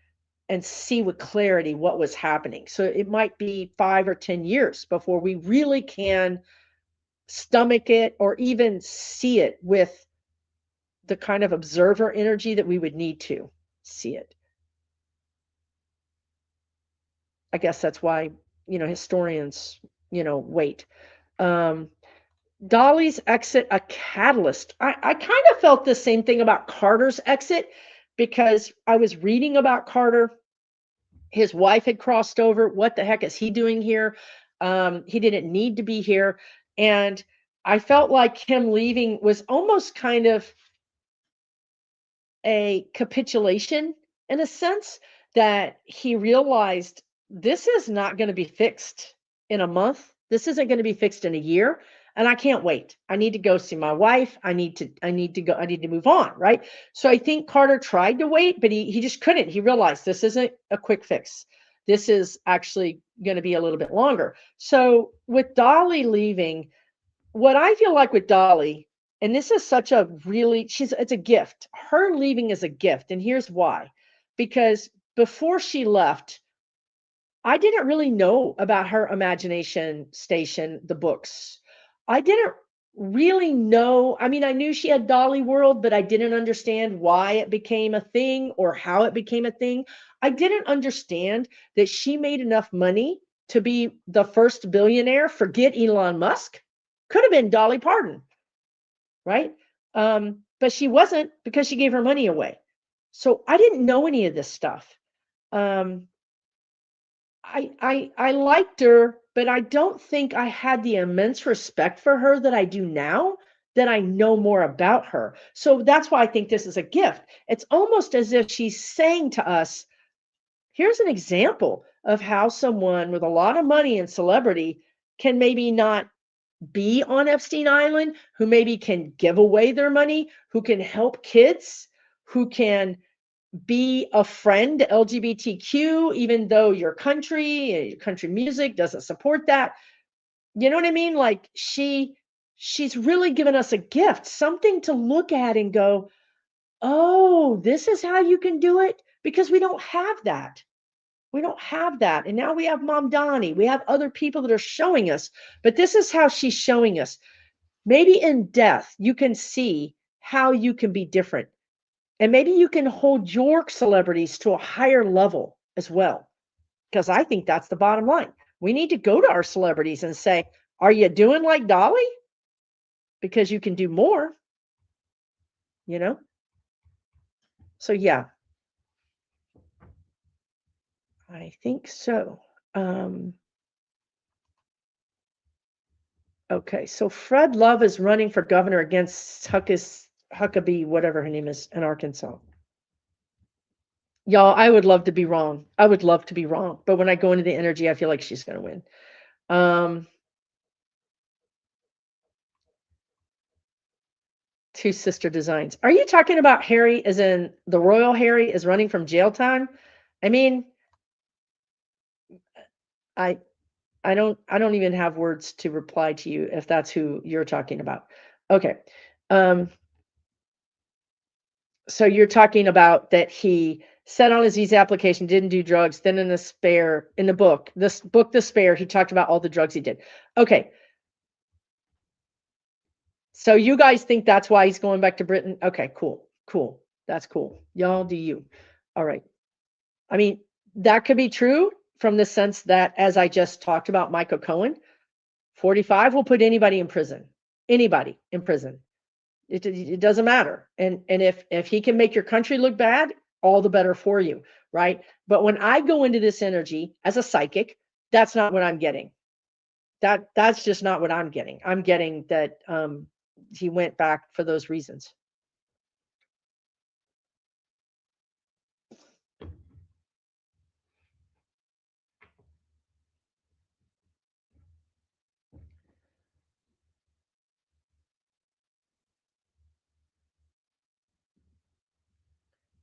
and see with clarity what was happening. So it might be 5 or 10 years before we really can stomach it or even see it with the kind of observer energy that we would need to see it. I guess that's why, historians, wait. Um, Dolly's exit a catalyst. I kind of felt the same thing about Carter's exit because I was reading about Carter. His wife had crossed over. What the heck is he doing here? He didn't need to be here. And I felt like him leaving was almost kind of a capitulation in a sense that he realized this is not going to be fixed in a month. This isn't going to be fixed in a year. And I can't wait. I need to go see my wife. I need to go. I need to move on. Right. So I think Carter tried to wait, but he just couldn't. He realized this isn't a quick fix. This is actually going to be a little bit longer. So with Dolly leaving, what I feel like with Dolly, and this is such a really, it's a gift. Her leaving is a gift. And here's why. Because before she left, I didn't really know about her imagination station, the books. I didn't really know. I mean, I knew she had Dolly World, but I didn't understand why it became a thing or how it became a thing. I didn't understand that she made enough money to be the first billionaire. Forget Elon Musk. Could have been Dolly Parton, right? But she wasn't because she gave her money away. So I didn't know any of this stuff. Um, I liked her, but I don't think I had the immense respect for her that I do now that I know more about her. So that's why I think this is a gift. It's almost as if she's saying to us, here's an example of how someone with a lot of money and celebrity can maybe not be on Epstein Island, who maybe can give away their money, who can help kids, who can be a friend to LGBTQ, even though your country music doesn't support that. You know what I mean? Like she's really given us a gift, something to look at and go, oh, this is how you can do it, because we don't have that. We don't have that. And now we have Mom Donnie. We have other people that are showing us, but this is how she's showing us. Maybe in death, you can see how you can be different. And maybe you can hold your celebrities to a higher level as well. Because I think that's the bottom line. We need to go to our celebrities and say, are you doing like Dolly? Because you can do more, you know? So, yeah, I think so. Okay, so Fred Love is running for governor against Huckabee, whatever her name is, in Arkansas. Y'all, I would love to be wrong. I would love to be wrong. But when I go into the energy, I feel like she's going to win. Two sister designs. Are you talking about Harry as in the royal Harry is running from jail time? I mean, I I don't even have words to reply to you if that's who you're talking about. Okay. Um so you're talking about that he said on his visa application didn't do drugs, then in the book, The Spare, he talked about all the drugs he did. Okay. So you guys think that's why he's going back to Britain? Okay, cool. Cool. That's cool. Y'all do you. All right. I mean, that could be true from the sense that, as I just talked about Michael Cohen, 45 will put anybody in prison. Anybody in prison. It doesn't matter. And if he can make your country look bad, all the better for you, right? But when I go into this energy as a psychic, that's not what I'm getting. That's just not what I'm getting. I'm getting that he went back for those reasons.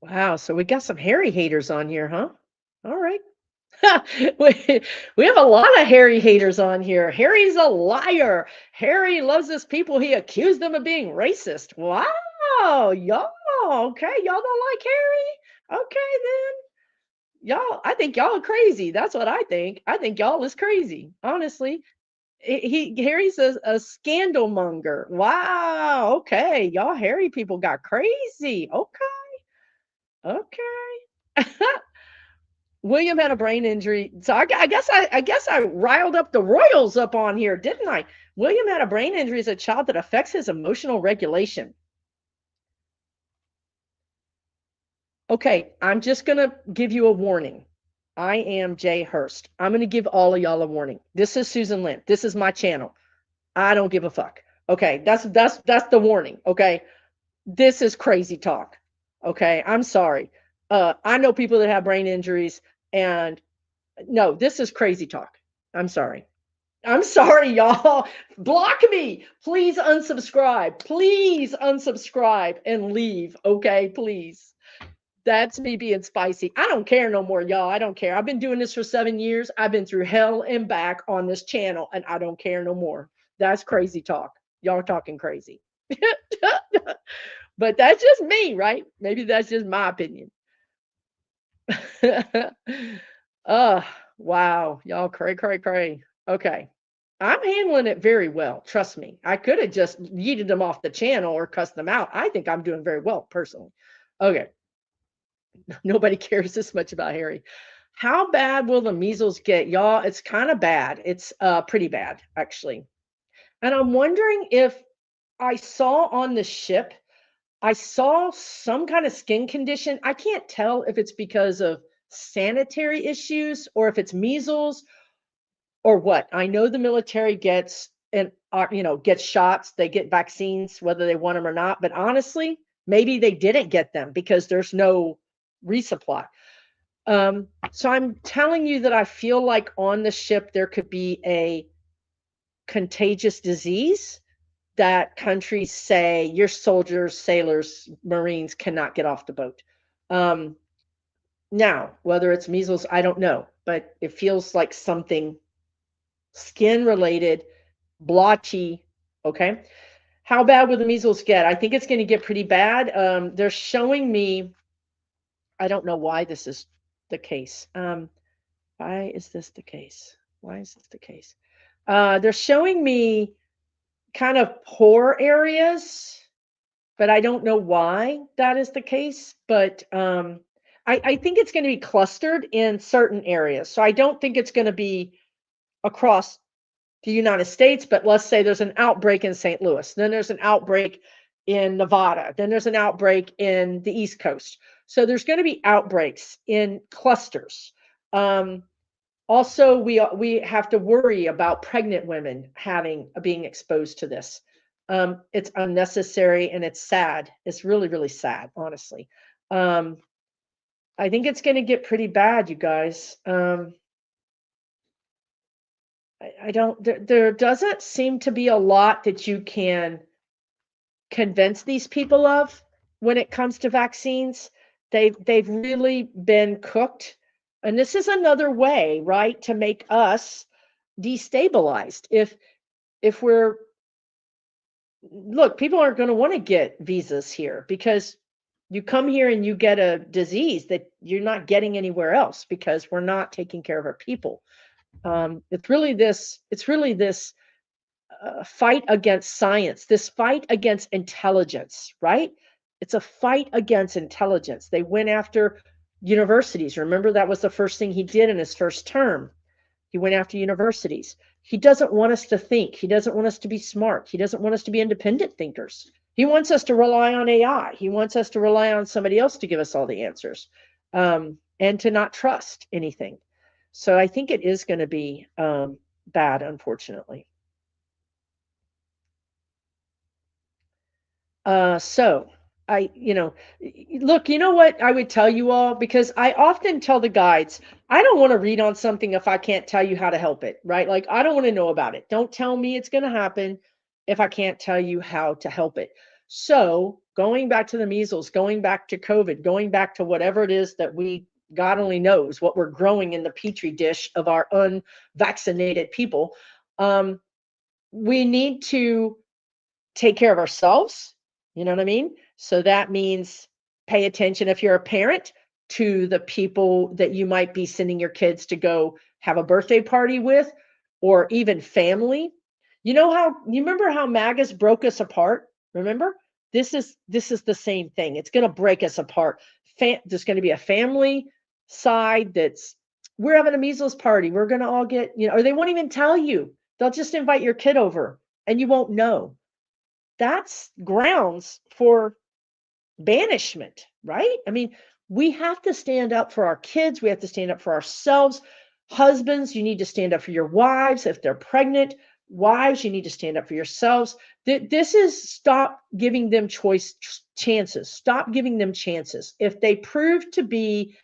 Wow, so we got some Harry haters on here, huh? All right. we, we have a lot of Harry haters on here. Harry's a liar. Harry loves his people. He accused them of being racist. Wow, y'all. Okay, y'all don't like Harry? Okay, then. Y'all, I think y'all are crazy. That's what I think. I think y'all is crazy, honestly. Harry's a scandal monger. Wow. Okay. Y'all Harry people got crazy. Okay. Okay. William had a brain injury. So I guess I riled up the royals up on here, didn't I? William had a brain injury as a child that affects his emotional regulation. Okay, I'm just going to give you a warning. I am Jay Hurst. I'm going to give all of y'all a warning. This is Susan Lynn. This is my channel. I don't give a fuck. Okay, that's the warning. Okay, this is crazy talk. Okay, I'm sorry. I know people that have brain injuries, and no, this is crazy talk. I'm sorry. I'm sorry, y'all. Block me. Please unsubscribe. Please unsubscribe and leave. Okay, please. That's me being spicy. I don't care no more, y'all. I don't care. I've been doing this for 7 years. I've been through hell and back on this channel, and I don't care no more. That's crazy talk. Y'all are talking crazy. But that's just me, right? Maybe that's just my opinion. uh, wow. Y'all cray, cray, cray. Okay. I'm handling it very well. Trust me. I could have just yeeted them off the channel or cussed them out. I think I'm doing very well personally. Okay. Nobody cares this much about Harry. How bad will the measles get? Y'all, it's kind of bad. It's pretty bad, actually. And I'm wondering if I saw on the ship, I saw some kind of skin condition. I can't tell if it's because of sanitary issues or if it's measles or what. I know the military gets and gets shots, they get vaccines whether they want them or not, but honestly, maybe they didn't get them because there's no resupply. So I'm telling you that I feel like on the ship there could be a contagious disease that countries say your soldiers, sailors, Marines cannot get off the boat. Now, whether it's measles, I don't know, but it feels like something skin related, blotchy. Okay. How bad will the measles get? I think it's going to get pretty bad. They're showing me, I don't know why this is the case. Why is this the case? Why is this the case? They're showing me kind of poor areas, but I don't know why that is the case. But I think it's going to be clustered in certain areas. So I don't think it's going to be across the United States, but let's say there's an outbreak in St. Louis, then there's an outbreak in Nevada, then there's an outbreak in the East Coast. So there's going to be outbreaks in clusters. Also, we have to worry about pregnant women being exposed to this. It's unnecessary and it's sad. It's really, really sad, honestly. I think it's going to get pretty bad, you guys. I don't. There doesn't seem to be a lot that you can convince these people of when it comes to vaccines. They've really been cooked, and this is another way, right, to make us destabilized. If we're look, people aren't going to want to get visas here because you come here and you get a disease that you're not getting anywhere else because we're not taking care of our people. It's really this fight against science, this fight against intelligence, right? It's a fight against intelligence. They went after universities. Remember, that was the first thing he did in his first term. He went after universities. He doesn't want us to think. He doesn't want us to be smart. He doesn't want us to be independent thinkers. He wants us to rely on AI. He wants us to rely on somebody else to give us all the answers, and to not trust anything. So I think it is going to be bad, unfortunately. So look, you know what I would tell you all, because I often tell the guides, I don't want to read on something if I can't tell you how to help it, right? Like, I don't want to know about it. Don't tell me it's going to happen if I can't tell you how to help it. So going back to the measles, going back to COVID, going back to whatever it is that God only knows what we're growing in the petri dish of our unvaccinated people. We need to take care of ourselves. You know what I mean? So that means pay attention if you're a parent to the people that you might be sending your kids to go have a birthday party with, or even family. You remember how MAGAs broke us apart? Remember? This is the same thing. It's going to break us apart. There's going to be a family side that's, we're having a measles party. We're going to all get, or they won't even tell you. They'll just invite your kid over and you won't know. That's grounds for banishment, right? I mean, we have to stand up for our kids. We have to stand up for ourselves. Husbands, you need to stand up for your wives if they're pregnant. Wives, you need to stand up for yourselves. This is, stop giving them chances. Stop giving them chances. If they prove to be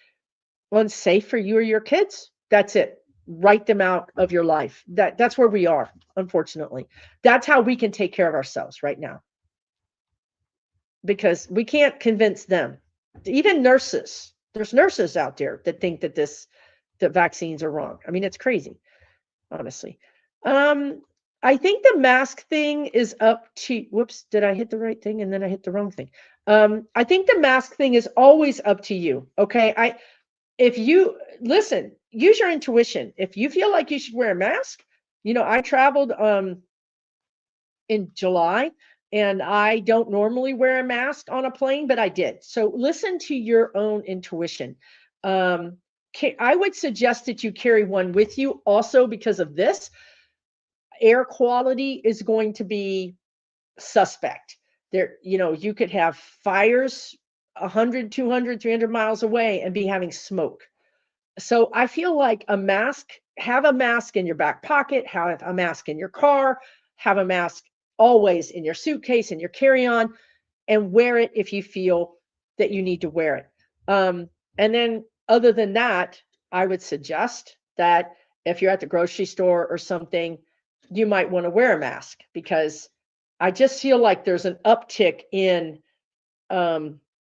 unsafe for you or your kids, that's it. Write them out of your life. That's where we are, unfortunately. That's how we can take care of ourselves right now, because we can't convince them. Even nurses, there's nurses out there that think that that vaccines are wrong. I mean, it's crazy, honestly. I think the mask thing is up to, whoops, did I hit the right thing and then I hit the wrong thing? I think the mask thing is always up to you. Okay. If you listen, use your intuition. If you feel like you should wear a mask, I traveled in July, and I don't normally wear a mask on a plane, but I did. So listen to your own intuition. I would suggest that you carry one with you also, because of this. Air quality is going to be suspect. There, you could have fires 100, 200, 300 miles away and be having smoke. So I feel like have a mask in your back pocket, have a mask in your car, have a mask always in your suitcase, in your carry-on, and wear it if you feel that you need to wear it. And then other than that, I would suggest that if you're at the grocery store or something, you might want to wear a mask, because I just feel like there's an uptick in viral,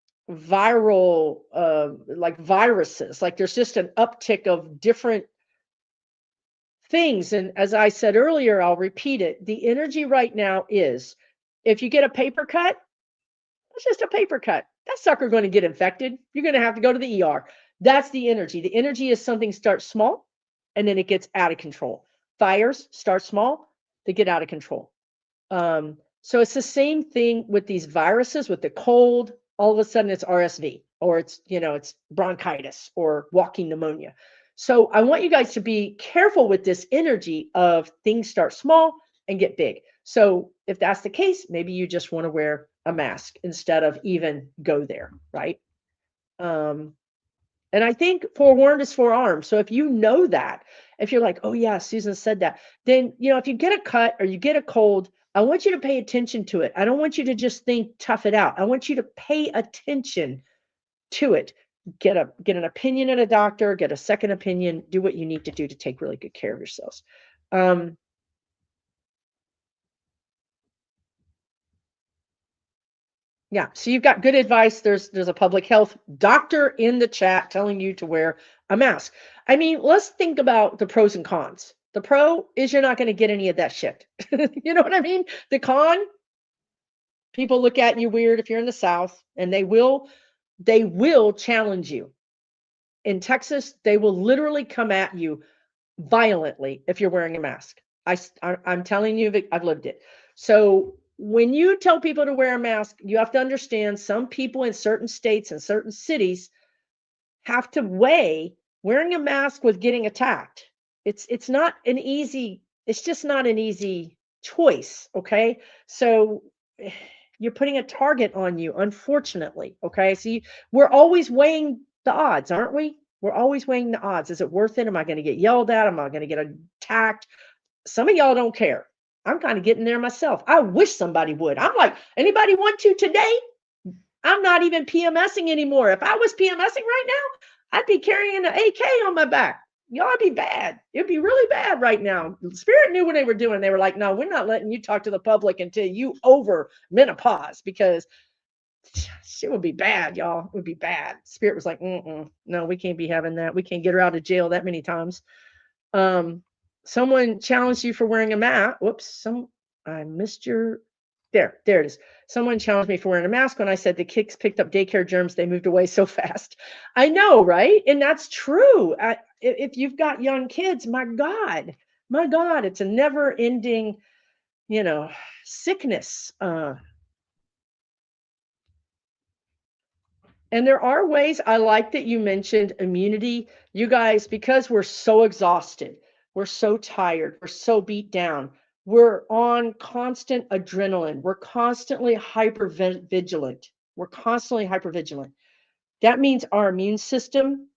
like viruses. Like there's just an uptick of different things. And as I said earlier, I'll repeat it. The energy right now is, if you get a paper cut, it's just a paper cut. That sucker going to get infected. You're going to have to go to the ER. That's the energy. The energy is something starts small and then it gets out of control. Fires start small, they get out of control. So it's the same thing with these viruses, with the cold. All of a sudden it's RSV, or it's bronchitis or walking pneumonia. So I want you guys to be careful with this energy of things start small and get big. So if that's the case, maybe you just want to wear a mask instead of even go there, right? And I think forewarned is forearmed. So if you know that, if you're like, oh yeah, Susan said that, then, if you get a cut or you get a cold, I want you to pay attention to it. I don't want you to just think, tough it out. I want you to pay attention to it. Get an opinion at a doctor, get a second opinion, do what you need to do to take really good care of yourselves. Yeah, so you've got good advice. There's a public health doctor in the chat telling you to wear a mask. I mean, let's think about the pros and cons. The pro is you're not going to get any of that shit. You know what I mean? The con, people look at you weird if you're in the South, and they will challenge you. In Texas, they will literally come at you violently if you're wearing a mask. I'm telling you, I've lived it. So when you tell people to wear a mask, you have to understand some people in certain states and certain cities have to weigh wearing a mask with getting attacked. It's just not an easy choice. Okay. So you're putting a target on you, unfortunately. Okay. So we're always weighing the odds, aren't we? We're always weighing the odds. Is it worth it? Am I going to get yelled at? Am I going to get attacked? Some of y'all don't care. I'm kind of getting there myself. I wish somebody would. I'm like, anybody want to today? I'm not even PMSing anymore. If I was PMSing right now, I'd be carrying an AK on my back. Y'all, it'd be bad. It'd be really bad right now. Spirit knew what they were doing. They were like, no, we're not letting you talk to the public until you over menopause, because shit would be bad, y'all. It would be bad. Spirit was like, no, we can't be having that. We can't get her out of jail that many times. Someone challenged you for wearing a mask. Whoops, I missed your, there it is. Someone challenged me for wearing a mask when I said the kids picked up daycare germs. They moved away so fast. I know, right? And that's true. If you've got young kids, my God, My God, it's a never ending, sickness. And there are ways. I like that you mentioned immunity. You guys, because we're so exhausted, we're so tired, we're so beat down, we're on constant adrenaline, we're constantly hyper vigilant. We're constantly hyper vigilant. That means our immune system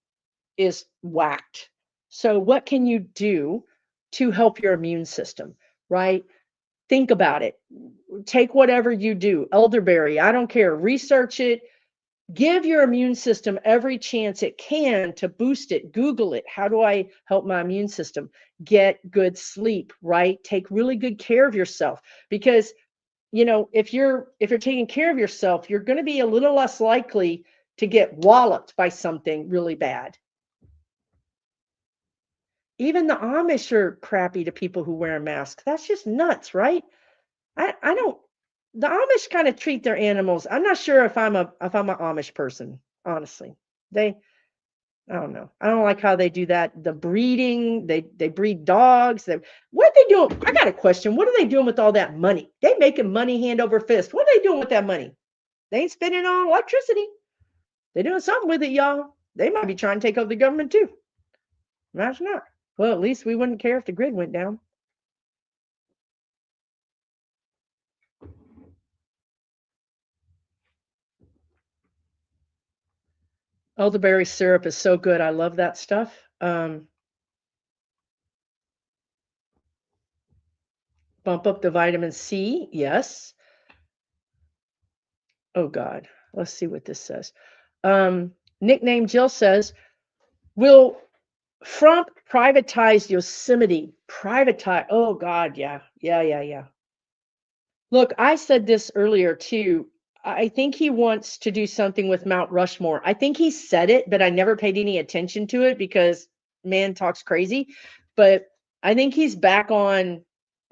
is whacked. So, what can you do to help your immune system, right? Think about it. Take whatever you do, elderberry, I don't care, research it. Give your immune system every chance it can to boost it. Google it. How do I help my immune system? Get good sleep, right? Take really good care of yourself because if you're taking care of yourself, you're going to be a little less likely to get walloped by something really bad. Even the Amish are crappy to people who wear a mask. That's just nuts, right? I don't the Amish kind of treat their animals. I'm not sure if I'm a Amish person, honestly. They I don't know. I don't like how they do that. The breeding, they breed dogs. What are they doing? I got a question. What are they doing with all that money? They making money hand over fist. What are they doing with that money? They ain't spending it on electricity. They're doing something with it, y'all. They might be trying to take over the government too. Imagine that. Well, at least we wouldn't care if the grid went down. Elderberry syrup is so good. I love that stuff. Bump up the vitamin C. Yes. Oh God. Let's see what this says. Nickname Jill says, will Trump privatize Yosemite? Privatize. Oh God. Yeah. Yeah. Yeah. Yeah. Look, I said this earlier too. I think he wants to do something with Mount Rushmore. I think he said it, but I never paid any attention to it because man talks crazy. But I think he's back on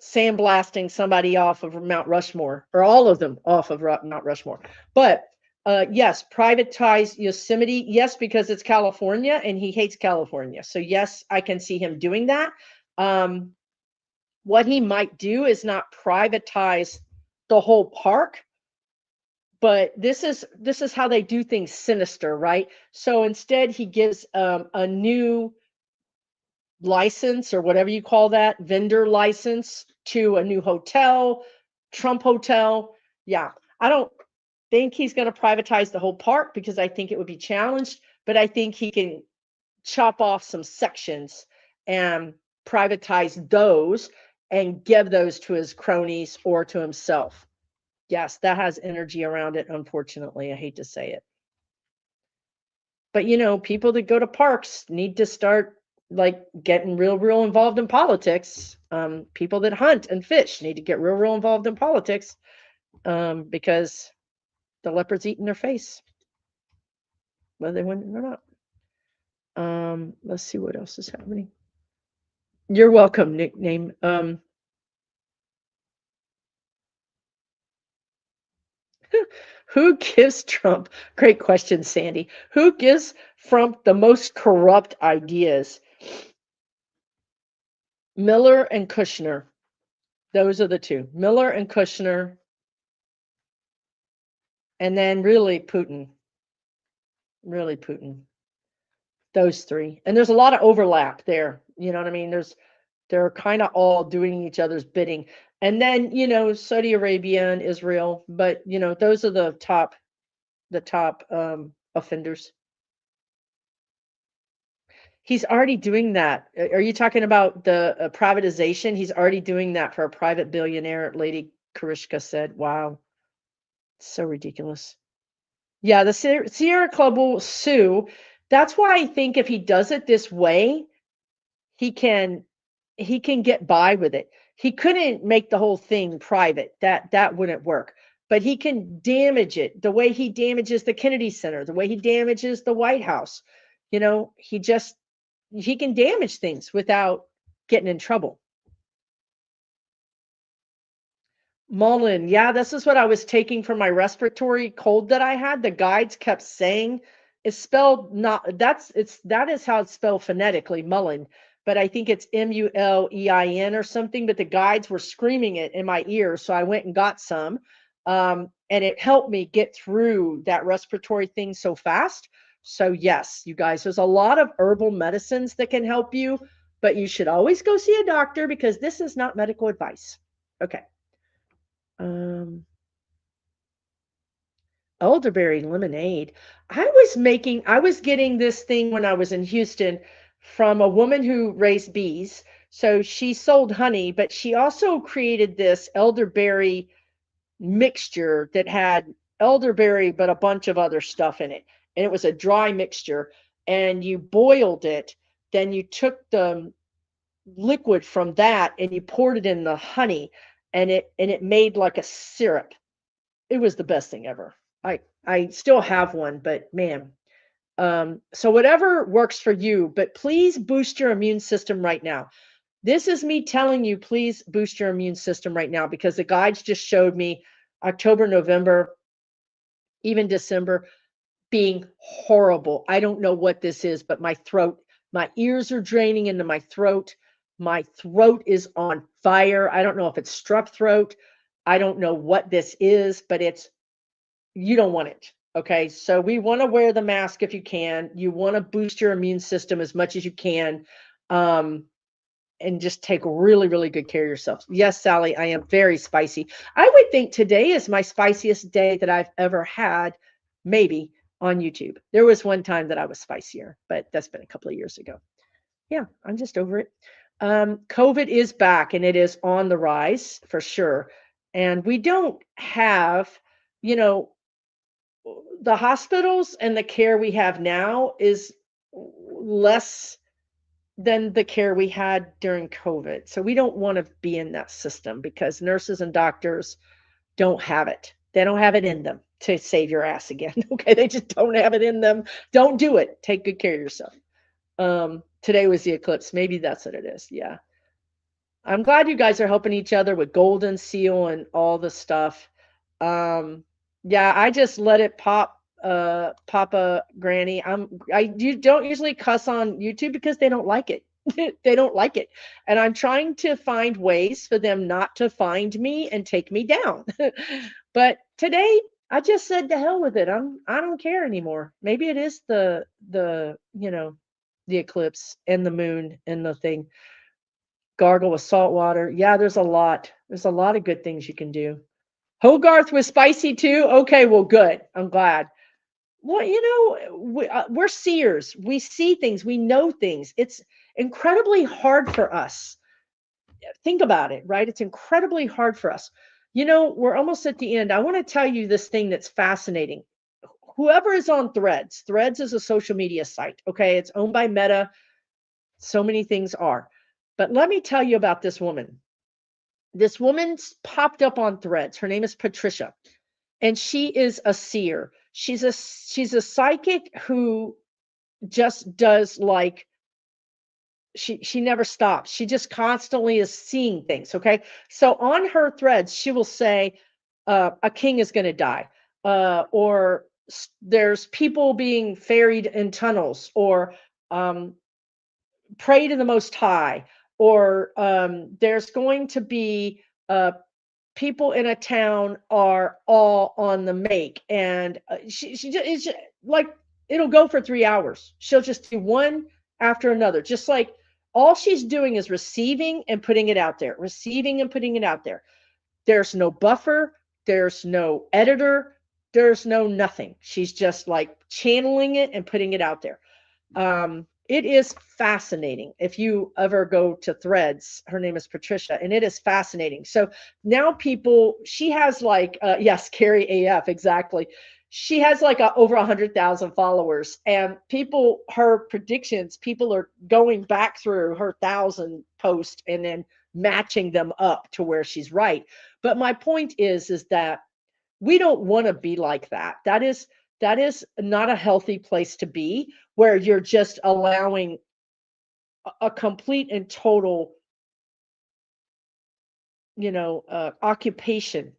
sandblasting somebody off of Mount Rushmore, or all of them off of Mount Rushmore. But yes, privatize Yosemite. Yes, because it's California and he hates California. So yes, I can see him doing that. Um, what he might do is not privatize the whole park, but this is how they do things sinister, right? So instead he gives a new license, or whatever you call that, vendor license, to a new hotel, Trump Hotel. Yeah, I don't think he's going to privatize the whole park because I think it would be challenged, but I think he can chop off some sections and privatize those and give those to his cronies or to himself. Yes, that has energy around it, unfortunately. I hate to say it. But people that go to parks need to start like getting real involved in politics. People that hunt and fish need to get real involved in politics, because the leopard's eating their face, whether they win it or not. Let's see what else is happening. You're welcome, nickname. Who gives Trump, great question, Sandy. Who gives Trump the most corrupt ideas? Miller and Kushner. Those are the two. Miller and Kushner. And then really Putin. Really Putin. Those three. And there's a lot of overlap there. You know what I mean? They're kind of all doing each other's bidding. And then, Saudi Arabia and Israel, but those are the top offenders. He's already doing that. Are you talking about the privatization? He's already doing that for a private billionaire, Lady Karishka said. Wow. So ridiculous. Yeah, the Sierra Club will sue. That's why I think if he does it this way, he can get by with it. He couldn't make the whole thing private. That wouldn't work. But he can damage it the way he damages the Kennedy Center, the way he damages the White House. He can damage things without getting in trouble. Mullen, yeah, this is what I was taking for my respiratory cold that I had. The guides kept saying it's spelled not that is how it's spelled phonetically, Mullen, but I think it's Mulein or something, but the guides were screaming it in my ear, so I went and got some. And it helped me get through that respiratory thing so fast. So yes, you guys, there's a lot of herbal medicines that can help you, but you should always go see a doctor because this is not medical advice. Okay. Um, Elderberry lemonade. I was getting this thing when I was in Houston from a woman who raised bees. So she sold honey, but she also created this elderberry mixture that had elderberry, but a bunch of other stuff in it. And it was a dry mixture. And you boiled it. Then you took the liquid from that and you poured it in the honey, and it made like a syrup. It was the best thing ever. I still have one, but man. So whatever works for you, but please boost your immune system right now. This is me telling you, please boost your immune system right now because the guides just showed me October, November, even December being horrible. I don't know what this is, but my ears are draining into my throat. My throat is on fire. I don't know if it's strep throat. I don't know what this is, but you don't want it. Okay. So we want to wear the mask if you can. You want to boost your immune system as much as you can. Um, and just take really, really good care of yourself. Yes, Sally, I am very spicy. I would think today is my spiciest day that I've ever had, maybe on YouTube. There was one time that I was spicier, but that's been a couple of years ago. Yeah, I'm just over it. COVID is back and it is on the rise for sure. And we don't have, you know, the hospitals and the care we have now is less than the care we had during COVID. So we don't want to be in that system because nurses and doctors don't have it. They don't have it in them to save your ass again. Okay. They just don't have it in them. Don't do it. Take good care of yourself. Today was the eclipse. Maybe that's what it is. Yeah. I'm glad you guys are helping each other with Golden Seal and all the stuff. Yeah, I just let it pop, Papa Granny. You don't usually cuss on YouTube because they don't like it. They don't like it. And I'm trying to find ways for them not to find me and take me down. But today I just said to hell with it. I don't care anymore. Maybe it is the eclipse and the moon and the thing. Gargle with salt water. Yeah, there's a lot. There's a lot of good things you can do. Hogarth was spicy too. Okay, well, good. I'm glad. Well, we're seers. We see things. We know things. It's incredibly hard for us. Think about it, right? It's incredibly hard for us. We're almost at the end. I want to tell you this thing that's fascinating. Whoever is on Threads is a social media site. Okay, it's owned by Meta. So many things are. But let me tell you about this woman. This woman's popped up on Threads. Her name is Patricia, and she is a seer. She's a psychic who just does like she never stops. She just constantly is seeing things. Okay, so on her Threads, she will say a king is going to die, or there's people being ferried in tunnels, or pray to the Most High, or there's going to be people in a town are all on the make, and it's just, like it'll go for 3 hours. She'll just do one after another, just like all she's doing is receiving and putting it out there, receiving and putting it out there. There's no buffer, there's no editor, there's no nothing. She's just like channeling it and putting it out there. It is fascinating. If you ever go to Threads, her name is Patricia, and it is fascinating. So now she has like, yes, Carrie AF, exactly. She has like over 100,000 followers, and her predictions, people are going back through her 1,000 posts and then matching them up to where she's right. But my point is that we don't want to be like that. That is not a healthy place to be, where you're just allowing a complete and total, occupation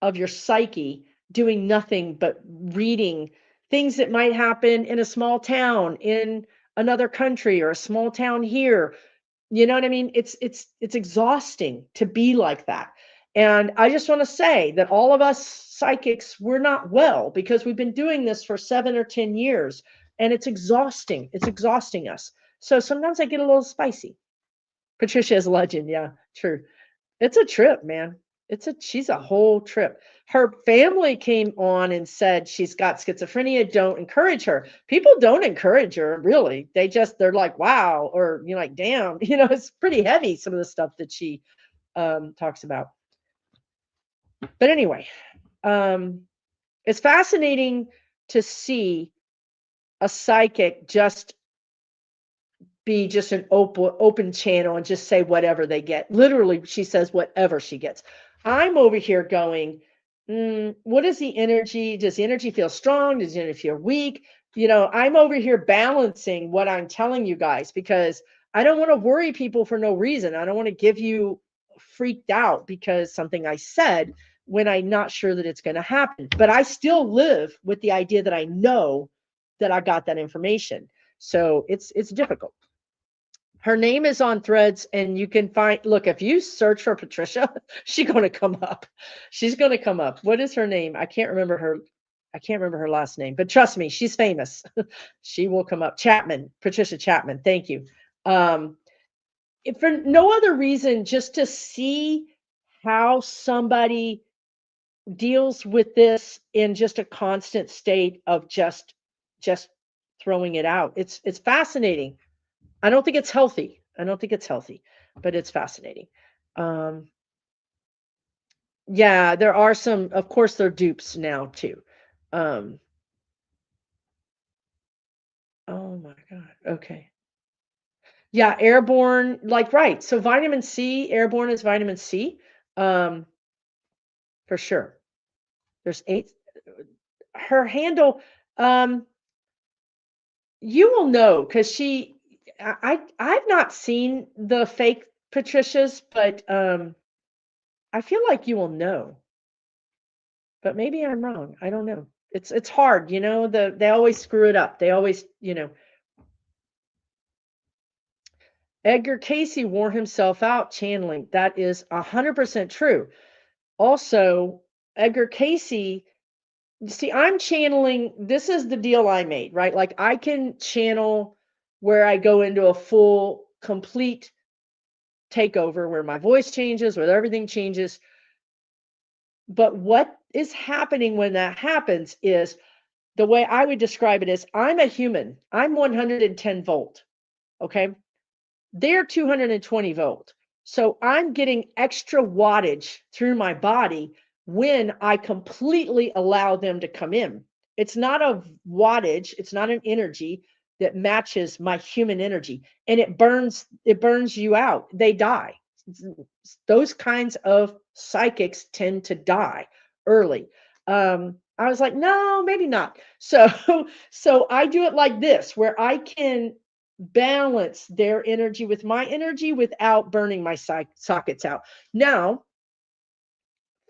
of your psyche, doing nothing but reading things that might happen in a small town, in another country or a small town here. You know what I mean? It's exhausting to be like that. And I just want to say that all of us psychics, we're not well because we've been doing this for 7 or 10 years, and it's exhausting. It's exhausting us. So sometimes I get a little spicy. Patricia is a legend. Yeah, true. It's a trip, man. She's a whole trip. Her family came on and said she's got schizophrenia. Don't encourage her. People don't encourage her, really. They're like, wow, or you're like, damn, it's pretty heavy, some of the stuff that she talks about. But anyway, it's fascinating to see a psychic just be just an open channel and just say whatever they get. Literally, she says whatever she gets. I'm over here going, what is the energy? Does the energy feel strong? Does the energy feel weak? I'm over here balancing what I'm telling you guys because I don't want to worry people for no reason. I don't want to give you freaked out because something I said when I'm not sure that it's going to happen. But I still live with the idea that I know that I got that information. So it's difficult. Her name is on Threads, and you can look, if you search for Patricia, she's going to come up. She's going to come up. What is her name? I can't remember her last name, but trust me, she's famous. She will come up. Patricia Chapman. Thank you. If for no other reason, just to see how somebody deals with this in just a constant state of just throwing it out. It's fascinating. I don't think it's healthy. But it's fascinating. Yeah, there are some, of course, they're dupes now too. Oh my God. Okay. Yeah, airborne, like, right. So vitamin C, airborne is vitamin C. Um, for sure. There's 8. Her handle, um, you will know because I've not seen the fake Patricias, but I feel like you will know. But maybe I'm wrong. I don't know. It's hard, they always screw it up. They always, Edgar Casey wore himself out channeling. That is 100% true. Also, Edgar Casey, see, I'm channeling, this is the deal I made, right? Like I can channel where I go into a full, complete takeover where my voice changes, where everything changes. But what is happening when that happens is the way I would describe it is I'm a human. I'm 110 volt. Okay. They're 220 volt. So I'm getting extra wattage through my body when I completely allow them to come in. It's not a wattage, it's not an energy that matches my human energy, and it burns you out. They die. Those kinds of psychics tend to die early. I was like, no, maybe not. So I do it like this, where I can balance their energy with my energy without burning my sockets out. Now,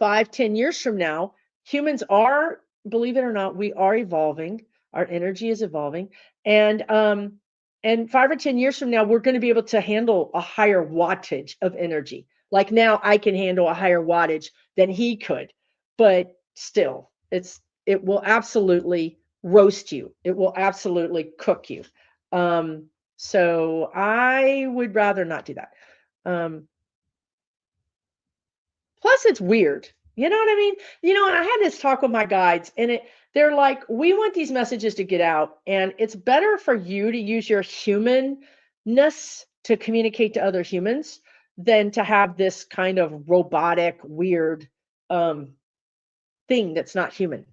5-10 years from now, humans are, believe it or not, we are evolving. Our energy is evolving. And 5 or 10 years from now, we're going to be able to handle a higher wattage of energy. Like now I can handle a higher wattage than he could, but still it will absolutely roast you. It will absolutely cook you. So I would rather not do that. Plus it's weird. You know what I mean? And I had this talk with my guides, and they're like, we want these messages to get out, and it's better for you to use your humanness to communicate to other humans than to have this kind of robotic, weird thing that's not human.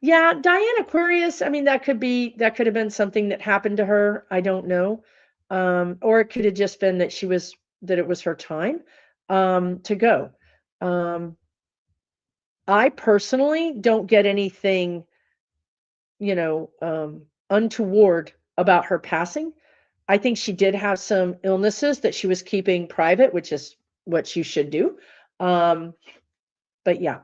Yeah, Diane Aquarius, I mean, that could have been something that happened to her. I don't know. Or it could have just been that it was her time to go. I personally don't get anything, untoward about her passing. I think she did have some illnesses that she was keeping private, which is what she should do. But yeah.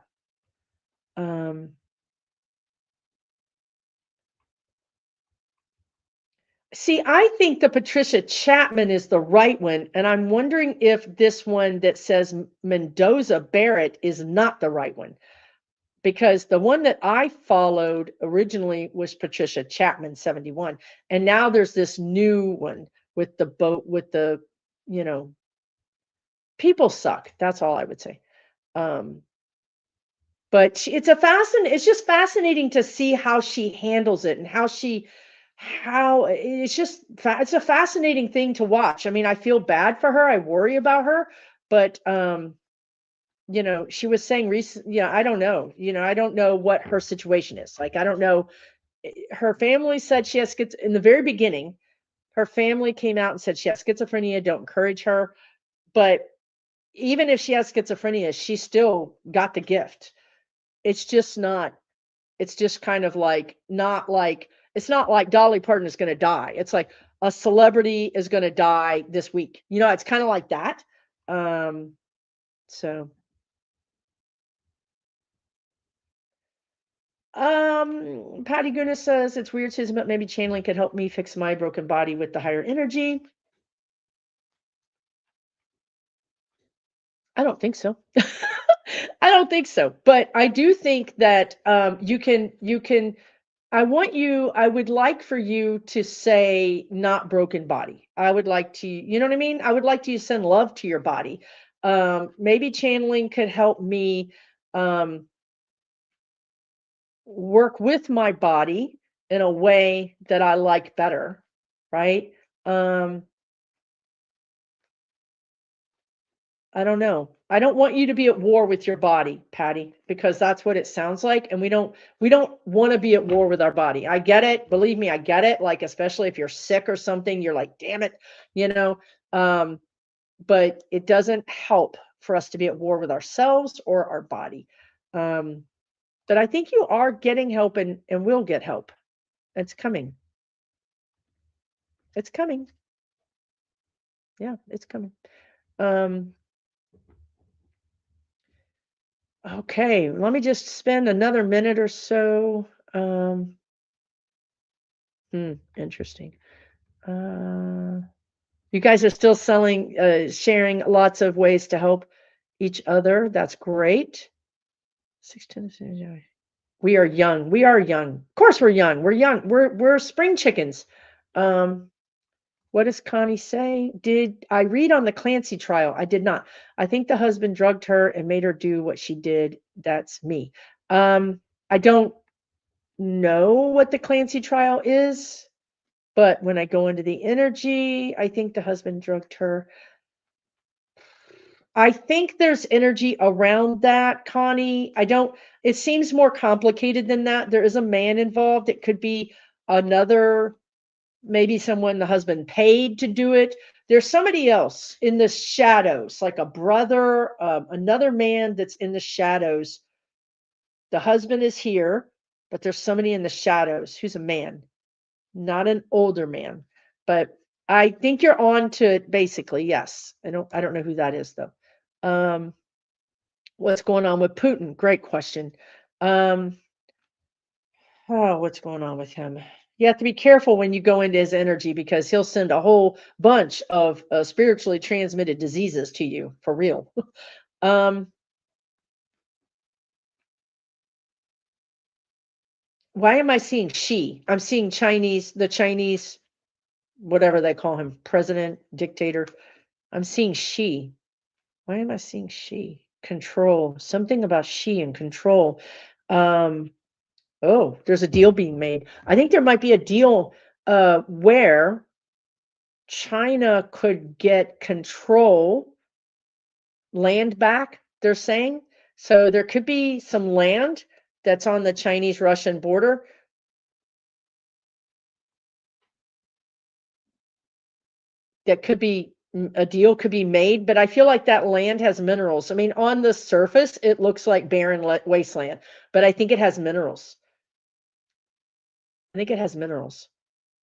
See, I think the Patricia Chapman is the right one, and I'm wondering if this one that says Mendoza Barrett is not the right one. Because the one that I followed originally was Patricia Chapman 71, and now there's this new one with the boat with the, you know, people suck. That's all I would say. Um, but it's just fascinating to see how she handles it and how it's a fascinating thing to watch. I mean, I feel bad for her. I worry about her, but she was saying recent, I don't know. I don't know what her situation is. Like, I don't know. Her family said she has in the very beginning, her family came out and said she has schizophrenia, don't encourage her. But even if she has schizophrenia, she still got the gift. It's just not, it's just kind of like, not like, it's not like Dolly Parton is going to die. It's like a celebrity is going to die this week. It's kind of like that. Um, so Patty Goodness says it's weird, Susan, but maybe channeling could help me fix my broken body with the higher energy. I don't think so. I don't think so. But I do think that you can I would like for you to say not broken body. I would like to, you know what I mean? I would like to send love to your body. Maybe channeling could help me um work with my body in a way that I like better, right? Um, I don't know. I don't want you to be at war with your body, Patty, because that's what it sounds like. And we don't want to be at war with our body. I get it. Believe me, I get it. Like, especially if you're sick or something, you're like, damn it, you know. Um, but it doesn't help for us to be at war with ourselves or our body. Um, but I think you are getting help and will get help. It's coming. It's coming. Yeah, it's coming. Um, okay, let me just spend another minute or so. Interesting. Uh, you guys are still sharing lots of ways to help each other. That's great. 16. We are young. We are young. Of course, we're young. We're young. We're spring chickens. Um, What does Connie say? Did I read on the Clancy trial? I did not. I think the husband drugged her and made her do what she did. That's me. I don't know what the Clancy trial is, but when I go into the energy, I think the husband drugged her. I think there's energy around that, Connie. It seems more complicated than that. There is a man involved. It could be another, maybe someone the husband paid to do it. There's somebody else in the shadows, like a brother, another man that's in the shadows. The husband is here, but there's somebody in the shadows who's a man, not an older man. But I think you're on to it basically. Yes. I don't know who that is though. Um, what's going on with Putin? Great question. Um, Oh, what's going on with him? You have to be careful when you go into his energy because he'll send a whole bunch of spiritually transmitted diseases to you for real. um, why am I seeing she? I'm seeing the Chinese, whatever they call him, president, dictator. I'm seeing she. Why am I seeing she? Control. Something about she and control. Um, oh, there's a deal being made. I think there might be a deal where China could get land back, they're saying. So there could be some land that's on the Chinese-Russian border that could be a deal could be made, but I feel like that land has minerals. I mean, on the surface, it looks like barren wasteland, but I think it has minerals. I think it has minerals.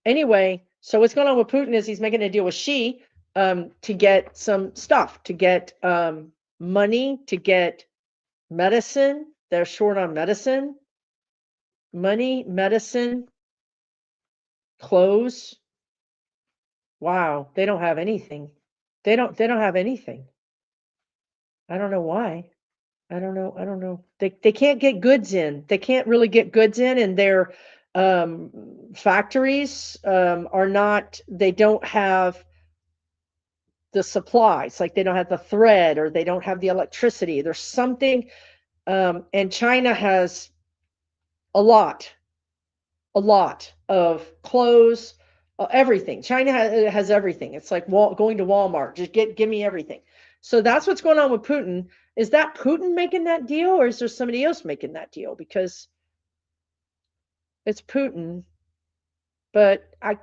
Anyway, so what's going on with Putin is he's making a deal with Xi to get some stuff, to get money, to get medicine. They're short on medicine, money, medicine, clothes. Wow, they don't have anything. They don't have anything. I don't know why. I don't know. They can't get goods in. They can't really get goods in, and their factories are not. They don't have the supplies. Like they don't have the thread, or they don't have the electricity. There's something, and China has a lot, a lot of clothes, everything. China has everything. It's like going to Walmart. Just give me everything. So that's what's going on with Putin. Is that Putin making that deal, or is there somebody else making that deal? Because it's Putin. But I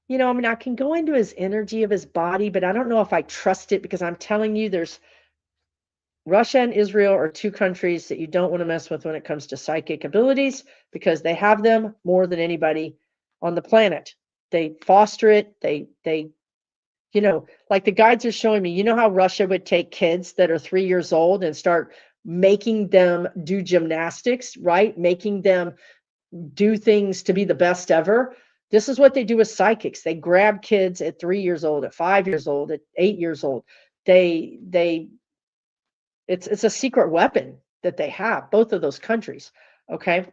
mean, I can go into his energy of his body, but I don't know if I trust it, because I'm telling you, there's Russia and Israel are two countries that you don't want to mess with when it comes to psychic abilities, because they have them more than anybody on the planet. They foster it. Like the guides are showing me, how Russia would take kids that are 3 years old and start making them do gymnastics, right? Making them do things to be the best ever. This is what they do with psychics. They grab kids at 3 years old, at 5 years old, at 8 years old. They it's a secret weapon that they have, both of those countries. Okay.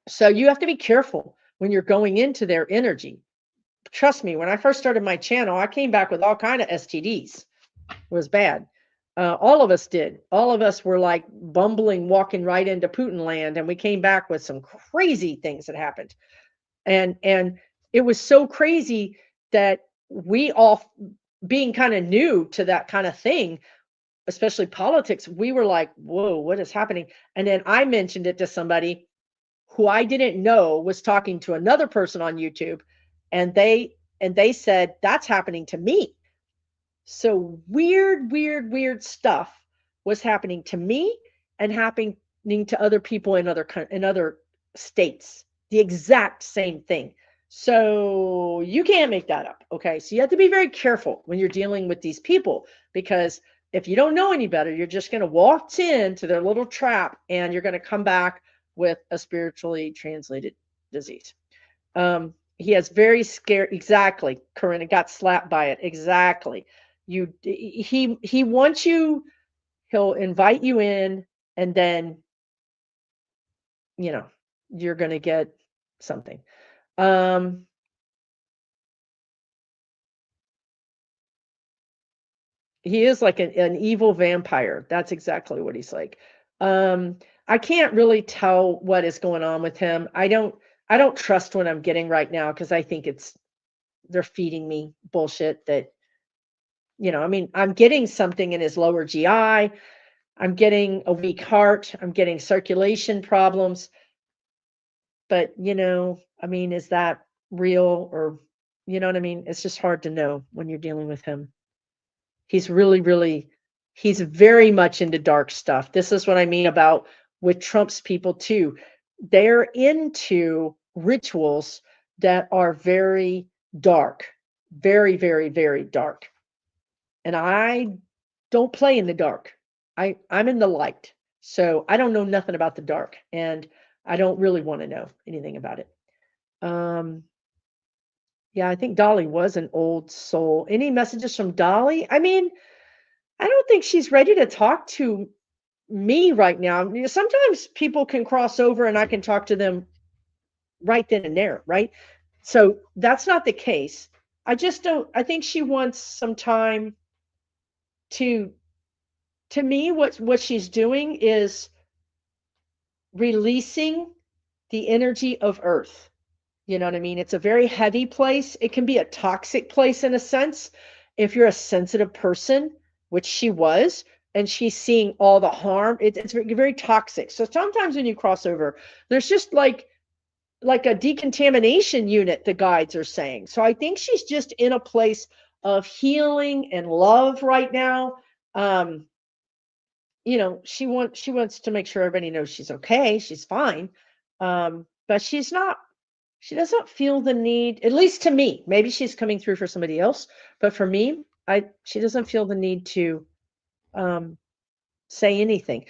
So you have to be careful when you're going into their energy. Trust me, when I first started my channel, I came back with all kind of STDs. It was bad. All of us did. All of us were like bumbling, walking right into Putin land, and we came back with some crazy things that happened. And it was so crazy that we all, being kind of new to that kind of thing, especially politics, we were like, whoa, what is happening? And then I mentioned it to somebody who I didn't know was talking to another person on YouTube, and they said that's happening to me. So weird stuff was happening to me and happening to other people in other states. The exact same thing. So you can't make that up. Okay. So you have to be very careful when you're dealing with these people, because if you don't know any better, you're just going to walk into their little trap, and you're going to come back with a spiritually translated disease. He has very scary. Exactly, Corinna got slapped by it. Exactly. He wants you. He'll invite you in, and then you know you're going to get something. He is like an evil vampire. That's exactly what he's like. I can't really tell what is going on with him. I don't trust what I'm getting right now, because I think they're feeding me bullshit that, I mean, I'm getting something in his lower GI. I'm getting a weak heart. I'm getting circulation problems. But, I mean, is that real, or, you know what I mean? It's just hard to know when you're dealing with him. He's really, he's very much into dark stuff. This is what I mean about with Trump's people too. They're into rituals that are very dark, very, very, very dark. And I don't play in the dark. I'm in the light. So I don't know nothing about the dark, and I don't really want to know anything about it. Yeah, I think Dolly was an old soul. Any messages from Dolly? I mean, I don't think she's ready to talk to me right now. I mean, sometimes people can cross over and I can talk to them right then and there, right? So that's not the case. I think she wants some time to me, what she's doing is releasing the energy of Earth. You know what I mean? It's a very heavy place. It can be a toxic place in a sense if you're a sensitive person, which she was, and she's seeing all the harm. It's very, very toxic. So sometimes when you cross over, there's just like a decontamination unit, the guides are saying. So I think she's just in a place of healing and love right now. She wants to make sure everybody knows she's okay, she's fine. But she doesn't feel the need, at least to me. Maybe she's coming through for somebody else, but for me, she doesn't feel the need to say anything.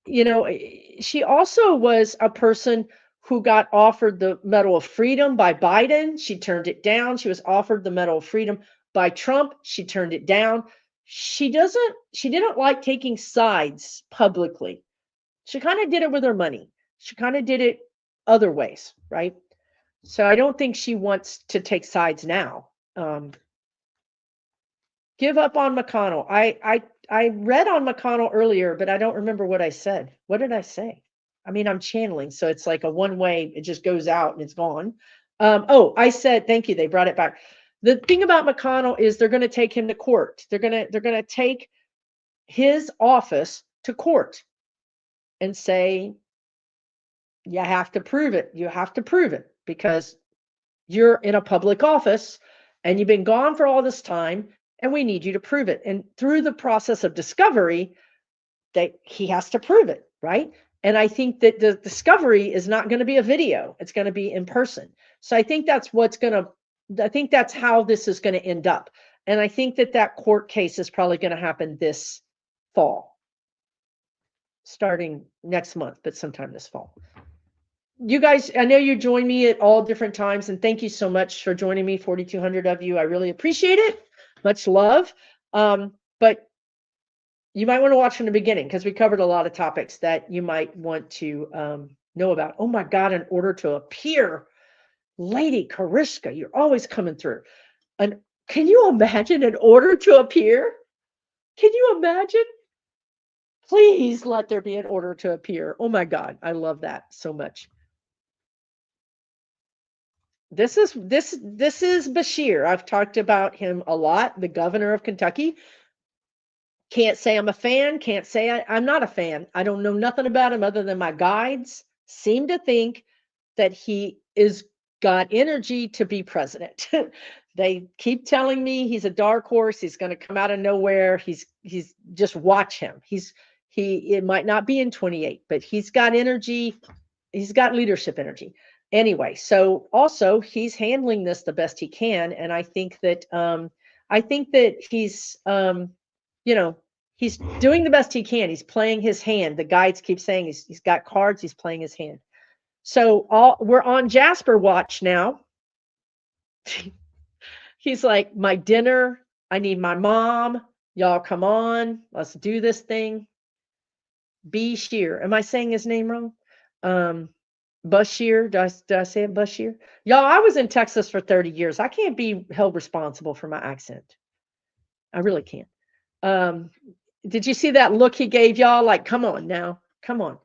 She also was a person who got offered the Medal of Freedom by Biden. She turned it down. She was offered the Medal of Freedom by Trump. She turned it down. She didn't like taking sides publicly. She kind of did it with her money. She kind of did it other ways, right? So I don't think she wants to take sides now. Give up on McConnell. I read on McConnell earlier, but I don't remember what I said. What did I say? I mean, I'm channeling, so it's like a one way. It just goes out and it's gone. Oh, I said thank you. They brought it back. The thing about McConnell is they're going to take him to court. They're going to take his office to court and say, you have to prove it. You have to prove it because you're in a public office and you've been gone for all this time and we need you to prove it. And through the process of discovery, he has to prove it, right? And I think that the discovery is not going to be a video. It's going to be in person. So I think that's how this is going to end up. And I think that court case is probably going to happen this fall, starting next month, but sometime this fall. You guys, I know you join me at all different times, and thank you so much for joining me, 4,200 of you. I really appreciate it. Much love. But you might want to watch from the beginning because we covered a lot of topics that you might want to know about. Oh my God, in order to appear, Lady Kariska, you're always coming through. And can you imagine in order to appear? Can you imagine? Please let there be an order to appear. Oh my God, I love that so much. This is Bashir. I've talked about him a lot, the governor of Kentucky. Can't say I'm a fan. Can't say I'm not a fan. I don't know nothing about him other than my guides seem to think that he is got energy to be president. They keep telling me he's a dark horse. He's going to come out of nowhere. He's just watch him. It might not be in 28, but he's got energy. He's got leadership energy. Anyway, so also he's handling this the best he can, and I think that he's he's doing the best he can. He's playing his hand. The guides keep saying he's got cards. He's playing his hand. So we're on Jasper watch now. He's like, my dinner. I need my mom. Y'all come on. Let's do this thing. Bashir. Am I saying his name wrong? Bashir. Did I say it? Bashir? Y'all, I was in Texas for 30 years. I can't be held responsible for my accent. I really can't. Did you see that look he gave y'all? Like, come on now. Come on.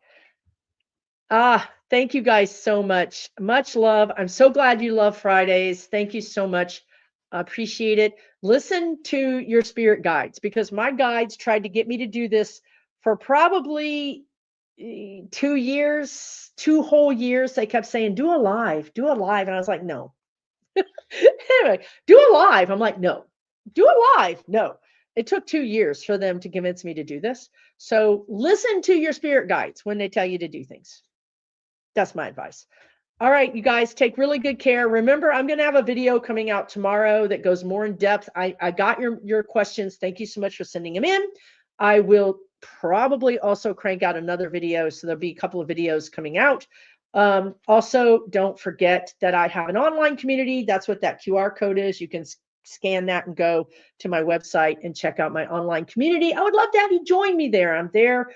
Thank you guys so much. Much love. I'm so glad you love Fridays. Thank you so much. I appreciate it. Listen to your spirit guides because my guides tried to get me to do this for probably 2 years, 2 whole years. They kept saying, do a live. And I was like, no. Anyway, do a live. I'm like, no. Do a live. No. It took 2 years for them to convince me to do this. So listen to your spirit guides when they tell you to do things. That's my advice. All right, you guys, take really good care. Remember, I'm going to have a video coming out tomorrow that goes more in depth. I got your questions. Thank you so much for sending them in. I will probably also crank out another video. So there'll be a couple of videos coming out. Also, don't forget that I have an online community. That's what that QR code is. You can scan that and go to my website and check out my online community. I would love to have you join me there. I'm there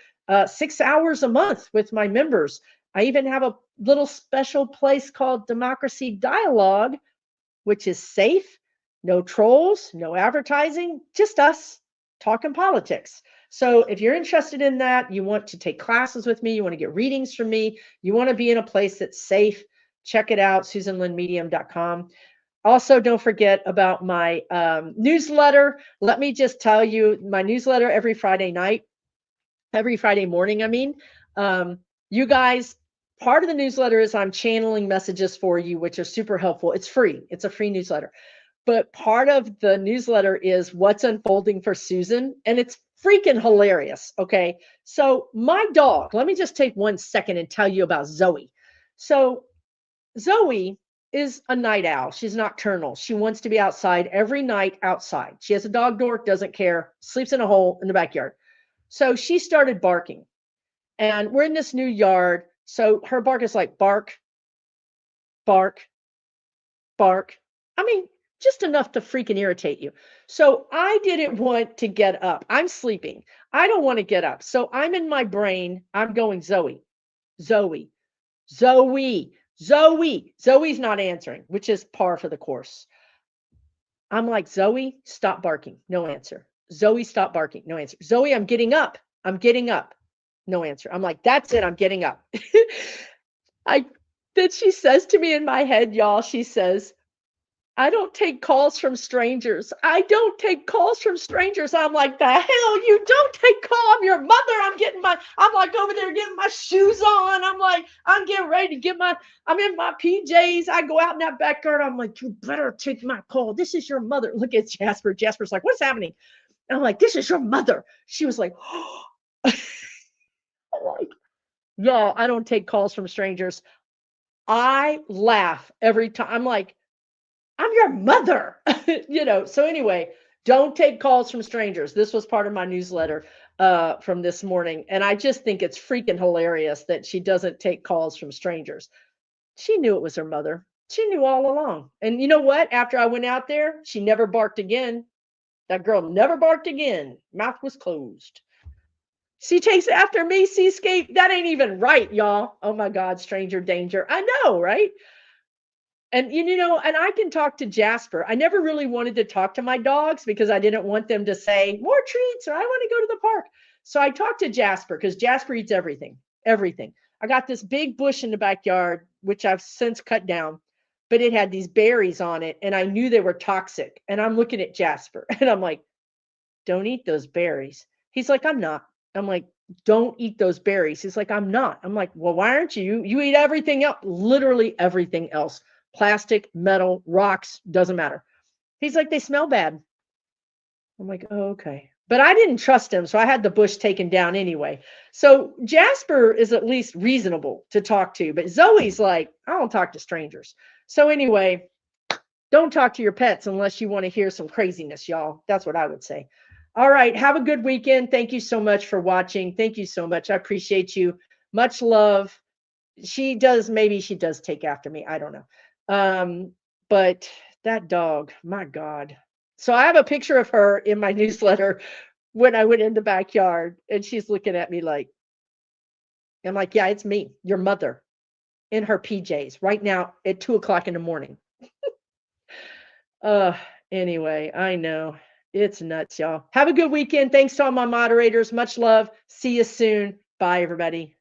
6 hours a month with my members. I even have a little special place called Democracy Dialogue, which is safe, no trolls, no advertising, just us talking politics. So if you're interested in that, you want to take classes with me, you want to get readings from me, you want to be in a place that's safe, check it out, SusanLynnMedium.com. Also, don't forget about my newsletter. Let me just tell you, my newsletter every Friday morning, I mean. You guys, part of the newsletter is I'm channeling messages for you, which are super helpful. It's free. It's a free newsletter. But part of the newsletter is what's unfolding for Susan, and it's freaking hilarious, okay? So my dog, let me just take 1 second and tell you about Zoe. So Zoe is a night owl. She's nocturnal. She wants to be outside every night outside. She has a dog door, doesn't care, sleeps in a hole in the backyard. So she started barking. And we're in this new yard. So her bark is like bark, bark, bark. I mean, just enough to freaking irritate you. So I didn't want to get up. I'm sleeping. I don't want to get up. So I'm in my brain. I'm going, Zoe, Zoe, Zoe, Zoe. Zoe's not answering, which is par for the course. I'm like, Zoe, stop barking. No answer. Zoe, stop barking. No answer. Zoe, I'm getting up. I'm getting up. No answer. I'm like, that's it. I'm getting up. I Then she says to me in my head, y'all, she says, I don't take calls from strangers. I don't take calls from strangers. I'm like, the hell you don't take call. I'm your mother. I'm like over there getting my shoes on. I'm like, I'm getting ready to I'm in my PJs. I go out in that backyard. I'm like, you better take my call. This is your mother. Look at Jasper. Jasper's like, what's happening? And I'm like, this is your mother. She was like, oh. I'm like, y'all, I don't take calls from strangers. I laugh every time. I'm like, I'm your mother. So anyway, don't take calls from strangers. This was part of my newsletter from this morning. And I just think it's freaking hilarious that she doesn't take calls from strangers. She knew it was her mother. She knew all along. And you know what? After I went out there, she never barked again. That girl never barked again. Mouth was closed. She takes after me, Seascape. That ain't even right, y'all. Oh my God, stranger danger. I know, right? And and I can talk to Jasper. I never really wanted to talk to my dogs because I didn't want them to say more treats or I want to go to the park. So I talked to Jasper because Jasper eats everything, everything. I got this big bush in the backyard, which I've since cut down, but it had these berries on it and I knew they were toxic. And I'm looking at Jasper and I'm like, don't eat those berries. He's like, I'm not. I'm like, don't eat those berries. He's like, I'm not. I'm like, well, why aren't you? You eat everything else, literally everything else. Plastic, metal, rocks, doesn't matter. He's like, they smell bad. I'm like, oh, okay. But I didn't trust him, so I had the bush taken down anyway. So Jasper is at least reasonable to talk to, but Zoe's like, I don't talk to strangers. So anyway, don't talk to your pets unless you want to hear some craziness, y'all. That's what I would say. All right. Have a good weekend. Thank you so much for watching. Thank you so much. I appreciate you. Much love. Maybe she does take after me. I don't know. But that dog, my God. So I have a picture of her in my newsletter when I went in the backyard and she's looking at me like, I'm like, yeah, it's me, your mother in her PJs right now at 2:00 in the morning. Uh, anyway, I know it's nuts, y'all. Have a good weekend. Thanks to all my moderators. Much love. See you soon. Bye, everybody.